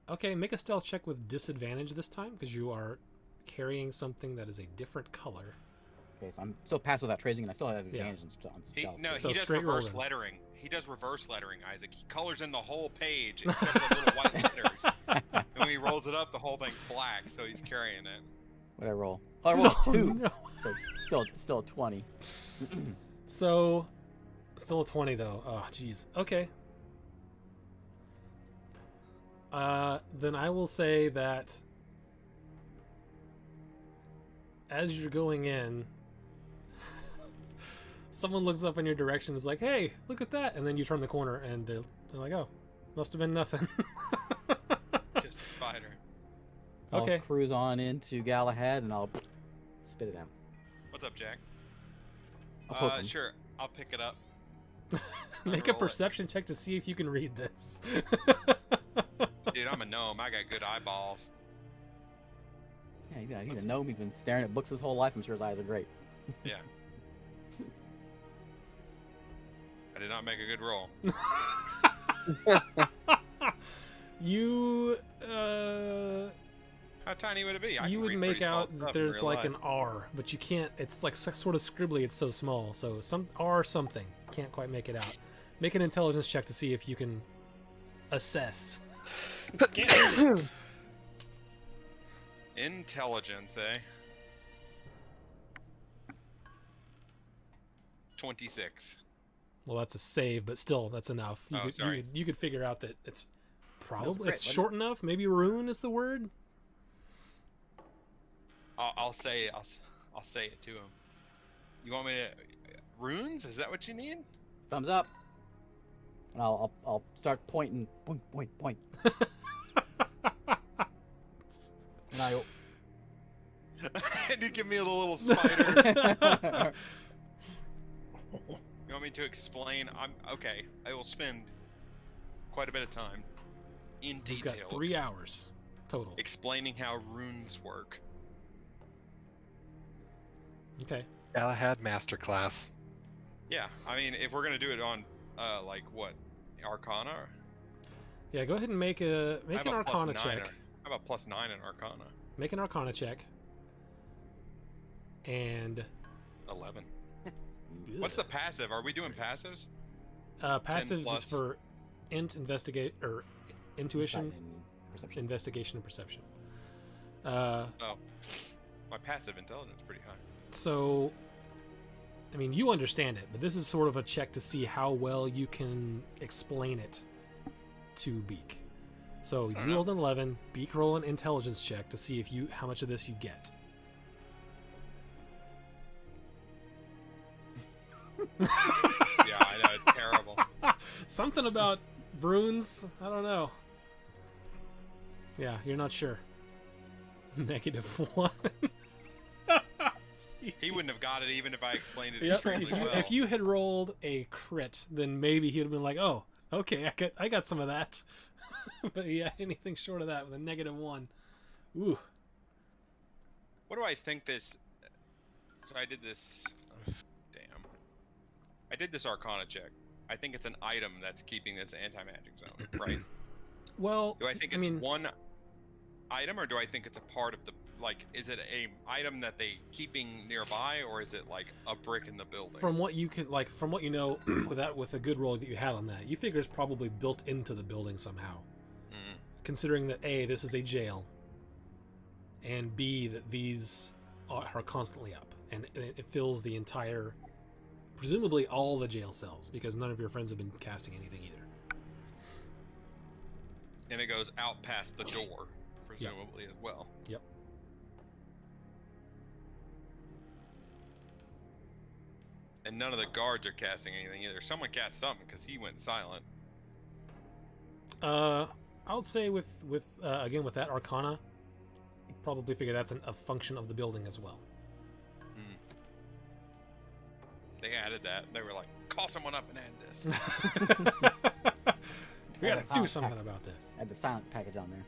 Okay, make a stealth check with disadvantage this time because you are carrying something that is a different color. Okay, so I'm still pass without tracing, and I still have Yeah. advantage on stealth. So He does straight roll reverse then. lettering. He does reverse lettering, Isaac. He colors in the whole page except for the little white letters. And when he rolls it up, the whole thing's black, so he's carrying it. What I roll? Oh, I rolled So, 2. no. So still 20. So, still a 20 though. Oh, jeez. Okay. Then I will say that as you're going in, someone looks up in your direction and is like, "Hey, look at that!" And then you turn the corner and they're like, "Oh, must have been nothing." Just a spider. Okay. I'll cruise on into Galahad, and I'll spit it out. What's up, Jack? I'll poke him. Sure. I'll pick it up. Make a Roll it. perception check to see if you can read this. Dude, I'm a gnome. I got good eyeballs. Yeah, he's a gnome. He's been staring at books his whole life. I'm sure his eyes are great. Yeah. I did not make a good roll. You How tiny would it be? I you can would read make pretty tall out stuff that in there's real like life. an R, but you can't. It's like sort of scribbly. It's so small. So some R something. Can't quite make it out. Make an intelligence check to see if you can assess. Intelligence, eh? 26. Well, that's a save, but still, that's enough. Oh, sorry. You could figure out that it's probably crit, it's wasn't short enough. Maybe rune is the word. I'll say it to him. You want me to runes? Is that what you need? Thumbs up. And I'll start pointing. Point, point, point. And I. And you give me a little spider. You want me to explain? I'm okay. I will spend quite a bit of time in He's detail. got 3 hours total. Explaining how runes work. Okay. Galahad Masterclass. Yeah, I mean, if we're gonna do it on, like what, Arcana? Yeah, go ahead and make I an have a Arcana +9 check. How about +9 in Arcana? Make an Arcana check. And 11. What's the passive? Are we doing passives? passives is plus. for int, investigate, or intuition, Insight and perception. investigation, and perception. Uh, Oh, my passive intelligence is pretty high. so, I mean, you understand it, but this is sort of a check to see how well you can explain it to Beak. So you rolled an 11. Beak, roll an intelligence check to see if how much of this you get. Yeah, I know, it's terrible. Something about runes. I don't know. Yeah, you're not sure. -1. He wouldn't have got it even if I explained it Yep. extremely well. If you had rolled a crit, then maybe he'd have been like, "Oh, okay, I got some of that." But yeah, anything short of that with a -1, ooh. What do I think this? So I did this. Damn. I did this Arcana check. I think it's an item that's keeping this anti-magic zone, right? Well, Do I think I it's mean, one item, or do I think it's a part of the like? Is it a item that they keeping nearby, or is it like a brick in the building? from what you can, like, from what you know, with a good roll that you had on that, you figure it's probably built into the building somehow. Mm. Considering that A, this is a jail, and B, that these are constantly up, and it fills the entire, presumably all the jail cells, because none of your friends have been casting anything either. And it goes out past the door, presumably as well. Yep. And none of the guards are casting anything either. Someone cast something because he went silent. I would say with again with that Arcana, you probably figure that's a function of the building as well. They added that. They were like, call someone up and add this. We Yeah, gotta that do sounds something like- about this. Add the silent package on there.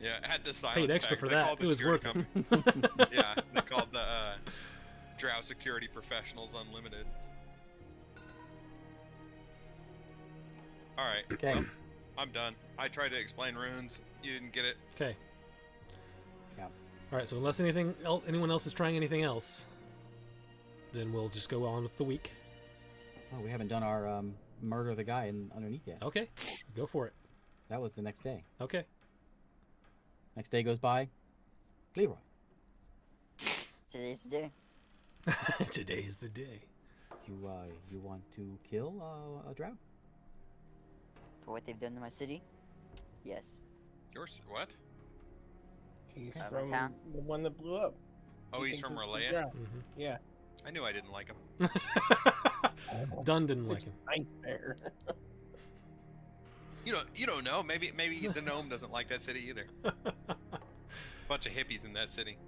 Yeah, add the silence Paid extra pack. for They that. called the It was security worth it. company- Yeah, they called the Drow Security Professionals Unlimited. Alright, Okay. well, I'm done. I tried to explain runes. You didn't get it. Okay. Yeah. All right. So unless anyone else is trying anything else, then we'll just go on with the week. Oh, we haven't done our murder of the guy underneath yet. Okay. Go for it. That was the next day. Okay. Next day goes by. Leroy. Today's the day. Today's the day. You want to kill a drow? For what they've done to my city? Yes. Yours, what? He's Out of from town. the one that blew up. Oh, He he's thinks from it's the Relaya? drow. Mm-hmm. Yeah. I knew I didn't like him. Dunn didn't like him. Nice bear. You don't know. Maybe the gnome doesn't like that city either. Bunch of hippies in that city.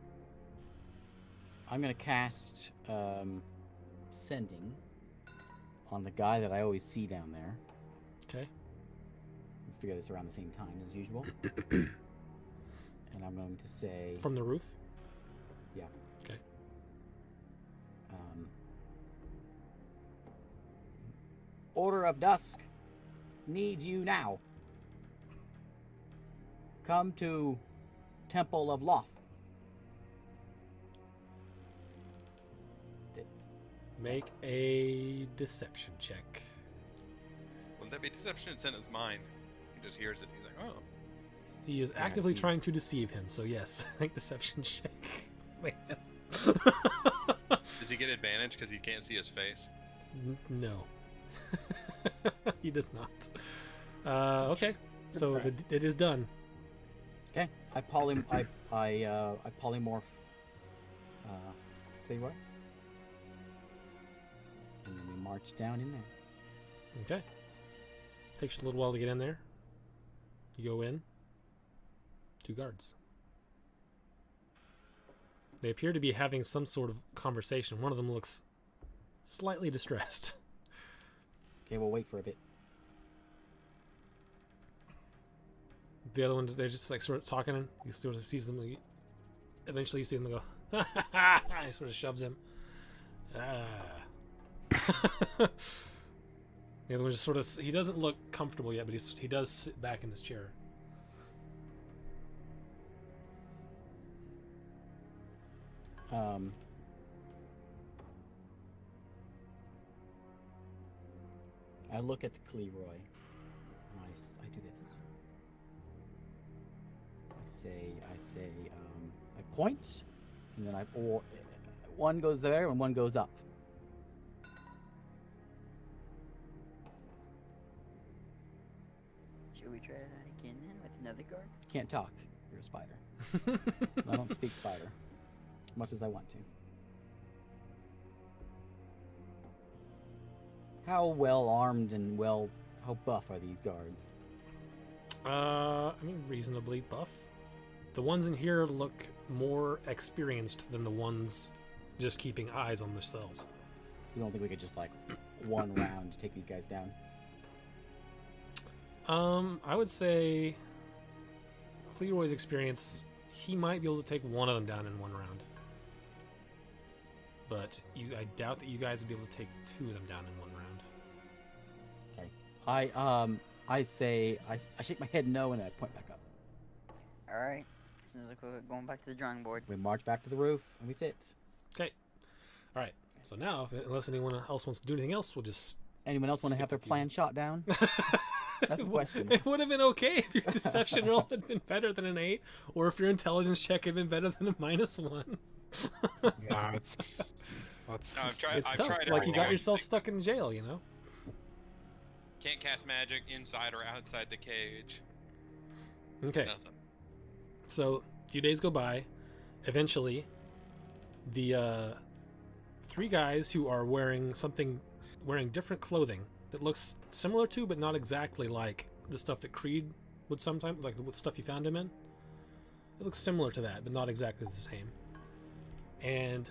I'm gonna cast sending on the guy that I always see down there. Okay. We'll figure this around the same time as usual. And I'm going to say From the roof. Order of Dusk needs you now. Come to Temple of Loth. Make a deception check. Wouldn't that be deception? It's in his mind. He just hears it. He's like, oh. He is Yeah, actively see. trying to deceive him. So yes, make deception check. Man. Does he get advantage because he can't see his face? No. He does not. Okay. So it is done. Okay. I polymorph Leroy. And then we march down in there. Okay. Takes you a little while to get in there. You go in. 2 guards. They appear to be having some sort of conversation. One of them looks slightly distressed. Okay, we'll wait for a bit. The other one, they're just like sort of talking, and he sort of sees them. Eventually, you see them go, ha ha ha! He sort of shoves him. The other one just sort of, he doesn't look comfortable yet, but he does sit back in his chair. I look at Cleroy and I do this. I I point, and then or one goes there and one goes up. Should we try that again then with another guard? Can't talk. You're a spider. I don't speak spider, much as I want to. How well armed and how buff are these guards? I mean, reasonably buff. The ones in here look more experienced than the ones just keeping eyes on their cells. You don't think we could just like one round to take these guys down? I would say Cleroy's experience, he might be able to take one of them down in one round. But I doubt that you guys would be able to take two of them down in one round. Okay. I shake my head no and I point back up. Alright. Seems like we're going back to the drawing board. We march back to the roof and we sit. Okay. All right. So now, unless anyone else wants to do anything else, we'll just... Anyone else want to have their plan shot down? That's the question. It would have been okay if your deception roll had been better than an 8, or if your intelligence check had been better than a -1. Yeah, it's It's tough. tried Like, you got everything. yourself stuck in jail, you know? Can't cast magic inside or outside the cage. Okay. Nothing. So, a few days go by. Eventually, the 3 guys who are wearing different clothing that looks similar to, but not exactly like the stuff that Creed would sometimes, like the stuff you found him in. It looks similar to that, but not exactly the same. And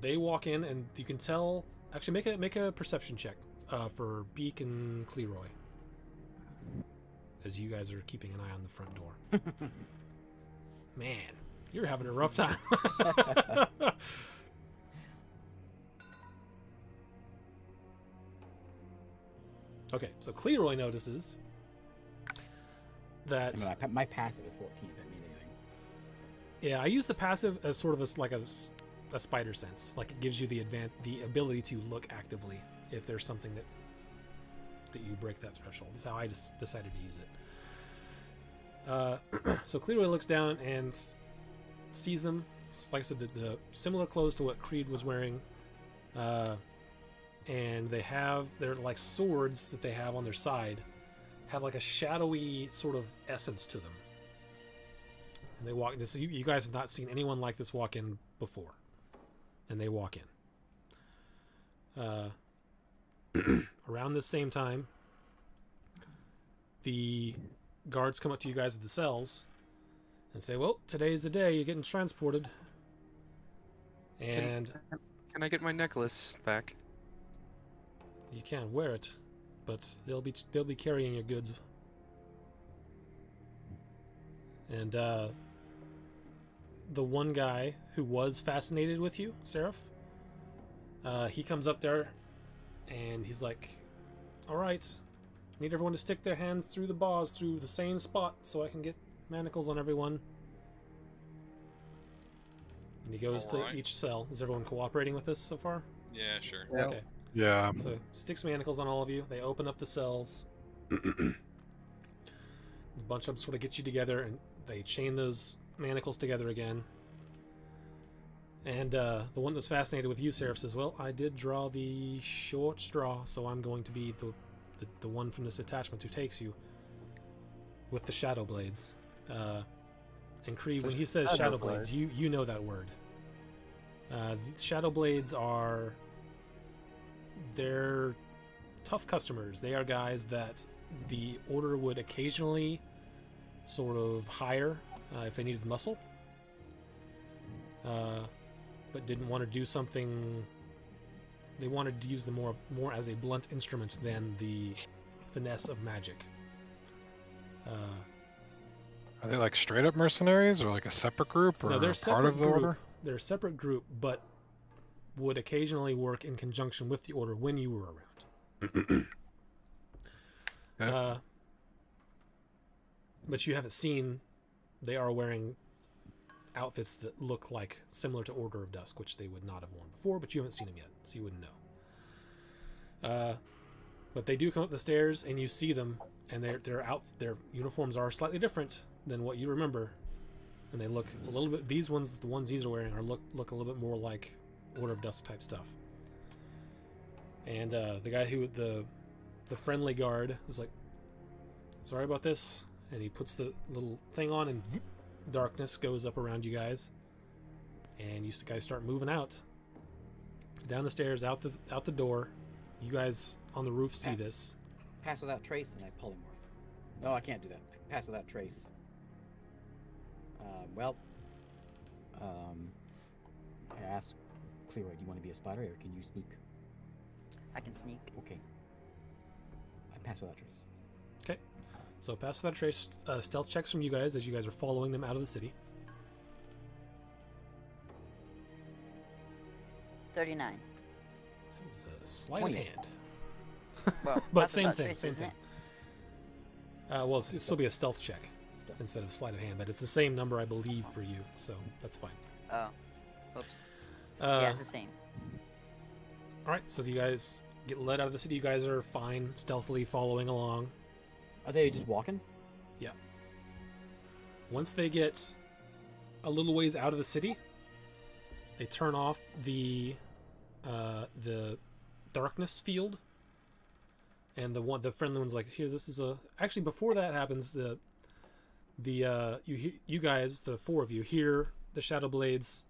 they walk in, and you can tell. Actually, make a perception check for Beak and Cleroy, as you guys are keeping an eye on the front door. Man, you're having a rough time. Okay, so Cleroy notices that... I mean, my passive is 14, if that means anything. Yeah, I use the passive as sort of a spider sense. Like, it gives you the ability to look actively if there's something that you break that threshold. That's how I just decided to use it. So Cleroy looks down and sees them. Like I said, the similar clothes to what Creed was wearing. And they're like swords that they have on their side, have like a shadowy sort of essence to them. And they walk this. You guys have not seen anyone like this walk in before, and they walk in. Around the same time, the guards come up to you guys at the cells and say, "Well, today's the day. You're getting transported." And Can I get my necklace back? you can't wear it, but they'll be carrying your goods. And the one guy who was fascinated with you, Seraph, he comes up there and he's like, "All right, need everyone to stick their hands through the bars through the same spot so I can get manacles on everyone." And he goes to Alright. each cell. Is everyone cooperating with this so far? Yeah, sure. Yeah. Okay. yeah. So sticks manacles on all of you. They open up the cells. A bunch of them sort of get you together, and they chain those manacles together again. And the one that was fascinated with you, Seraph, says, "Well, I did draw the short straw, so I'm going to be the one from this attachment who takes you with the shadow blades." And Creed, when he says shadow blades, you know that word. The shadow blades they're tough customers. They are guys that the Order would occasionally sort of hire if they needed muscle, but didn't want to do something. They wanted to use them more as a blunt instrument than the finesse of magic. Are they like straight up mercenaries or like a separate group or No, they're a part separate of the group. order? They're a separate group, but would occasionally work in conjunction with the Order when you were around. Okay. But you haven't seen. They are wearing outfits that look like similar to Order of Dusk, which they would not have worn before, but you haven't seen them yet, so you wouldn't know. But they do come up the stairs, and you see them and their uniforms are slightly different than what you remember, and they look a little bit. These ones, the ones these are wearing, look a little bit more like Order of Dusk type stuff. And the guy who the friendly guard is like, sorry about this, and he puts the little thing on, and darkness goes up around you guys, and you guys start moving out down the stairs, out the door. You guys on the roof see this. Pass without trace, and I polymorph. No, I can't do that. Pass without trace. I asked Clearway, do you want to be a spider, or can you sneak? I can sneak. Okay. I pass without trace. Okay. So pass without trace. Stealth checks from you guys as you guys are following them out of the city. 39. That is a sleight of 28. hand. Well, But that's same without thing, trace, same isn't thing. it? Well, it'll still be a stealth check Stealth. instead of sleight of hand, but it's the same number, I believe, for you, so that's fine. Oh. Oops. Yeah, it's the same. Alright, so you guys get led out of the city. You guys are fine, stealthily following along. Are they just walking? Once they get a little ways out of the city, they turn off the darkness field, and the friendly one's like, here, this is a. Actually, before that happens, you guys, the four of you, hear the Shadow Blades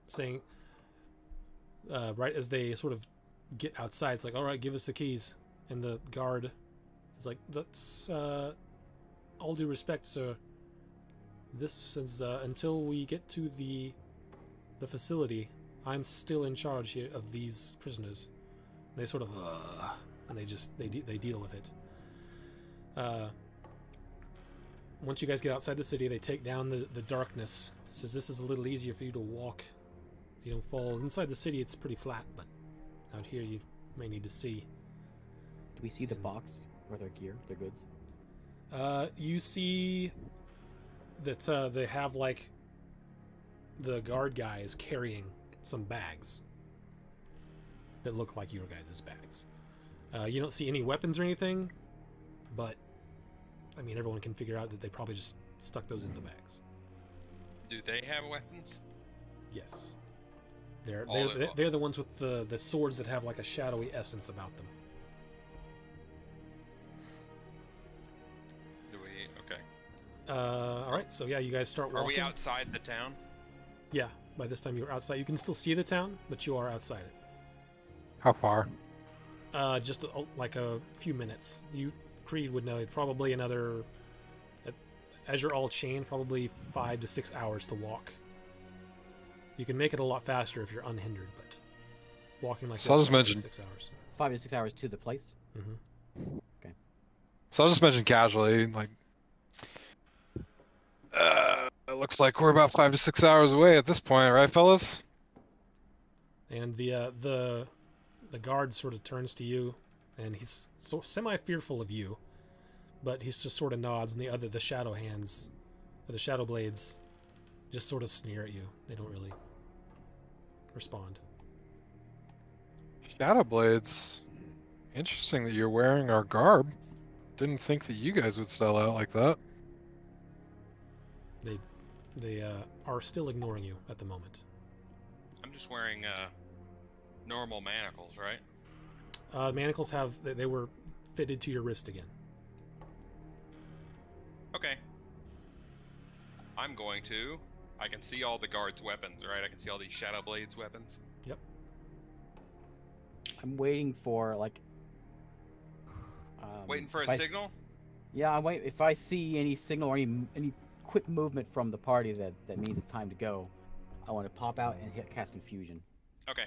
saying, right as they sort of get outside, it's like, all right, give us the keys, and the guard is like, that's all due respect, sir. This is until we get to the facility. I'm still in charge here of these prisoners. And they sort of and they deal with it. Once you guys get outside the city, they take down the darkness. It says this is a little easier for you to walk. You don't fall inside the city. It's pretty flat, but out here you may need to see. Do we see the box or their gear, their goods? You see that they have, like, the guard guy is carrying some bags that look like your guys' bags. You don't see any weapons or anything, but I mean, everyone can figure out that they probably just stuck those in the bags. Do they have weapons? Yes, they're All they're the ones with the swords that have like a shadowy essence about them. Do we? Okay. All right, so yeah, you guys start walking. Are we outside the town? Yeah, by this time you're outside. You can still see the town, but you are outside it. How far? Just like a few minutes. Creed would know it. Probably another, as you're all chained, probably 5 to 6 hours to walk. You can make it a lot faster if you're unhindered, but walking like So I'll this just mention- 6 hours. 5 to 6 hours to the place. Mm-hmm. So I'll just mention casually, like, it looks like we're about 5 to 6 hours away at this point, right, fellas? And the guard sort of turns to you, and he's semi-fearful of you, but he just sort of nods, and the shadow hands, or the shadow blades, just sort of sneer at you. They don't really respond. Shadow Blades. Interesting that you're wearing our garb. Didn't think that you guys would sell out like that. They are still ignoring you at the moment. I'm just wearing normal manacles, right? Manacles they were fitted to your wrist again. Okay. I'm going to. I can see all the guards' weapons, right? I can see all these Shadow Blades weapons. Yep. I'm waiting for like. Waiting for if a I s- signal? Yeah, I'm waiting. If I see any signal or any quick movement from the party that means it's time to go, I want to pop out and cast Confusion. Okay.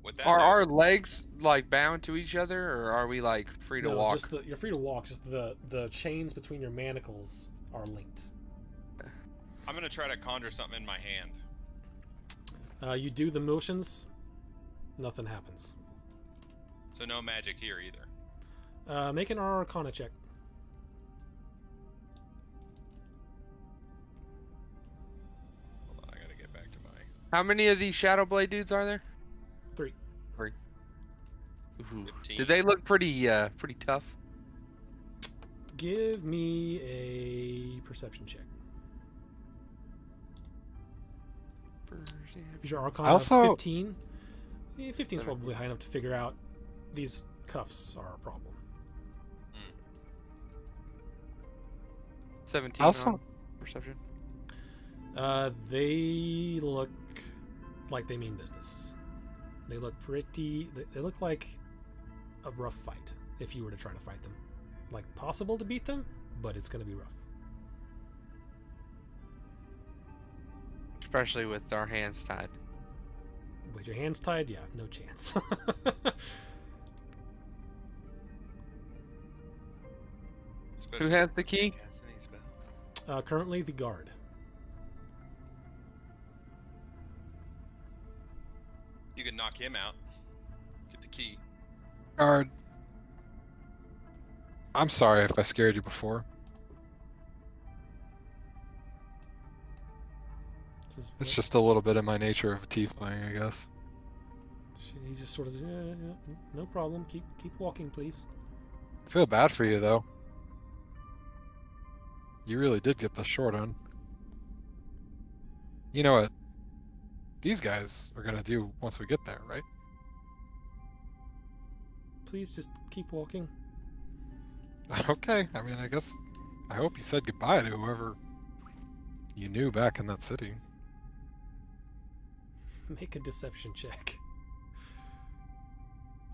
With that, Are note- our legs like bound to each other, or are we like free to No, walk? just you're free to walk. Just the chains between your manacles are linked. I'm gonna try to conjure something in my hand. You do the motions, nothing happens. So no magic here either. Make an Arcana check. Hold on, I gotta get back to my. How many of these Shadow Blade dudes are there? 3. Ooh. 15. Did they look pretty tough? Give me a perception check. Is your Arcana Also- 15? 15 is probably high enough to figure out these cuffs are a problem. 17 Also- on perception. They look like they mean business. They look pretty. They look like a rough fight if you were to try to fight them. Like, possible to beat them, but it's going to be rough. Especially with our hands tied. With your hands tied, yeah, no chance. Who has the key? Cast any spell. Currently, the guard. You can knock him out. Get the key. Guard. I'm sorry if I scared you before. This is It's what- just a little bit of my nature of a tiefling, I guess. He just sort of, yeah, no problem. Keep walking, please. I feel bad for you, though. You really did get the short end. You know what these guys are gonna do once we get there, right? Please just keep walking. Okay, I mean, I guess... I hope you said goodbye to whoever you knew back in that city. Make a deception check.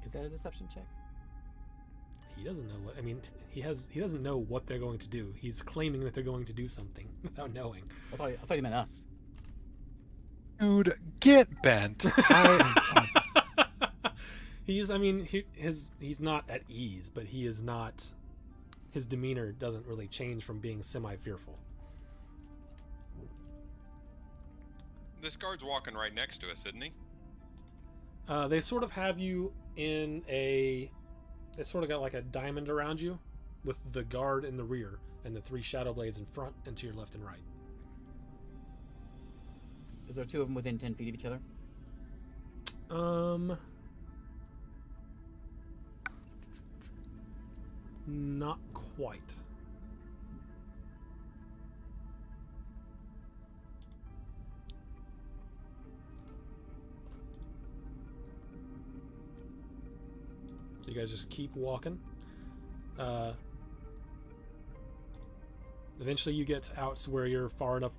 Is that a deception check? He doesn't know what. I mean, he doesn't know what they're going to do. He's claiming that they're going to do something without knowing. I thought you meant us. Dude, get bent! He's. I mean, he's not at ease, but he is not. His demeanor doesn't really change from being semi-fearful. This guard's walking right next to us, isn't he? They sort of have you in a. They sort of got like a diamond around you, with the guard in the rear and the 3 shadow blades in front and to your left and right. Is there 2 of them within 10 feet of each other? Not quite. So you guys just keep walking. Eventually you get out to where you're far enough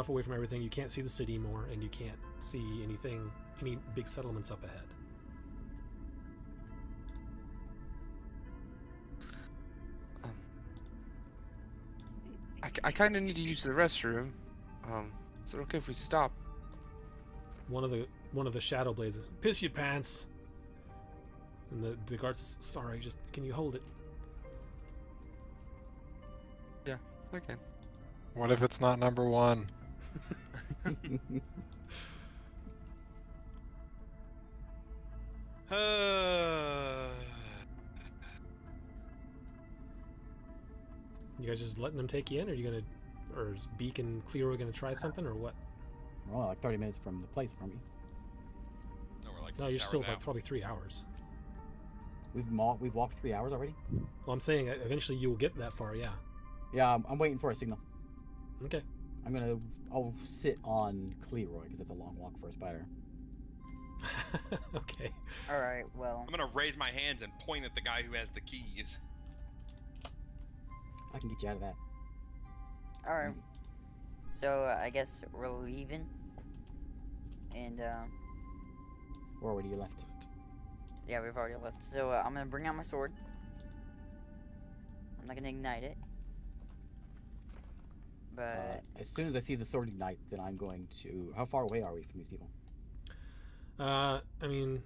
away from everything you can't see the city more, and you can't see any big settlements up ahead. I kind of need to use the restroom. Is it okay if we stop? One of the shadow blades is, "Piss your pants." And the guard says, "Sorry, just can you hold it?" Yeah, okay. What if it's not number 1? You guys just letting them take you in, or are you gonna, or is Beak and Clero gonna try something, or what? We're only like 30 minutes from the place from you. No, we're like No, 6 you're still hours like out. probably 3 hours. We've walked 3 hours already. Well, I'm saying eventually you will get that far. Yeah. Yeah, I'm waiting for a signal. Okay. I'll sit on Cleroy because it's a long walk for a spider. Okay. Alright, well. I'm gonna raise my hands and point at the guy who has the keys. I can get you out of that. Alright. Easy. So, I guess we're leaving. And, Or where do you left? yeah, we've already left. So, I'm gonna bring out my sword. I'm not gonna ignite it. But, As soon as I see the sword ignite, then I'm going to. How far away are we from these people? I mean,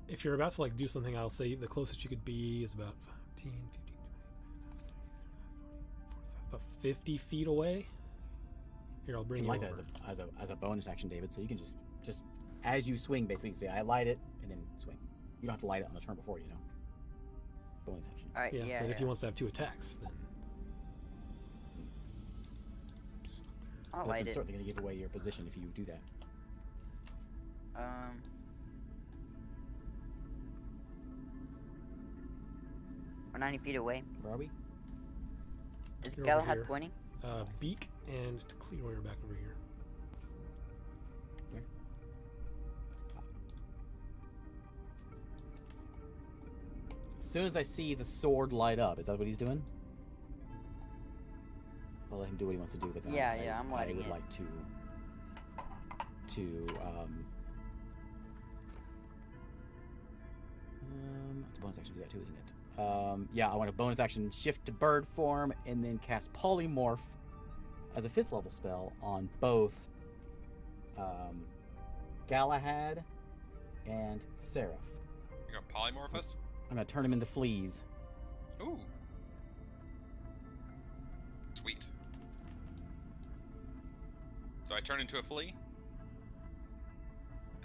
if you're about to like do something, I'll say the closest you could be is about 15, 15, 20, about 50 feet away. Here, I'll bring You you can light over. that as a bonus action, David. So you can just as you swing, basically say I light it and then swing. You don't have to light it on the turn before, you know. Bonus action. alright, Yeah, yeah. but if he wants to have 2 attacks, then I'll That's light it. certainly going to give away your position if you do that. 90 feet away. Where are we? Is You're over Galahad here. pointing? Beak and Cleroy are back over here. As soon as I see the sword light up, is that what he's doing? I'll let him do what he wants to do, but then Yeah, I'm lighting I would it. like to it's a bonus action to do that too, isn't it? Yeah, I want a bonus action shift to bird form and then cast polymorph as a 5th level spell on both Galahad and Seraph. You're gonna polymorph us? I'm gonna turn them into fleas. Ooh. Sweet. So I turn into a flea,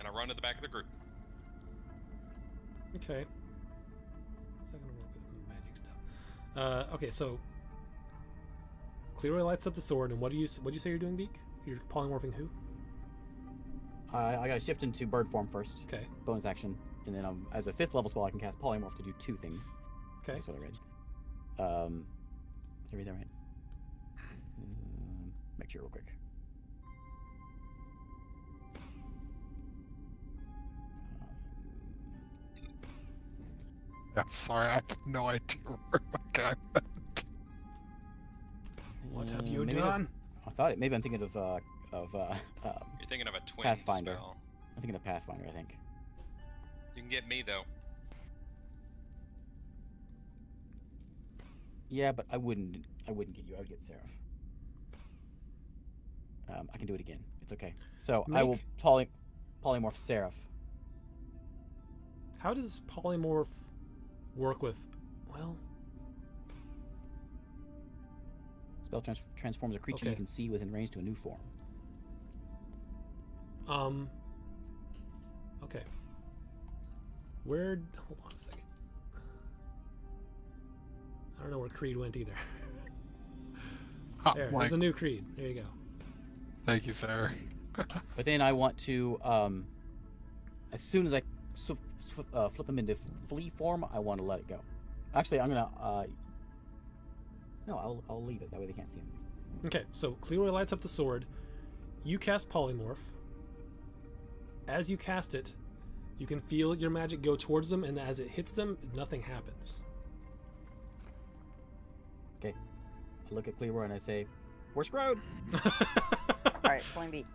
and I run to the back of the group. Okay. How's that gonna work with magic stuff? Okay, so Cleroy lights up the sword, and what do you say you're doing, Beak? You're polymorphing who? I gotta shift into bird form first. Okay. Bonus action, and then as a 5th level spell, I can cast polymorph to do 2 things. Okay. That's what I read. Did I read that right? Make sure real quick. I'm sorry, I have no idea where my guy went. What have you maybe done? I thought maybe I'm thinking of You're thinking of a twin Pathfinder. spell. I'm thinking of Pathfinder, I think. You can get me though. Yeah, but I wouldn't get you. I would get Seraph. I can do it again. It's okay. So I will polymorph Seraph. How does polymorph work with? Well, Spell transforms a creature Okay. you can see within range to a new form. Okay. Where? Hold on a second. I don't know where Creed went either. Oh, There's a new Creed. There you go. Thank you, sir. But then I want to, as soon as I flip him into flea form, I want to let it go. Actually, I'm gonna. No, I'll leave it. That way they can't see him. Okay, so Cleroy lights up the sword. You cast polymorph. As you cast it, you can feel your magic go towards them, and as it hits them, nothing happens. Okay. I look at Cleroy and I say, "We're screwed." Alright, flame beat.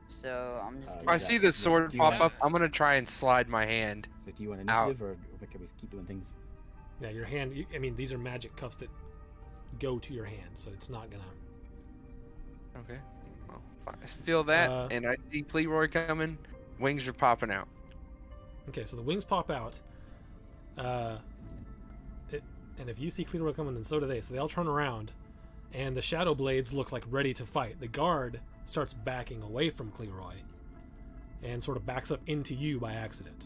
So I'm just Yeah, gonna I see the sword do you pop have- up. I'm gonna try and slide my hand. So do you want Out. initiative or can we keep doing things? Yeah, your hand. I mean, these are magic cuffs that go to your hand, so it's not gonna. Okay. Well, I feel that, and I see Cleroy coming. Wings are popping out. Okay, so the wings pop out. And if you see Cleroy coming, then so do they. So they all turn around, and the Shadow Blades look like ready to fight. The guard starts backing away from Cleroy, and sort of backs up into you by accident.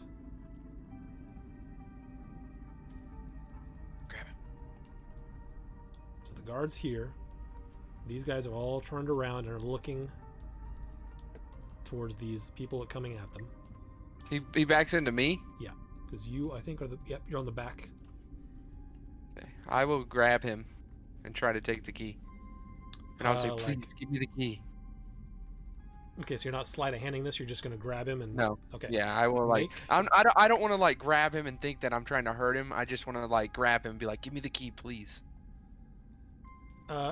Grab it. So the guard's here. These guys are all turned around and are looking towards these people coming at them. He backs into me. Because you, I think, are the. Yep, you're on the back. Okay. I will grab him and try to take the key. And I'll say, Like- please give me the key. Okay, so you're not sleight of handing this. You're just gonna grab him and. No. Okay. Yeah, I will like. Make- I don't want to like grab him and think that I'm trying to hurt him. I just want to like grab him and be like, give me the key, please.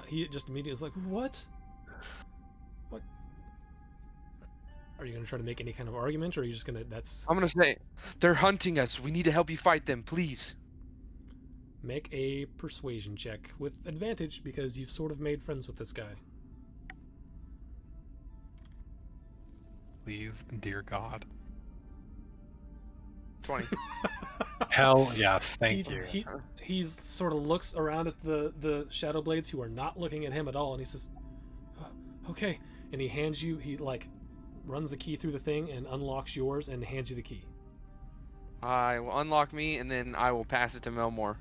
He just immediately is like, what? What? Are you gonna try to make any kind of argument, or are you just gonna? That's I'm gonna say, they're hunting us. We need to help you fight them, please. make a persuasion check with advantage because you've sort of made friends with this guy. Please, dear God. 20. Hell yes, thank he, you. He's sort of looks around at the Shadow Blades who are not looking at him at all, and he says, "Okay," and he hands you. He like runs the key through the thing and unlocks yours and hands you the key. I will unlock me, and then I will pass it to Melmore.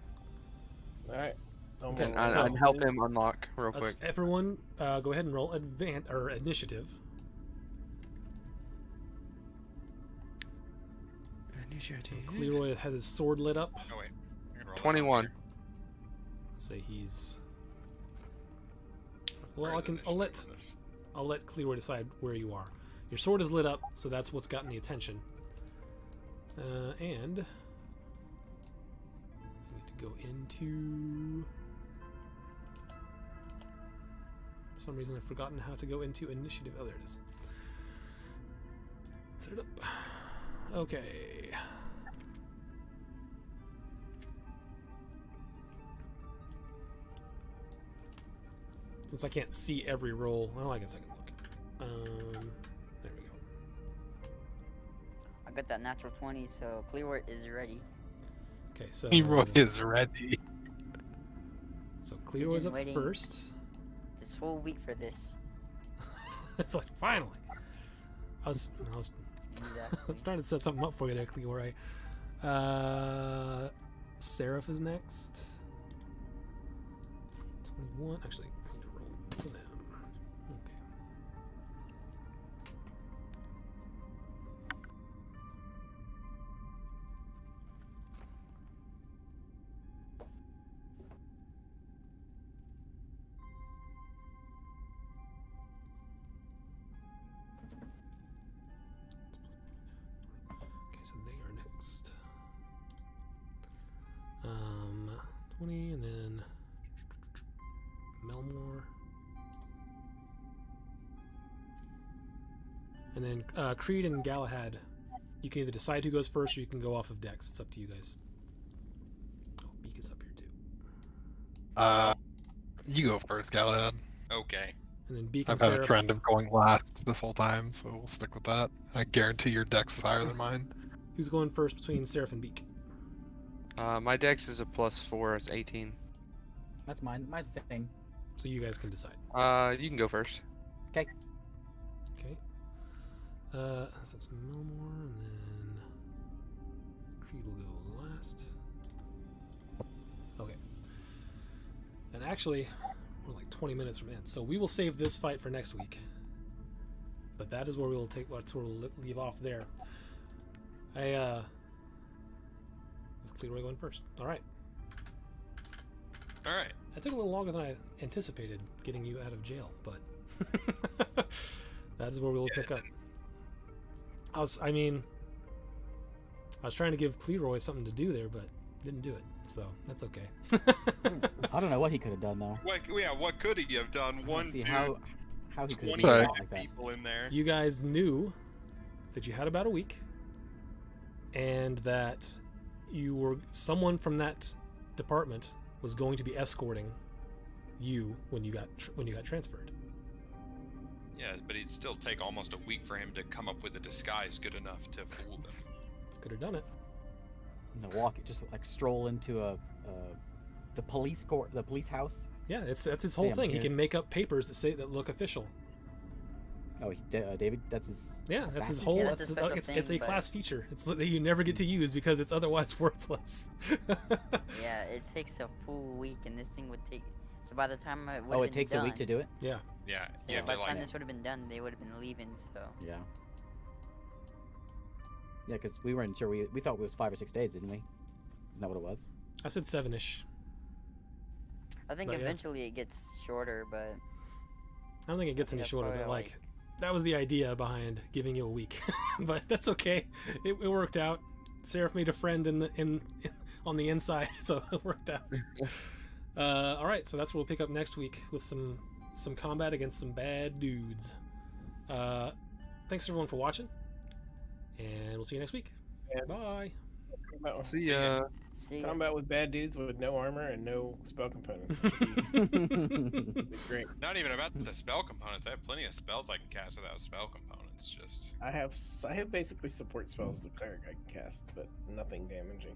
Alright. Okay, And so- I'd help him unlock real Let's quick. everyone go ahead and roll initiative. Cleroy has his sword lit up. Oh wait. I can roll that 21. later. Say he's. Where Well, is I'll initiative let on this? Cleroy decide where you are. Your sword is lit up, so that's what's gotten the attention. And I need to go into. For some reason, I've forgotten how to go into initiative. Oh, there it is. Set it up. Okay. Since I can't see every roll, well, I guess I can look. There we go. I got that natural 20, so Clearwater is ready. Okay, so Leroy is ready. So Cleroy's been up waiting. first. This whole week for this. It's like finally. I was Exactly. trying to set something up for you there, Cleroy. Seraph is next. 21. Actually, I need to roll for them. Okay. Okay, so they are next. 20, and then Melmore. And then Creed and Galahad. You can either decide who goes first or you can go off of Dex. It's up to you guys. Oh, Beak is up here too. You go first, Galahad. Okay. And then Beak I've and had a Seraph. trend of going last this whole time, so we'll stick with that. I guarantee your dex is higher than mine. Who's going first between Seraph and Beak? My dex is a +4. It's 18. That's mine. Mine's the same. So you guys can decide. You can go first. Okay. So that's Melmore, and then Creed will go last. Okay. And actually, we're like 20 minutes from end, so we will save this fight for next week. But that is where we will take. That's where we'll leave off there. With Cleroy going first. All right. All right. That took a little longer than I anticipated getting you out of jail, but that is where we will pick up. I was trying to give Cleroy something to do there, but didn't do it, so that's okay. I don't know what he could have done though. What could he have done? I don't One see dude, how he could have 20 done Sorry. like that. people in there. You guys knew that you had about a week, and that someone from that department was going to be escorting you when you got transferred. Yeah, but it'd still take almost a week for him to come up with a disguise good enough to fool them. Could have done it. And to just like stroll into the police court, the police house. Yeah, that's his whole Sam, thing. He here. can make up papers that look official. Oh, David, that's his. Yeah, that's his assassin? whole. Yeah, that's a special it's thing, a but- class feature. It's that you never get to use because it's otherwise worthless. Yeah, it takes a full week, and this thing would take. So by the time it would Oh, it takes a week to do it. Yeah. Yeah, So you have by to the time like. this would have been done, they would have been leaving. So Yeah. Yeah, because we weren't sure. We thought it was 5 or 6 days, didn't we? Isn't that what it was? I said 7-ish. I think But yeah. eventually it gets shorter, but I don't think it gets any that's shorter, but probably like that was the idea behind giving you a week. But that's okay. It worked out. Seraph made a friend on the inside, so it worked out. All right, so that's what we'll pick up next week with some combat against some bad dudes. Thanks everyone for watching, and we'll see you next week. Yeah. Bye. See ya. see. Combat with bad dudes with no armor and no spell components. It's great. Not even about the spell components. I have plenty of spells I can cast without spell components. Just I have basically support spells the cleric I can cast, but nothing damaging.